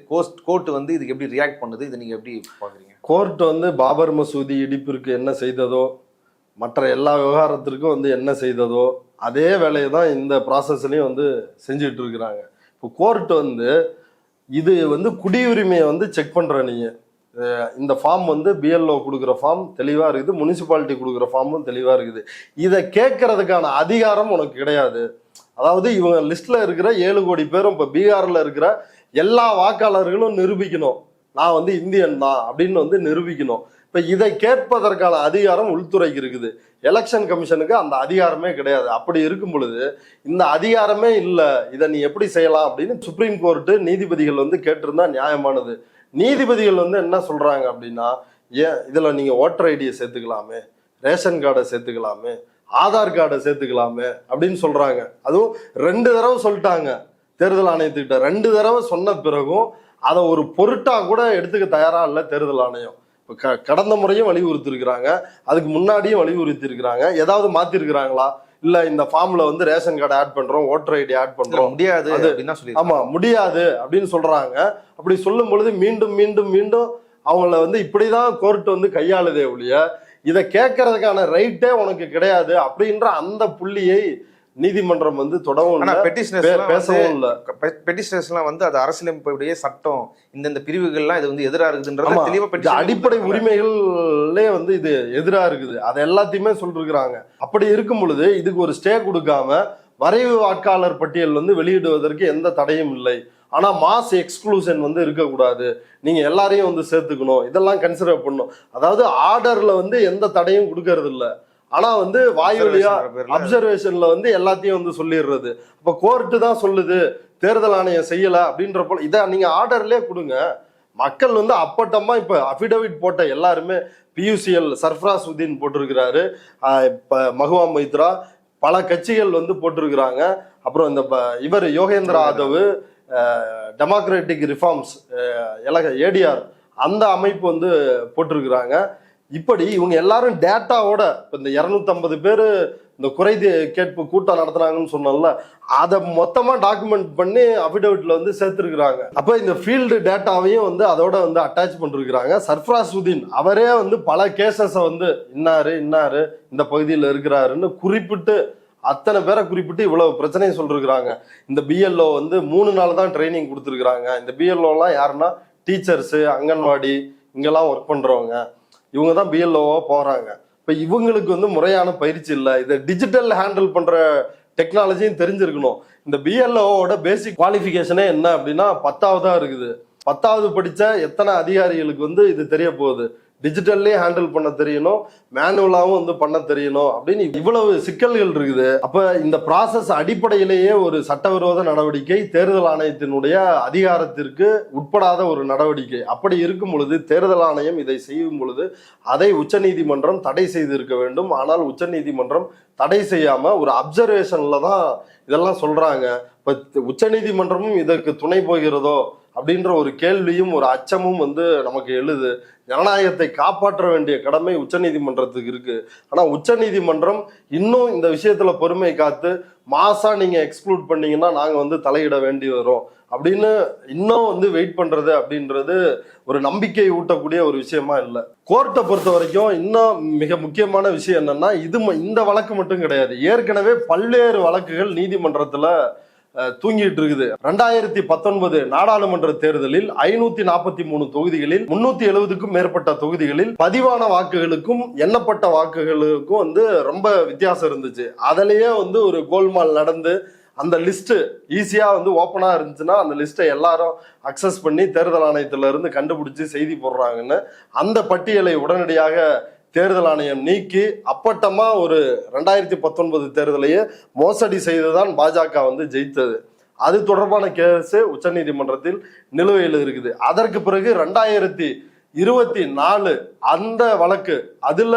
கோர்ட் வந்து இதுக்கு எப்படி ரியாக்ட் பண்ணுது, இதை நீங்க எப்படி பாக்குறீங்க?
கோர்ட் வந்து பாபர் மசூதி இடிப்பிற்கு என்ன செய்ததோ, மற்ற எல்லா விவகாரத்திற்கும் வந்து என்ன செய்ததோ அதே வேலையை தான் இந்த ப்ராசஸ்லையும் வந்து செஞ்சுட்டு இருக்கிறாங்க. இப்போ கோர்ட் வந்து இது வந்து குடியுரிமையை வந்து செக் பண்ற, நீங்க இந்த ஃபார்ம் வந்து பிஎல்ஓ கொடுக்குற ஃபார்ம் தெளிவா இருக்குது, முனிசிபாலிட்டி கொடுக்குற ஃபார்மும் தெளிவா இருக்குது. இதை கேட்கறதுக்கான அதிகாரம் உனக்கு கிடையாது. அதாவது இவங்க லிஸ்ட்ல இருக்கிற 7 கோடி பேரும் இப்ப பீகார்ல இருக்கிற எல்லா வாக்காளர்களும் நிரூபிக்கணும் நான் வந்து இந்தியன் தான் அப்படின்னு வந்து நிரூபிக்கணும். இப்ப இதை கேட்பதற்கான அதிகாரம் உள்துறைக்கு இருக்குது, எலெக்ஷன் கமிஷனுக்கு அந்த அதிகாரமே கிடையாது. அப்படி இருக்கும் பொழுது இந்த அதிகாரமே இல்லை, இதை நீ எப்படி செய்யலாம் அப்படின்னு சுப்ரீம் கோர்ட்டு நீதிபதிகள் வந்து கேட்டிருந்தா நியாயமானது. நீதிபதிகள் வந்து என்ன சொல்றாங்க அப்படின்னா, ஏன் இதுல நீங்க ஓட்டர் ஐடியை சேர்த்துக்கலாமே, ரேஷன் கார்டை சேர்த்துக்கலாமே, ஆதார் கார்டை சேர்த்துக்கலாமே அப்படின்னு சொல்றாங்க. அதுவும் 2 தடவை சொல்லிட்டாங்க தேர்தல் ஆணையத்துக்கிட்ட. 2 தடவை சொன்ன பிறகும் அதை ஒரு பொருட்டா கூட எடுத்துக்க தயாரா இல்லை தேர்தல் ஆணையம். கடந்த முறையும் வலியுறுத்தி இருக்கிறாங்க, அதுக்கு முன்னாடியும் வலியுறுத்தி இருக்கிறாங்க. ஏதாவது மாத்தி இருக்கிறாங்களா? இல்ல இந்த ஃபார்ம்ல வந்து ரேஷன் கார்டு ஆட் பண்றோம், ஓட்டர் ஐடி ஆட் பண்றோம்,
முடியாது.
ஆமா முடியாது அப்படின்னு சொல்றாங்க. அப்படி சொல்லும் பொழுது மீண்டும் மீண்டும் மீண்டும் அவங்கள வந்து இப்படிதான் கோர்ட் வந்து கையாளுதே ஒழிய இதை கேட்கறதுக்கான ரைட்டே உனக்கு கிடையாது அப்படின்ற அந்த புள்ளியை நீதிமன்றம் வந்து தொடவும் பேசவும் இல்லை.
பெட்டிஷனர்ஸ்லாம் வந்து அது அரசியலமைப்புடைய சட்டம் இந்தந்த பிரிவுகள்லாம் இது வந்து எதிராக இருக்குதுன்றது தெளிவா
அடிப்படை உரிமைகளே வந்து இது எதிராக இருக்குது, அதை எல்லாத்தையுமே சொல்லிருக்கிறாங்க. அப்படி இருக்கும் பொழுது இதுக்கு ஒரு ஸ்டே கொடுக்காம வரைவு வாக்காளர் பட்டியல் வந்து வெளியிடுவதற்கு எந்த தடையும் இல்லை. ஆனா மாஸ் எக்ஸ்க்ளூஷன் வந்து இருக்கக்கூடாது, நீங்க எல்லாரையும் வந்து சேர்த்துக்கணும், இதெல்லாம் கன்சிடர் பண்ணணும். அதாவது ஆர்டர்ல வந்து எந்த தடையும் கொடுக்கறது இல்லை, ஆனா வந்து வாயு வழியா அப்சர்வேஷன்ல வந்து எல்லாத்தையும் வந்து சொல்லிடுறது. அப்ப கோர்ட்டு தான் சொல்லுது தேர்தல் ஆணையம் செய்யல அப்படின்ற போல இதை நீங்க ஆர்டர்லயே கொடுங்க. மக்கள் வந்து அப்பட்டமா இப்ப அபிடவிட் போட்ட எல்லாருமே பியூசிஎல் சர்ஃப்ராசுதீன் போட்டிருக்கிறாரு, இப்ப மகுவா மைத்ரா, பல கட்சிகள் வந்து போட்டிருக்கிறாங்க. அப்புறம் இந்த இவர் Yogendra Yadav, democratic reforms ADR அந்த அமைப்பு வந்து போட்டிருக்கிறாங்க. இப்படி இவங்க எல்லாரும் டேட்டாவோட இந்த 250 பேர் இந்த குறை கேட்பு கூட்டம் நடத்துனாங்கன்னு சொன்னோம்ல, அதை மொத்தமா டாக்குமெண்ட் பண்ணி அபிடவிட்ல வந்து சேர்த்திருக்கிறாங்க. அப்ப இந்த ஃபீல்டு டேட்டாவையும் வந்து அதோட வந்து அட்டாச் பண்ணிருக்கிறாங்க. சர்ஃப்ராசுதீன் அவரே வந்து பல கேசஸை வந்து இன்னாரு இந்த பகுதியில் இருக்கிறாருன்னு குறிப்பிட்டு அத்தனை பேரை குறிப்பிட்டு இவ்வளவு பிரச்சனையை சொல்லிருக்கிறாங்க. இந்த பிஎல்ஓ வந்து 3 நாள் தான் ட்ரைனிங் கொடுத்துருக்குறாங்க. இந்த பிஎல்ஓலாம் யாருன்னா டீச்சர்ஸு, அங்கன்வாடி இங்கெல்லாம் ஒர்க் பண்றவங்க, இவங்க தான் பிஎல்ஓவா போறாங்க. இப்ப இவங்களுக்கு வந்து முறையான பயிற்சி இல்லை. இதை டிஜிட்டல் ஹேண்டில் பண்ற டெக்னாலஜியும் தெரிஞ்சிருக்கணும். இந்த பிஎல்ஓவோட பேசிக் குவாலிஃபிகேஷனே என்ன அப்படின்னா 10ஆவதா இருக்குது. 10ஆவது படிச்ச எத்தனை அதிகாரிகளுக்கு வந்து இது தெரிய போகுது? டிஜிட்டல்லே ஹேண்டில் பண்ண தெரியணும், மேனுவலாவும் வந்து பண்ண தெரியணும் அப்படின்னு இவ்வளவு சிக்கல்கள் இருக்குது. அப்ப இந்த ப்ராசஸ் அடிப்படையிலேயே ஒரு சட்டவிரோத நடவடிக்கை, தேர்தல் ஆணையத்தினுடைய அதிகாரத்திற்கு உட்படாத ஒரு நடவடிக்கை. அப்படி இருக்கும் பொழுது தேர்தல் ஆணையம் இதை செய்யும் பொழுது அதை உச்சநீதிமன்றம் தடை செய்திருக்க வேண்டும். ஆனால் உச்சநீதிமன்றம் தடை செய்யாம ஒரு அப்சர்வேஷன்ல தான் இதெல்லாம் சொல்றாங்க. இப்ப உச்சநீதிமன்றமும் இதற்கு துணை போகிறதோ அப்படின்ற ஒரு கேள்வியும் ஒரு அச்சமும் வந்து நமக்கு எழுது. ஜனநாயகத்தை காப்பாற்ற வேண்டிய கடமை உச்சநீதிமன்றத்துக்கு இருக்கு. ஆனா உச்சநீதிமன்றம் இன்னும் இந்த விஷயத்துல பொறுமை காத்து மாசா நீங்க எக்ஸ்க்ளூட் பண்ணீங்கன்னா நாங்க வந்து தலையிட வேண்டி வரும் அப்படின்னு இன்னும் வந்து வெயிட் பண்றது அப்படின்றது ஒரு நம்பிக்கை ஊட்டக்கூடிய ஒரு விஷயமா இல்லை. கோர்ட்டை பொறுத்த வரைக்கும் இன்னும் மிக முக்கியமான விஷயம் என்னன்னா, இந்த வழக்கு மட்டும் கிடையாது, ஏற்கனவே பல்வேறு வழக்குகள் நீதிமன்றத்துல தூங்கிட்டு இருக்குது. 2019 நாடாளுமன்ற தேர்தலில் 543 தொகுதிகளில் 370க்கும் மேற்பட்ட தொகுதிகளில் பதிவான வாக்குகளுக்கும் எண்ணப்பட்ட வாக்குகளுக்கும் வந்து ரொம்ப வித்தியாசம் இருந்துச்சு. அதுலயே வந்து ஒரு கோல்மால் நடந்து அந்த லிஸ்ட் ஈஸியா வந்து ஓப்பனா இருந்துச்சுன்னா அந்த லிஸ்ட்டை எல்லாரும் அக்சஸ் பண்ணி தேர்தல் ஆணையத்துல இருந்து கண்டுபிடிச்சு செய்தி போடுறாங்கன்னு அந்த பட்டியலை உடனடியாக தேர்தல் ஆணையம் நீக்கி அப்பட்டமா ஒரு 2019 தேர்தலையே மோசடி செய்துதான் பாஜக வந்து ஜெயித்தது. அது தொடர்பான கேஸ் உச்சநீதிமன்றத்தில் நிலுவையில் இருக்குது. அதற்கு பிறகு 2024 அந்த வழக்கு, அதுல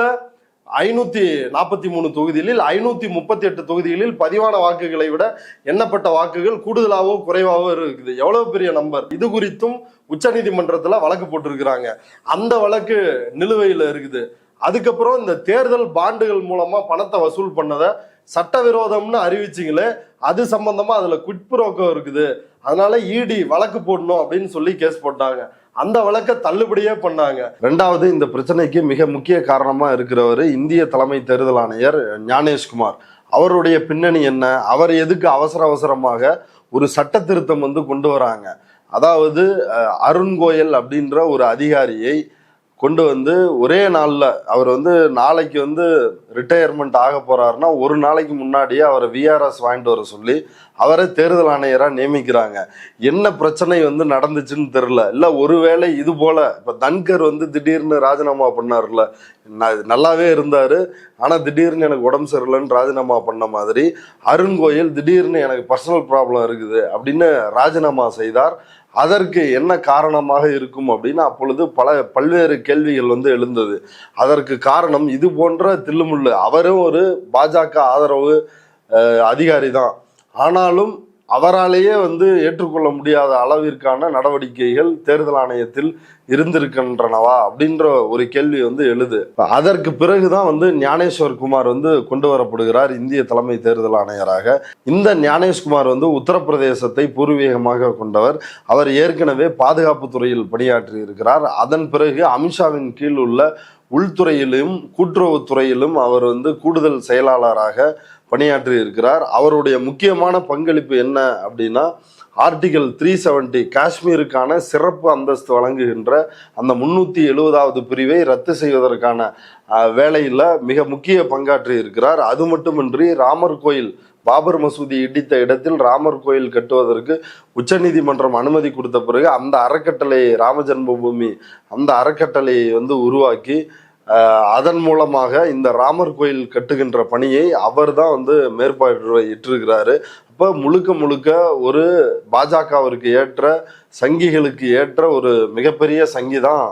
543 தொகுதிகளில் 538 தொகுதிகளில் பதிவான வாக்குகளை விட எண்ணப்பட்ட வாக்குகள் கூடுதலாவோ குறைவாவோ இருக்குது. எவ்வளவு பெரிய நம்பர்! இது குறித்தும் உச்சநீதிமன்றத்துல வழக்கு போட்டிருக்கிறாங்க. அந்த வழக்கு நிலுவையில் இருக்குது. அதுக்கப்புறம் இந்த தேர்தல் பாண்டுகள் மூலமா பணத்தை வசூல் பண்ணதை சட்டவிரோதம்னு அறிவிச்சிங்களே, அது சம்பந்தமா அதுல குவிட் புரோக்கோ இருக்குது, அதனால இடி வழக்கு போடணும் அப்படின்னு சொல்லி கேஸ் போட்டாங்க. அந்த வழக்கை தள்ளுபடியே பண்ணாங்க. ரெண்டாவது, இந்த பிரச்சனைக்கு மிக முக்கிய காரணமா இருக்கிறவர் இந்திய தலைமை தேர்தல் ஆணையர் ஞானேஷ்குமார். அவருடைய பின்னணி என்ன? அவர் எதுக்கு அவசரமாக ஒரு சட்ட திருத்தம் வந்து கொண்டு வராங்க? அதாவது அருண் கோயல் அப்படின்ற ஒரு அதிகாரியை கொண்டு வந்து ஒரே நாள்ல, அவர் வந்து நாளைக்கு வந்து ரிட்டையர்மெண்ட் ஆக போறாருன்னா ஒரு நாளைக்கு முன்னாடியே அவரை விஆர்எஸ் வாங்கிட்டு வர சொல்லி அவரை தேர்தல் ஆணையரா நியமிக்கிறாங்க. என்ன பிரச்சனை வந்து நடந்துச்சுன்னு தெரியல. இல்ல ஒருவேளை இது போல இப்ப தன்கர் வந்து திடீர்னு ராஜினாமா பண்ணார்ல, நல்லாவே இருந்தாரு, ஆனா திடீர்னு எனக்கு உடம்பு சரியில்லைன்னு ராஜினாமா பண்ண மாதிரி அருண் கோயல் திடீர்னு எனக்கு பர்சனல் ப்ராப்ளம் இருக்குது அப்படின்னு ராஜினாமா செய்தார். அதற்கு என்ன காரணமாக இருக்கும் அப்படின்னு அப்பொழுது பல்வேறு கேள்விகள் வந்து எழுந்தது. அதற்கு காரணம் இது போன்ற தில்லுமுள்ளு. அவரும் ஒரு பாஜக ஆதரவு அதிகாரி தான், ஆனாலும் அவராலேயே வந்து ஏற்றுக்கொள்ள முடியாத அளவிற்கான நடவடிக்கைகள் தேர்தல் ஆணையத்தில் இருந்திருக்கின்றனவா அப்படின்ற ஒரு கேள்வி வந்து எழுது. அதற்கு பிறகுதான் வந்து ஞானேஸ்வர் குமார் வந்து கொண்டு வரப்படுகிறார் இந்திய தலைமை தேர்தல் ஆணையராக. இந்த ஞானேஷ்குமார் வந்து உத்தரப்பிரதேசத்தை பூர்வீகமாக கொண்டவர். அவர் ஏற்கனவே பாதுகாப்பு துறையில் பணியாற்றி இருக்கிறார். அதன் பிறகு அமித்ஷாவின் கீழ் உள்ள உள்துறையிலும் கூட்டுறவுத்துறையிலும் அவர் வந்து கூடுதல் செயலாளராக பணியாற்றி இருக்கிறார். அவருடைய முக்கியமான பங்களிப்பு என்ன அப்படின்னா, ஆர்டிகல் 370 காஷ்மீருக்கான சிறப்பு அந்தஸ்து வழங்குகின்ற அந்த 370வது பிரிவை ரத்து செய்வதற்கான வேலையில மிக முக்கிய பங்காற்றி இருக்கிறார். அது மட்டுமின்றி ராமர் கோயில், பாபர் மசூதி இடித்த இடத்தில் ராமர் கோயில் கட்டுவதற்கு உச்சநீதிமன்றம் அனுமதி கொடுத்த பிறகு அந்த அறக்கட்டளை, ராம ஜென்மபூமி அந்த அறக்கட்டளையை வந்து உருவாக்கி அதன் மூலமாக இந்த ராமர் கோயில் கட்டுகின்ற பணியை அவர் தான் வந்து மேற்பார்வையிட்டிருக்கிறாரு. அப்போ முழுக்க ஒரு பாஜகவிற்கு ஏற்ற, சங்கிகளுக்கு ஏற்ற ஒரு மிகப்பெரிய சங்கி தான்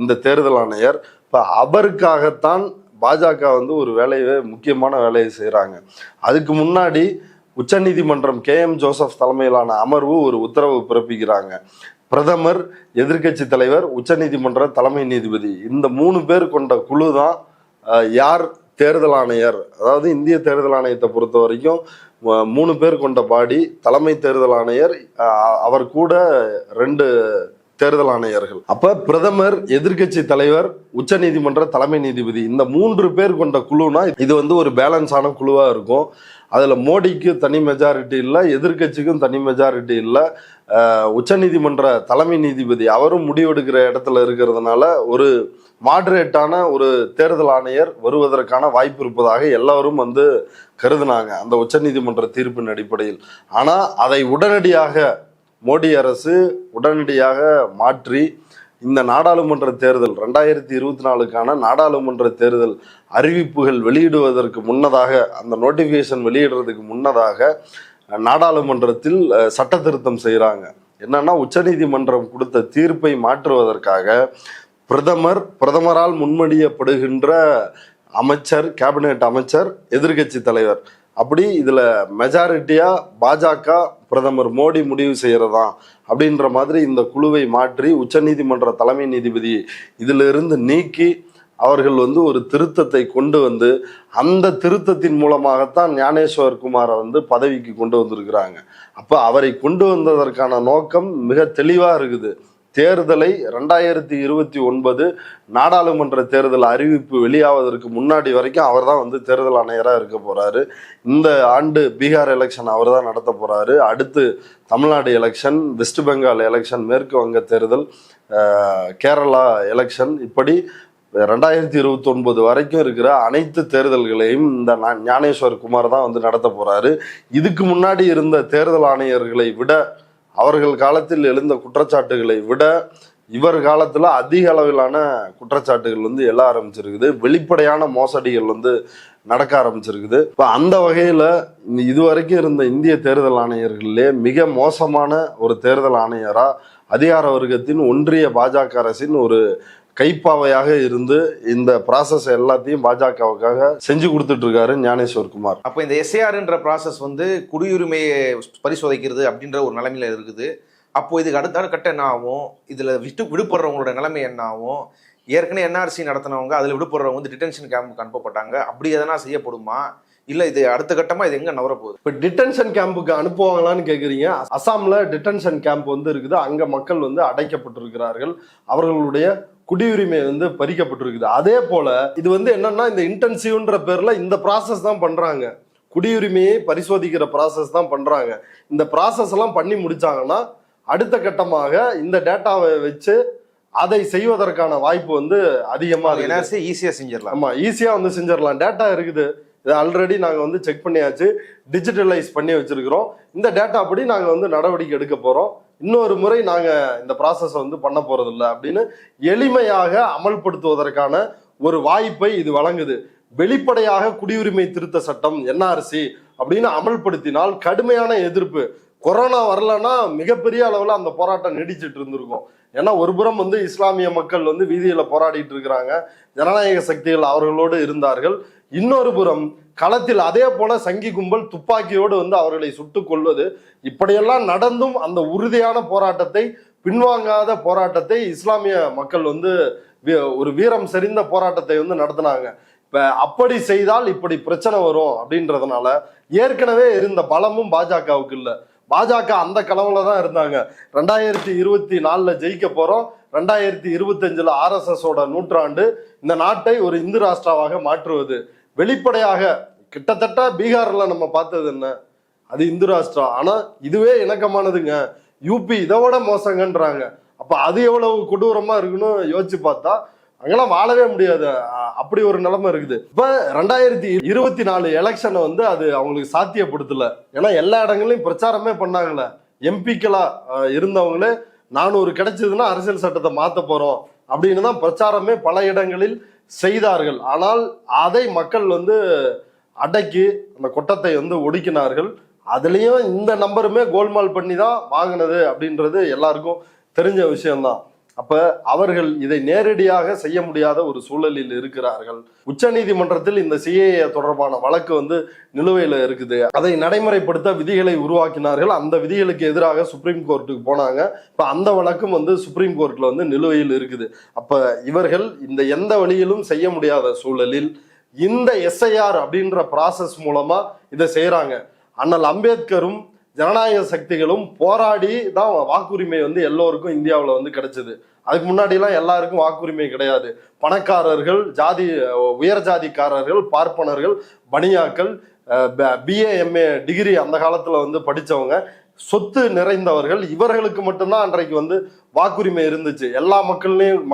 இந்த தேர்தல் ஆணையர். இப்போ அவருக்காகத்தான் பாஜக வந்து ஒரு வேலையை, முக்கியமான வேலையை செய்கிறாங்க. அதுக்கு முன்னாடி உச்சநீதிமன்றம் KM ஜோசப் தலைமையிலான அமர்வு ஒரு உத்தரவு பிறப்பிக்கிறாங்க. பிரதமர், எதிர்கட்சி தலைவர், உச்சநீதிமன்ற தலைமை நீதிபதி, இந்த 3 பேர் கொண்ட குழு தான் யார் தேர்தல் ஆணையர். அதாவது இந்திய தேர்தல் ஆணையத்தை பொறுத்த வரைக்கும் 3 பேர் கொண்ட பாடி. தலைமை தேர்தல் ஆணையர், அவர் கூட 2 தேர்தல் ஆணையர்கள். அப்ப பிரதமர், எதிர்கட்சி தலைவர், உச்சநீதிமன்ற தலைமை நீதிபதி, இந்த 3 பேர் கொண்ட குழுனா இது வந்து ஒரு பேலன்ஸான குழுவா இருக்கும். அதுல மோடிக்கு தனி மெஜாரிட்டி இல்லை, எதிர்கட்சிக்கும் தனி மெஜாரிட்டி இல்லை. உச்சநீதிமன்ற தலைமை நீதிபதி அவரும் முடிவெடுக்கிற இடத்துல இருக்கிறதுனால ஒரு மாடரேட்டான ஒரு தேர்தல் ஆணையர் வருவதற்கான வாய்ப்பு இருப்பதாக எல்லாரும் வந்து கருதுனாங்க அந்த உச்சநீதிமன்ற தீர்ப்பின் அடிப்படையில். ஆனா அதை உடனடியாக மோடி அரசு மாற்றி இந்த நாடாளுமன்ற தேர்தல் 2024க்கான நாடாளுமன்ற தேர்தல் அறிவிப்புகள் வெளியிடுவதற்கு முன்னதாக, அந்த நோட்டிபிகேஷன் வெளியிடுறதுக்கு முன்னதாக நாடாளுமன்றத்தில் சட்ட திருத்தம் செய்கிறாங்க. என்னன்னா, உச்சநீதிமன்றம் கொடுத்த தீர்ப்பை மாற்றுவதற்காக பிரதமரால் முன்மொழியப்படுகின்ற அமைச்சர், கேபினெட் அமைச்சர், எதிர்கட்சி தலைவர், அப்படி இதுல மெஜாரிட்டியா பாஜக, பிரதமர் மோடி முடிவு செய்யறதா அப்படின்ற மாதிரி இந்த குழுவை மாற்றி உச்சநீதிமன்ற தலைமை நீதிபதி இதிலிருந்து நீக்கி அவர்கள் வந்து ஒரு திருத்தத்தை கொண்டு வந்து, அந்த திருத்தத்தின் மூலமாகத்தான் ஞானேஸ்வர் குமாரை வந்து பதவிக்கு கொண்டு வந்திருக்கிறாங்க. அப்ப அவரை கொண்டு வந்ததற்கான நோக்கம் மிக தெளிவா இருக்குது. தேர்தலை 2029 நாடாளுமன்ற தேர்தல் அறிவிப்பு வெளியாவதற்கு முன்னாடி வரைக்கும் அவர் தான் வந்து தேர்தல் ஆணையராக இருக்க போறாரு. இந்த ஆண்டு பீகார் எலெக்ஷன் அவர் தான் நடத்த போறாரு. அடுத்து Tamil Nadu election, west Bengal election, மேற்கு வங்க தேர்தல், கேரளா எலெக்ஷன், இப்படி 2029 வரைக்கும் இருக்கிற அனைத்து தேர்தல்களையும் இந்த ஞானேஸ்வர் குமார் தான் வந்து நடத்த போறாரு. இதுக்கு முன்னாடி இருந்த தேர்தல் ஆணையர்களை விட, அவர்கள் காலத்தில் எழுந்த குற்றச்சாட்டுகளை விட இவர் காலத்துல அதிக அளவிலான குற்றச்சாட்டுகள் வந்து எழ ஆரம்பிச்சிருக்குது. வெளிப்படையான மோசடிகள் வந்து நடக்க ஆரம்பிச்சிருக்குது. இப்போ அந்த வகையில இதுவரைக்கும் இருந்த இந்திய தேர்தல் ஆணையர்களே மிக மோசமான ஒரு தேர்தல் ஆணையரா அதிகார வர்க்கத்தின் ஒன்றிய பாஜக அரசின் ஒரு கைப்பாவையாக இருந்து இந்த ப்ராசஸ் எல்லாத்தையும் பாஜகவுக்காக செஞ்சு கொடுத்துட்டு இருக்காரு ஞானேஸ்வர் குமார்.
அப்போ இந்த எஸ்ஏஆர்ன்ற ப்ராசஸ் வந்து குடியுரிமையை பரிசோதிக்கிறது அப்படின்ற ஒரு நிலைமையில இருக்குது. அப்போ இதுக்கு அடுத்த கட்ட என்ன ஆகும், இதுல விடுபடுறவங்களோட நிலைமை என்ன ஆகும்? ஏற்கனவே என்ஆர்சி நடத்தினவங்க அதில் விடுபடுறவங்க வந்து டிடென்ஷன் கேம்புக்கு அனுப்பப்பட்டாங்க. அப்படி எதனா செய்யப்படுமா, இல்ல இது அடுத்த கட்டமா இது எங்க நவரப்போகுது?
இப்போ டிடென்ஷன் கேம்புக்கு அனுப்புவாங்களான்னு கேட்குறீங்க. அசாம்ல டிடென்ஷன் கேம்ப் வந்து இருக்குது. அங்க மக்கள் வந்து அடைக்கப்பட்டிருக்கிறார்கள். அவர்களுடைய குடியுரிமை வந்து பறிக்கப்பட்டிருக்குது. அதே போல இது வந்து என்னன்னா இந்த இன்டென்சிவ்ன்ற பேர்ல இந்த ப்ராசஸ் தான் பண்றாங்க. குடியுரிமையை பரிசோதிக்கிற ப்ராசஸ் தான் பண்றாங்க. இந்த ப்ராசஸ் எல்லாம் பண்ணி முடிச்சாங்கன்னா அடுத்த கட்டமாக இந்த டேட்டாவை வச்சு அதை செய்வதற்கான வாய்ப்பு வந்து அதிகமா இருக்கு.
ஈஸியா செஞ்சிடலாம்.
ஆமா, ஈஸியா வந்து செஞ்சிடலாம். டேட்டா இருக்குது, இது ஆல்ரெடி நாங்க வந்து செக் பண்ணியாச்சு, டிஜிட்டலைஸ் பண்ணி வச்சிருக்கிறோம். இந்த டேட்டா படி நாங்க வந்து நடவடிக்கை எடுக்க போறோம். இன்னொரு முறை நாங்க இந்த ப்ராசஸ் வந்து பண்ண போறது இல்லை அப்படின்னு எளிமையாக அமல்படுத்துவதற்கான ஒரு வாய்ப்பை இது வழங்குது. வெளிப்படையாக குடியுரிமை திருத்த சட்டம் என்ஆர்சி அப்படின்னு அமல்படுத்தினால் கடுமையான எதிர்ப்பு. கொரோனா வரலன்னா மிகப்பெரிய அளவுல அந்த போராட்டம் நீடிச்சிட்டு இருந்திருக்கும். ஏன்னா ஒரு புறம் வந்து இஸ்லாமிய மக்கள் வந்து வீதியில போராடிட்டு இருக்கிறாங்க, ஜனநாயக சக்திகள் அவர்களோடு இருந்தார்கள். இன்னொரு புறம் களத்தில் அதே போல சங்கி கும்பல் துப்பாக்கியோடு வந்து அவர்களை சுட்டுக் கொள்வது, இப்படியெல்லாம் நடந்தும் அந்த உறுதியான போராட்டத்தை, பின்வாங்காத போராட்டத்தை இஸ்லாமிய மக்கள் வந்து ஒரு வீரம் செறிந்த போராட்டத்தை வந்து நடத்தினாங்க. இப்ப அப்படி செய்தால் இப்படி பிரச்சனை வரும் அப்படின்றதுனால ஏற்கனவே இருந்த பலமும் பாஜகவுக்கு இல்லை. பாஜக அந்த கனவுல தான் இருந்தாங்க. 2024 ஜெயிக்க போறோம், 2025 RSS-ஓட நூற்றாண்டு, இந்த நாட்டை ஒரு இந்து ராஷ்டிராவாக மாற்றுவது. வெளிப்படையாக கிட்டத்தட்ட பீகார்ல நம்ம பார்த்தது என்ன, அது இந்து ராஷ்டிரா. ஆனா இதுவே இணக்கமானதுங்க. யூபி இதோட மோசங்கன்றாங்க. அப்ப அது எவ்வளவு கொடூரமா இருக்குன்னு யோசிச்சு பார்த்தா அங்கெல்லாம் வாழவே முடியாது. அப்படி ஒரு நிலைமை இருக்குது. இப்ப 2024 எலெக்ஷனை வந்து அது அவங்களுக்கு சாத்தியப்படுத்தல. ஏன்னா எல்லா இடங்களையும் பிரச்சாரமே பண்ணாங்கல்ல. எம்பிக்களா இருந்தவங்களே 400 கிடைச்சதுன்னா அரசியல் சட்டத்தை மாத்த போறோம் அப்படின்னு தான் பிரச்சாரமே பல இடங்களில் செய்தார்கள். ஆனால் அதை மக்கள் வந்து அடக்கி அந்த கொட்டத்தை வந்து ஒடுக்கினார்கள். அதுலயும் இந்த நம்பருமே கோல்மால் பண்ணி தான் வாங்கினது அப்படின்றது எல்லாருக்கும் தெரிஞ்ச விஷயம்தான். அப்ப அவர்கள் இதை நேரடியாக செய்ய முடியாத ஒரு சூழலில் இருக்கிறார்கள். உச்ச நீதிமன்றத்தில் இந்த சிஏஏ தொடர்பான வழக்கு வந்து நிலுவையில இருக்குது. அதை நடைமுறைப்படுத்த விதிகளை உருவாக்கினார்கள். அந்த விதிகளுக்கு எதிராக சுப்ரீம் கோர்ட்டுக்கு போனாங்க. இப்ப அந்த வழக்கும் வந்து சுப்ரீம் கோர்ட்ல வந்து நிலுவையில் இருக்குது. அப்ப இவர்கள் இந்த எந்த வழியிலும் செய்ய முடியாத சூழலில் இந்த எஸ்ஐஆர் அப்படின்ற ப்ராசஸ் மூலமா இதை செய்யறாங்க. அண்ணல் அம்பேத்கரும் ஜனநாயக சக்திகளும் போராடி தான் வாக்குரிமை வந்து எல்லோருக்கும் இந்தியாவில் வந்து கிடைச்சது. அதுக்கு முன்னாடிலாம் எல்லாருக்கும் வாக்குரிமை கிடையாது. பணக்காரர்கள், உயர் ஜாதிக்காரர்கள், பார்ப்பனர்கள், பனியாக்கள், BA MA டிகிரி அந்த காலத்துல வந்து படிச்சவங்க, சொத்து நிறைந்தவர்கள், இவர்களுக்கு மட்டும்தான் அன்றைக்கு வந்து வாக்குரிமை இருந்துச்சு. எல்லா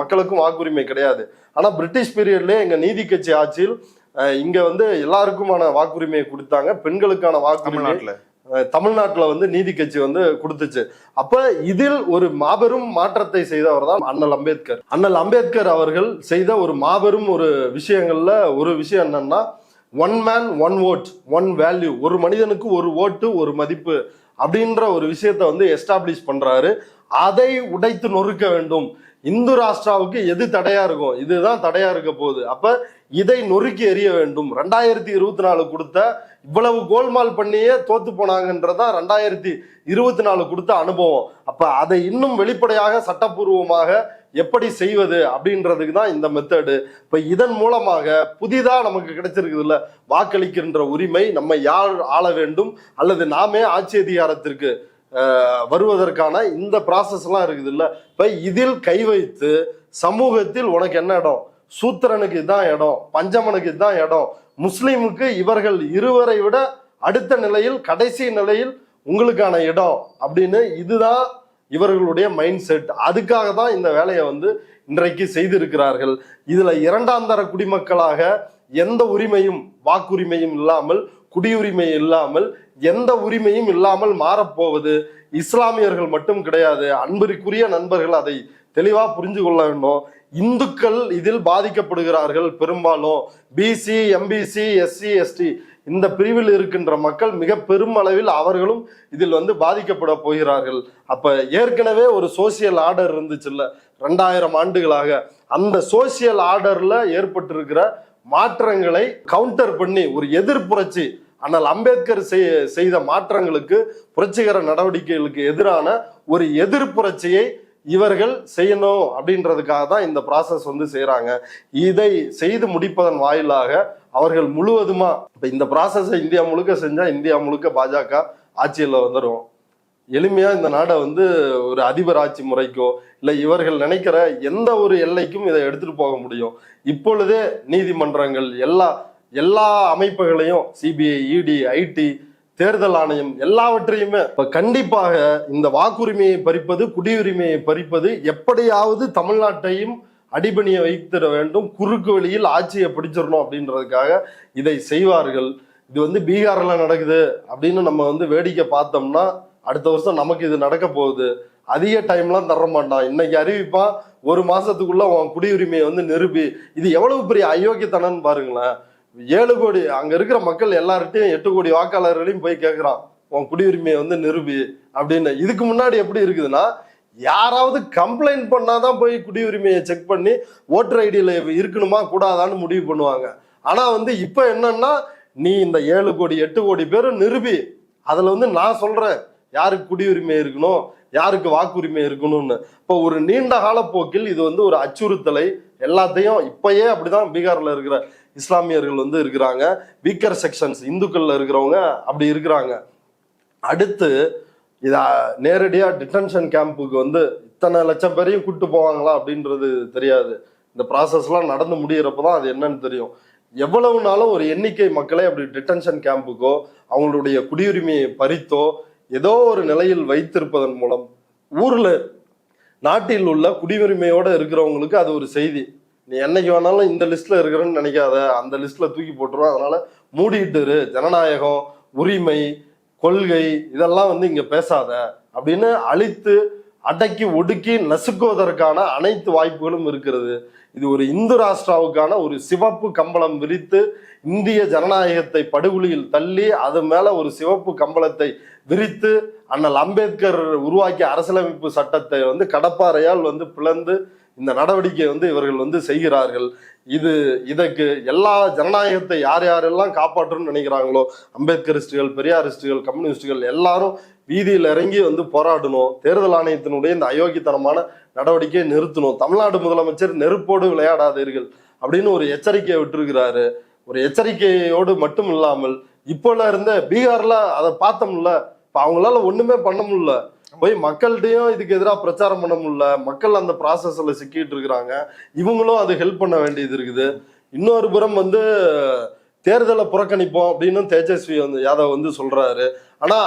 மக்களுக்கும் வாக்குரிமை கிடையாது. ஆனா பிரிட்டிஷ் பீரியட்லயே எங்க நீதி கட்சி ஆட்சியில் இங்க வந்து எல்லாருக்குமான வாக்குரிமையை கொடுத்தாங்க. பெண்களுக்கான வாக்குரிமை தமிழ்நாட்டுல வந்து நீதி கட்சி வந்து கொடுத்துச்சு. அப்ப இதில் ஒரு மாபெரும் மாற்றத்தை செய்தவர் தான் அண்ணல் அம்பேத்கர். அண்ணல் அம்பேத்கர் அவர்கள் செய்த ஒரு மாபெரும் ஒரு விஷயங்கள்ல ஒரு விஷயம் என்னன்னா, 1 man 1 vote 1 value, ஒரு மனிதனுக்கு ஒரு ஓட்டு ஒரு மதிப்பு அப்படின்ற ஒரு விஷயத்த வந்து எஸ்டாப்ளிஷ் பண்றாரு. அதை உடைத்து நொறுக்க வேண்டும். இந்து ராஷ்டிராவுக்கு எது தடையா இருக்கும், இதுதான் தடையா இருக்க போகுது. அப்ப இதை நொறுக்கி எறிய வேண்டும். 2024 கொடுத்த இவ்வளவு கோல்மால் பண்ணியே தோத்து போனாங்கன்றதான் 2024 கொடுத்த அனுபவம். அப்ப அதை இன்னும் வெளிப்படையாக சட்டப்பூர்வமாக எப்படி செய்வது அப்படின்றதுக்கு தான் இந்த மெத்தடு. இப்ப இதன் மூலமாக புதிதா நமக்கு கிடைச்சிருக்குது இல்ல வாக்களிக்கின்ற உரிமை, நம்ம யார் ஆள வேண்டும் அல்லது நாமே ஆட்சி அதிகாரத்திற்கு வருவதற்கான இந்த ப்ராசஸ் எல்லாம் இருக்குது இல்ல. இப்ப இதில் கை வைத்து சமூகத்தில் உனக்கு என்ன இடம், சூத்திரனுக்கு இதுதான் இடம், பஞ்சமனுக்கு இதுதான் இடம், முஸ்லீமுக்கு இவர்கள் இருவரை விட அடுத்த நிலையில் கடைசி நிலையில் உங்களுக்கான இடம் அப்படின்னு, இதுதான் இவர்களுடைய மைண்ட் செட். அதுக்காக தான் இந்த வேலையை வந்து இன்றைக்கு செய்திருக்கிறார்கள். இதுல 2ஆம் தர குடிமக்களாக எந்த உரிமையும் வாக்குரிமையும் இல்லாமல், குடியுரிமை இல்லாமல் எந்த உரிமையும் இல்லாமல் மாறப்போவது இஸ்லாமியர்கள் மட்டும் கிடையாது. அன்பிற்குரிய நண்பர்கள் அதை தெளிவா புரிஞ்சு கொள்ள வேண்டும். இந்துக்கள் இதில் பாதிக்கப்படுகிறார்கள். பெரும்பாலும் பிசி, எம்பிசி, எஸ்சி, எஸ்டி இந்த பிரிவில் இருக்கின்ற மக்கள் மிக பெரும் அளவில் அவர்களும் இதில் பாதிக்கப்பட போகிறார்கள். அப்ப ஏற்கனவே ஒரு சோசியல் ஆர்டர் இருந்துச்சுல்ல 2000 ஆண்டுகளாக, அந்த சோசியல் ஆர்டர்ல ஏற்பட்டிருக்கிற மாற்றங்களை கவுண்டர் பண்ணி ஒரு எதிர்ப்புரட்சி, ஆனால் அம்பேத்கர் செய்த மாற்றங்களுக்கு, புரட்சிகர நடவடிக்கைகளுக்கு எதிரான ஒரு எதிர்ப்புரட்சியை இவர்கள் செய்யணும் அப்படின்றதுக்காக தான் இந்த ப்ராசஸ் செய்யறாங்க. இதை செய்து முடிப்பதன் வாயிலாக அவர்கள் முழுவதுமா இப்ப இந்த ப்ராசஸை இந்தியா முழுக்க செஞ்சா இந்தியா முழுக்க பாஜக ஆட்சியில் வந்துடும். எளிமையா இந்த நாடை ஒரு அதிபர் ஆட்சி முறைக்கோ இல்ல இவர்கள் நினைக்கிற எந்த ஒரு எல்லைக்கும் இதை எடுத்துட்டு போக முடியும். இப்பொழுதே நீதிமன்றங்கள் எல்லா அமைப்புகளையும், சிபிஐ, இடி, ஐடி, தேர்தல் ஆணையம் எல்லாவற்றையுமே இப்ப கண்டிப்பாக இந்த வாக்குரிமையை பறிப்பது, குடியுரிமையை பறிப்பது, எப்படியாவது தமிழ்நாட்டையும் அடிபணிய வைத்திட வேண்டும், குறுக்கு வழியில் ஆட்சியை பிடிச்சிடணும் அப்படின்றதுக்காக இதை செய்வார்கள். இது பீகார்ல நடக்குது அப்படின்னு நம்ம வேடிக்கை பார்த்தோம்னா அடுத்த வருஷம் நமக்கு இது நடக்க போகுது. அதிக டைம்லாம் தர மாட்டான். இன்னைக்கு அறிவிப்பான், ஒரு மாசத்துக்குள்ள உன் குடியுரிமையை நிரூபி. இது எவ்வளவு பெரிய அயோக்கியத்தனன்னு பாருங்களேன். 7 கோடி அங்க இருக்கிற மக்கள் எல்லார்ட்டையும் 8 கோடி வாக்காளர்களையும் போய் கேட்கிறான், உன் குடியுரிமையை நிரூபி அப்படின்னு. இதுக்கு முன்னாடி எப்படி இருக்குதுன்னா, யாராவது கம்ப்ளைண்ட் பண்ணாதான் போய் குடியுரிமையை செக் பண்ணி ஓட்டர் ஐடியில இருக்கணுமா கூடாதான்னு முடிவு பண்ணுவாங்க. ஆனா இப்ப என்னன்னா, நீ இந்த 7 கோடி 8 கோடி பேரும் நிரூபி, அதுல நான் சொல்றேன் யாருக்கு குடியுரிமை இருக்கணும், யாருக்கு வாக்குரிமை இருக்கணும்னு. இப்போ ஒரு நீண்ட கால போக்கில் இது ஒரு அச்சுறுத்தலை எல்லாத்தையும் இப்பயே அப்படிதான் பீகார்ல இருக்கிற இஸ்லாமியர்கள் இருக்கிறாங்க. வீக்கர் செக்ஷன்ஸ் இந்துக்கள்ல இருக்கிறவங்க அப்படி இருக்கிறாங்க. அடுத்து இத நேரடியா டிடென்ஷன் கேம்புக்கு இத்தனை லட்சம் பேரையும் கூட்டு போவாங்களா அப்படின்றது தெரியாது. இந்த ப்ராசஸ்லாம் நடந்து முடிகிறப்பதான் அது என்னன்னு தெரியும். எவ்வளவு நாளும் ஒரு எண்ணிக்கை மக்களை அப்படி டிடென்ஷன் கேம்புக்கோ அவங்களுடைய குடியுரிமையை பறித்தோ ஏதோ ஒரு நிலையில் வைத்திருப்பதன் மூலம் ஊர்ல நாட்டில் உள்ள குடியுரிமையோட இருக்கிறவங்களுக்கு அது ஒரு செய்தி. நீ என்னைக்கு வேணாலும் இந்த லிஸ்ட்ல இருக்கிறன்னு நினைக்காத, அந்த லிஸ்ட்ல தூக்கி போட்டுருவோம், அதனால மூடிட்டு இரு, ஜனநாயகம், உரிமை, கொள்கை இதெல்லாம் இங்க பேசாத அப்படின்னு அழித்து அடக்கி ஒடுக்கி நசுக்குவதற்கான அனைத்து வாய்ப்புகளும் இருக்கிறது. இது ஒரு இந்து ராஷ்டிராவுக்கான ஒரு சிவப்பு கம்பளம் விரித்து இந்திய ஜனநாயகத்தை படுகொலியில் தள்ளி அது மேல ஒரு சிவப்பு கம்பளத்தை விரித்து அண்ணல் அம்பேத்கர் உருவாக்கிய அரசியலமைப்பு சட்டத்தை கடப்பாறையால் பிளந்து இந்த நடவடிக்கை இவர்கள் செய்கிறார்கள். இதற்கு எல்லா ஜனநாயகத்தை யாரெல்லாம் காப்பாற்றணும்னு நினைக்கிறாங்களோ, அம்பேத்கரிஸ்டுகள், பெரியாரிஸ்டுகள், கம்யூனிஸ்டுகள் எல்லாரும் வீதியில் இறங்கி போராடணும். தேர்தல் ஆணையத்தினுடைய இந்த அயோக்கியத்தனமான நடவடிக்கையை நிறுத்தணும். தமிழ்நாடு முதலமைச்சர் நெருப்போடு விளையாடாதீர்கள் அப்படின்னு ஒரு எச்சரிக்கையை விட்டுருக்கிறாரு. ஒரு எச்சரிக்கையோடு மட்டும் இல்லாமல் இப்போல இருந்த பீகார்ல அதை பார்த்தோம்ல, இப்ப அவங்களால ஒண்ணுமே பண்ண முடியல. போய் மக்கள்கிட்டையும் இதுக்கு எதிராக பிரச்சாரம் பண்ண முடியல. மக்கள் அந்த ப்ராசஸ்ல சிக்கிட்டு இருக்கிறாங்க. இவங்களும் அது ஹெல்ப் பண்ண வேண்டியது இருக்குது. இன்னொரு புறம் தேர்தலை புறக்கணிப்போம் அப்படின்னு தேஜஸ்வி யாதவ் சொல்றாரு. ஆனா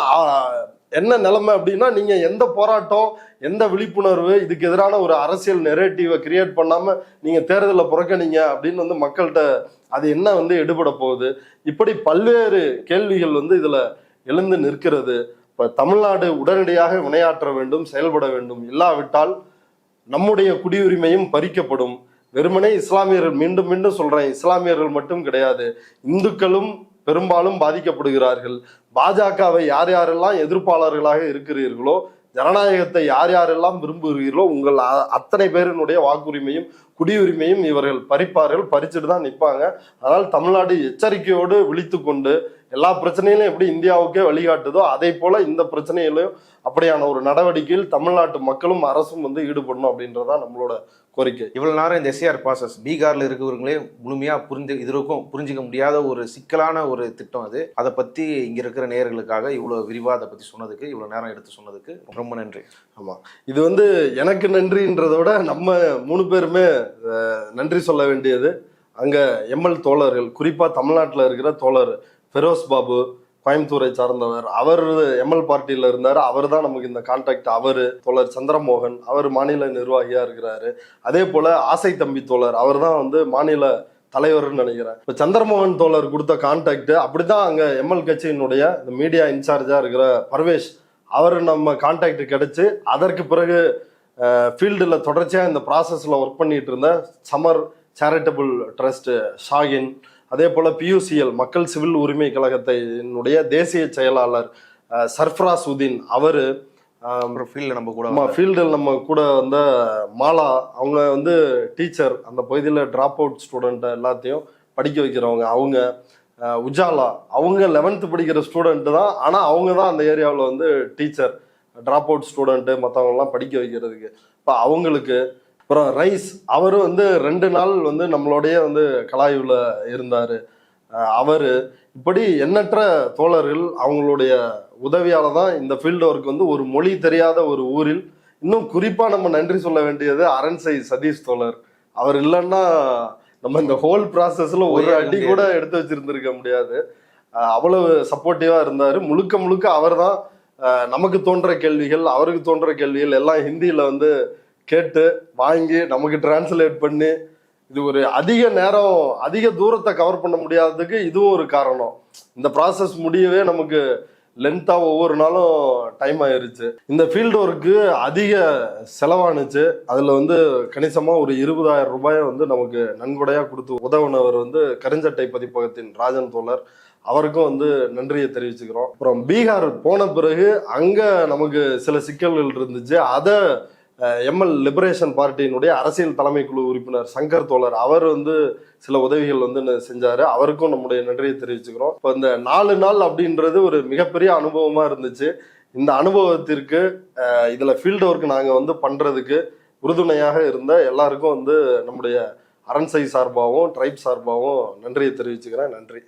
என்ன நிலைமை அப்படின்னா, நீங்க எந்த போராட்டம், எந்த விழிப்புணர்வு, இதுக்கு எதிரான ஒரு அரசியல் நெரேட்டிவை கிரியேட் பண்ணாம நீங்க தேர்தலை புறக்கணிங்க அப்படின்னு மக்கள்கிட்ட அது என்ன எடுபட போகுது? இப்படி பல்வேறு கேள்விகள் இதுல எழுந்து நிற்கிறது. இப்ப தமிழ்நாடு உடனடியாக வினையாற்ற வேண்டும், செயல்பட வேண்டும். இல்லாவிட்டால் நம்முடைய குடியுரிமையும் பறிக்கப்படும். வெறுமனே இஸ்லாமியர்கள், மீண்டும் மீண்டும் சொல்றேன், இஸ்லாமியர்கள் மட்டும் கிடையாது, இந்துக்களும் பெரும்பாலும் பாதிக்கப்படுகிறார்கள். பாஜகவை யார் யாரெல்லாம் எதிர்ப்பாளர்களாக இருக்கிறீர்களோ, ஜனநாயகத்தை யார் யாரெல்லாம் விரும்புகிறீர்களோ, உங்கள் அத்தனை பேரினுடைய வாக்குரிமையும் குடியுரிமையும் இவர்கள் பறிப்பார்கள், பறிச்சுட்டு தான் நிற்பாங்க. அதனால் தமிழ்நாடு எச்சரிக்கையோடு விழித்து கொண்டு எல்லா பிரச்சனையிலும் எப்படி இந்தியாவுக்கே வழிகாட்டுதோ அதே போல இந்த பிரச்சனையிலும் அப்படியான ஒரு நடவடிக்கையில் தமிழ்நாட்டு மக்களும் அரசும் ஈடுபடணும் அப்படின்றதான் நம்மளோட கோரிக்கை.
இவ்வளவு நேரம் இந்த எஸ்ஏஆர் ப்ராசஸ் பீகார்ல இருக்கிறவங்களே முழுமையா புரிஞ்சிக்க முடியாத ஒரு சிக்கலான ஒரு திட்டம் அது. அதை பத்தி இங்க இருக்கிற நேயர்களுக்காக இவ்வளவு விரிவா அதை பத்தி சொன்னதுக்கு, இவ்வளவு நேரம் எடுத்து சொன்னதுக்கு ரொம்ப நன்றி.
ஆமா, இது எனக்கு நன்றின்றதை விட நம்ம 3 பேருமே நன்றி சொல்ல வேண்டியது. அங்க எம்எல் தோழர்கள், குறிப்பா தமிழ்நாட்டில் இருக்கிற தோழர் ஃபெரோஸ் பாபு, கோயம்புத்தூரை சார்ந்தவர், அவர் எம்எல் பார்ட்டியில இருந்தாரு. அவர் தான் நமக்கு இந்த கான்டாக்ட். அவரு தோழர் சந்திரமோகன், அவர் மாநில நிர்வாகியா இருக்கிறாரு. அதே போல ஆசை தம்பி தோழர், அவர் தான் மாநில தலைவர்னு நினைக்கிறேன். இப்போ சந்திரமோகன் தோழர் கொடுத்த கான்டாக்ட் அப்படிதான் அங்கே எம்எல் கட்சியினுடைய இந்த மீடியா இன்சார்ஜாக இருக்கிற பர்வேஷ் அவர் நம்ம கான்டாக்ட் கிடைச்சு அதற்கு பிறகு ஃபீல்டில் தொடர்ச்சியாக இந்த ப்ராசஸில் ஒர்க் பண்ணிட்டு இருந்த சமர் சேரிட்டபிள் ட்ரஸ்ட் ஷாகின், அதே போல் பியூசிஎல் மக்கள் சிவில் உரிமை கழகத்தினுடைய தேசிய செயலாளர் சர்ஃப்ராஸ் உதீன் அவர்
ஃபீல்டில்
நம்ம கூட வந்த மாலா அவங்க வந்து டீச்சர், அந்த பகுதியில் ட்ராப் அவுட் ஸ்டூடெண்ட் எல்லாத்தையும் படிக்க வைக்கிறவங்க. அவங்க உஜாலா அவங்க 11th படிக்கிற ஸ்டூடெண்ட் தான், ஆனால் அவங்க தான் அந்த ஏரியாவில் வந்து டீச்சர், ட்ராப் அவுட் ஸ்டூடெண்ட்டு மற்றவங்கலாம் படிக்க வைக்கிறதுக்கு. இப்போ அவங்களுக்கு அப்புறம் ரைஸ் அவர் வந்து 2 நாள் வந்து நம்மளோடைய வந்து கலாய்வில் இருந்தார். அவர் இப்படி எண்ணற்ற தோழர்கள் அவங்களுடைய உதவியால தான் இந்த ஃபீல்டு ஒர்க் வந்து ஒரு மொழி தெரியாத ஒரு ஊரில், இன்னும் குறிப்பாக நம்ம நன்றி சொல்ல வேண்டியது அரண்சை சதீஷ் தோழர். அவர் இல்லைன்னா நம்ம இந்த ஹோல் ப்ராசஸ்ல ஒரு அடி கூட எடுத்து வச்சிருந்திருக்க முடியாது. அவ்வளவு சப்போர்ட்டிவா இருந்தாரு. முழுக்க முழுக்க அவர் தான் நமக்கு தோன்ற கேள்விகள், அவருக்கு தோன்ற கேள்விகள் எல்லாம் ஹிந்தியில வந்து கேட்டு வாங்கி நமக்கு டிரான்ஸ்லேட் பண்ணி, இது ஒரு அதிக நேரம் அதிக தூரத்தை கவர் பண்ண முடியாததுக்கு இதுவும் ஒரு காரணம். இந்த ப்ராசஸ் முடியவே நமக்கு லென்த்தா ஒவ்வொரு நாளும் டைம் ஆயிருச்சு. இந்த ஃபீல்டு ஒர்க்கு அதிக செலவானுச்சு. அதுல வந்து கணிசமா ஒரு 20,000 ரூபாயை வந்து நமக்கு நன்கொடையா கொடுத்து உதவுனவர் வந்து கருஞ்சட்டை பதிப்பகத்தின் ராஜன் தோழர். அவருக்கும் வந்து நன்றியை தெரிவிச்சுக்கிறோம். அப்புறம் பீகார் போன பிறகு அங்க நமக்கு சில சிக்கல்கள் இருந்துச்சு. அதை எம்எல் லிபரேஷன் பார்ட்டியினுடைய அரசியல் தலைமை குழு உறுப்பினர் சங்கர் தோழர் அவர் வந்து சில உதவிகள் வந்து செஞ்சாரு. அவருக்கும் நம்முடைய நன்றியை தெரிவிச்சுக்கிறோம். இப்போ இந்த 4 நாள் அப்படின்றது ஒரு மிகப்பெரிய அனுபவமா இருந்துச்சு. இந்த அனுபவத்திற்கு இதுல ஃபீல்டு ஒர்க் நாங்க வந்து பண்றதுக்கு உறுதுணையாக இருந்த எல்லாருக்கும் வந்து நம்முடைய அரண்சை சார்பாகவும் ட்ரைப் சார்பாகவும் நன்றியை தெரிவிச்சுக்கிறேன். நன்றி.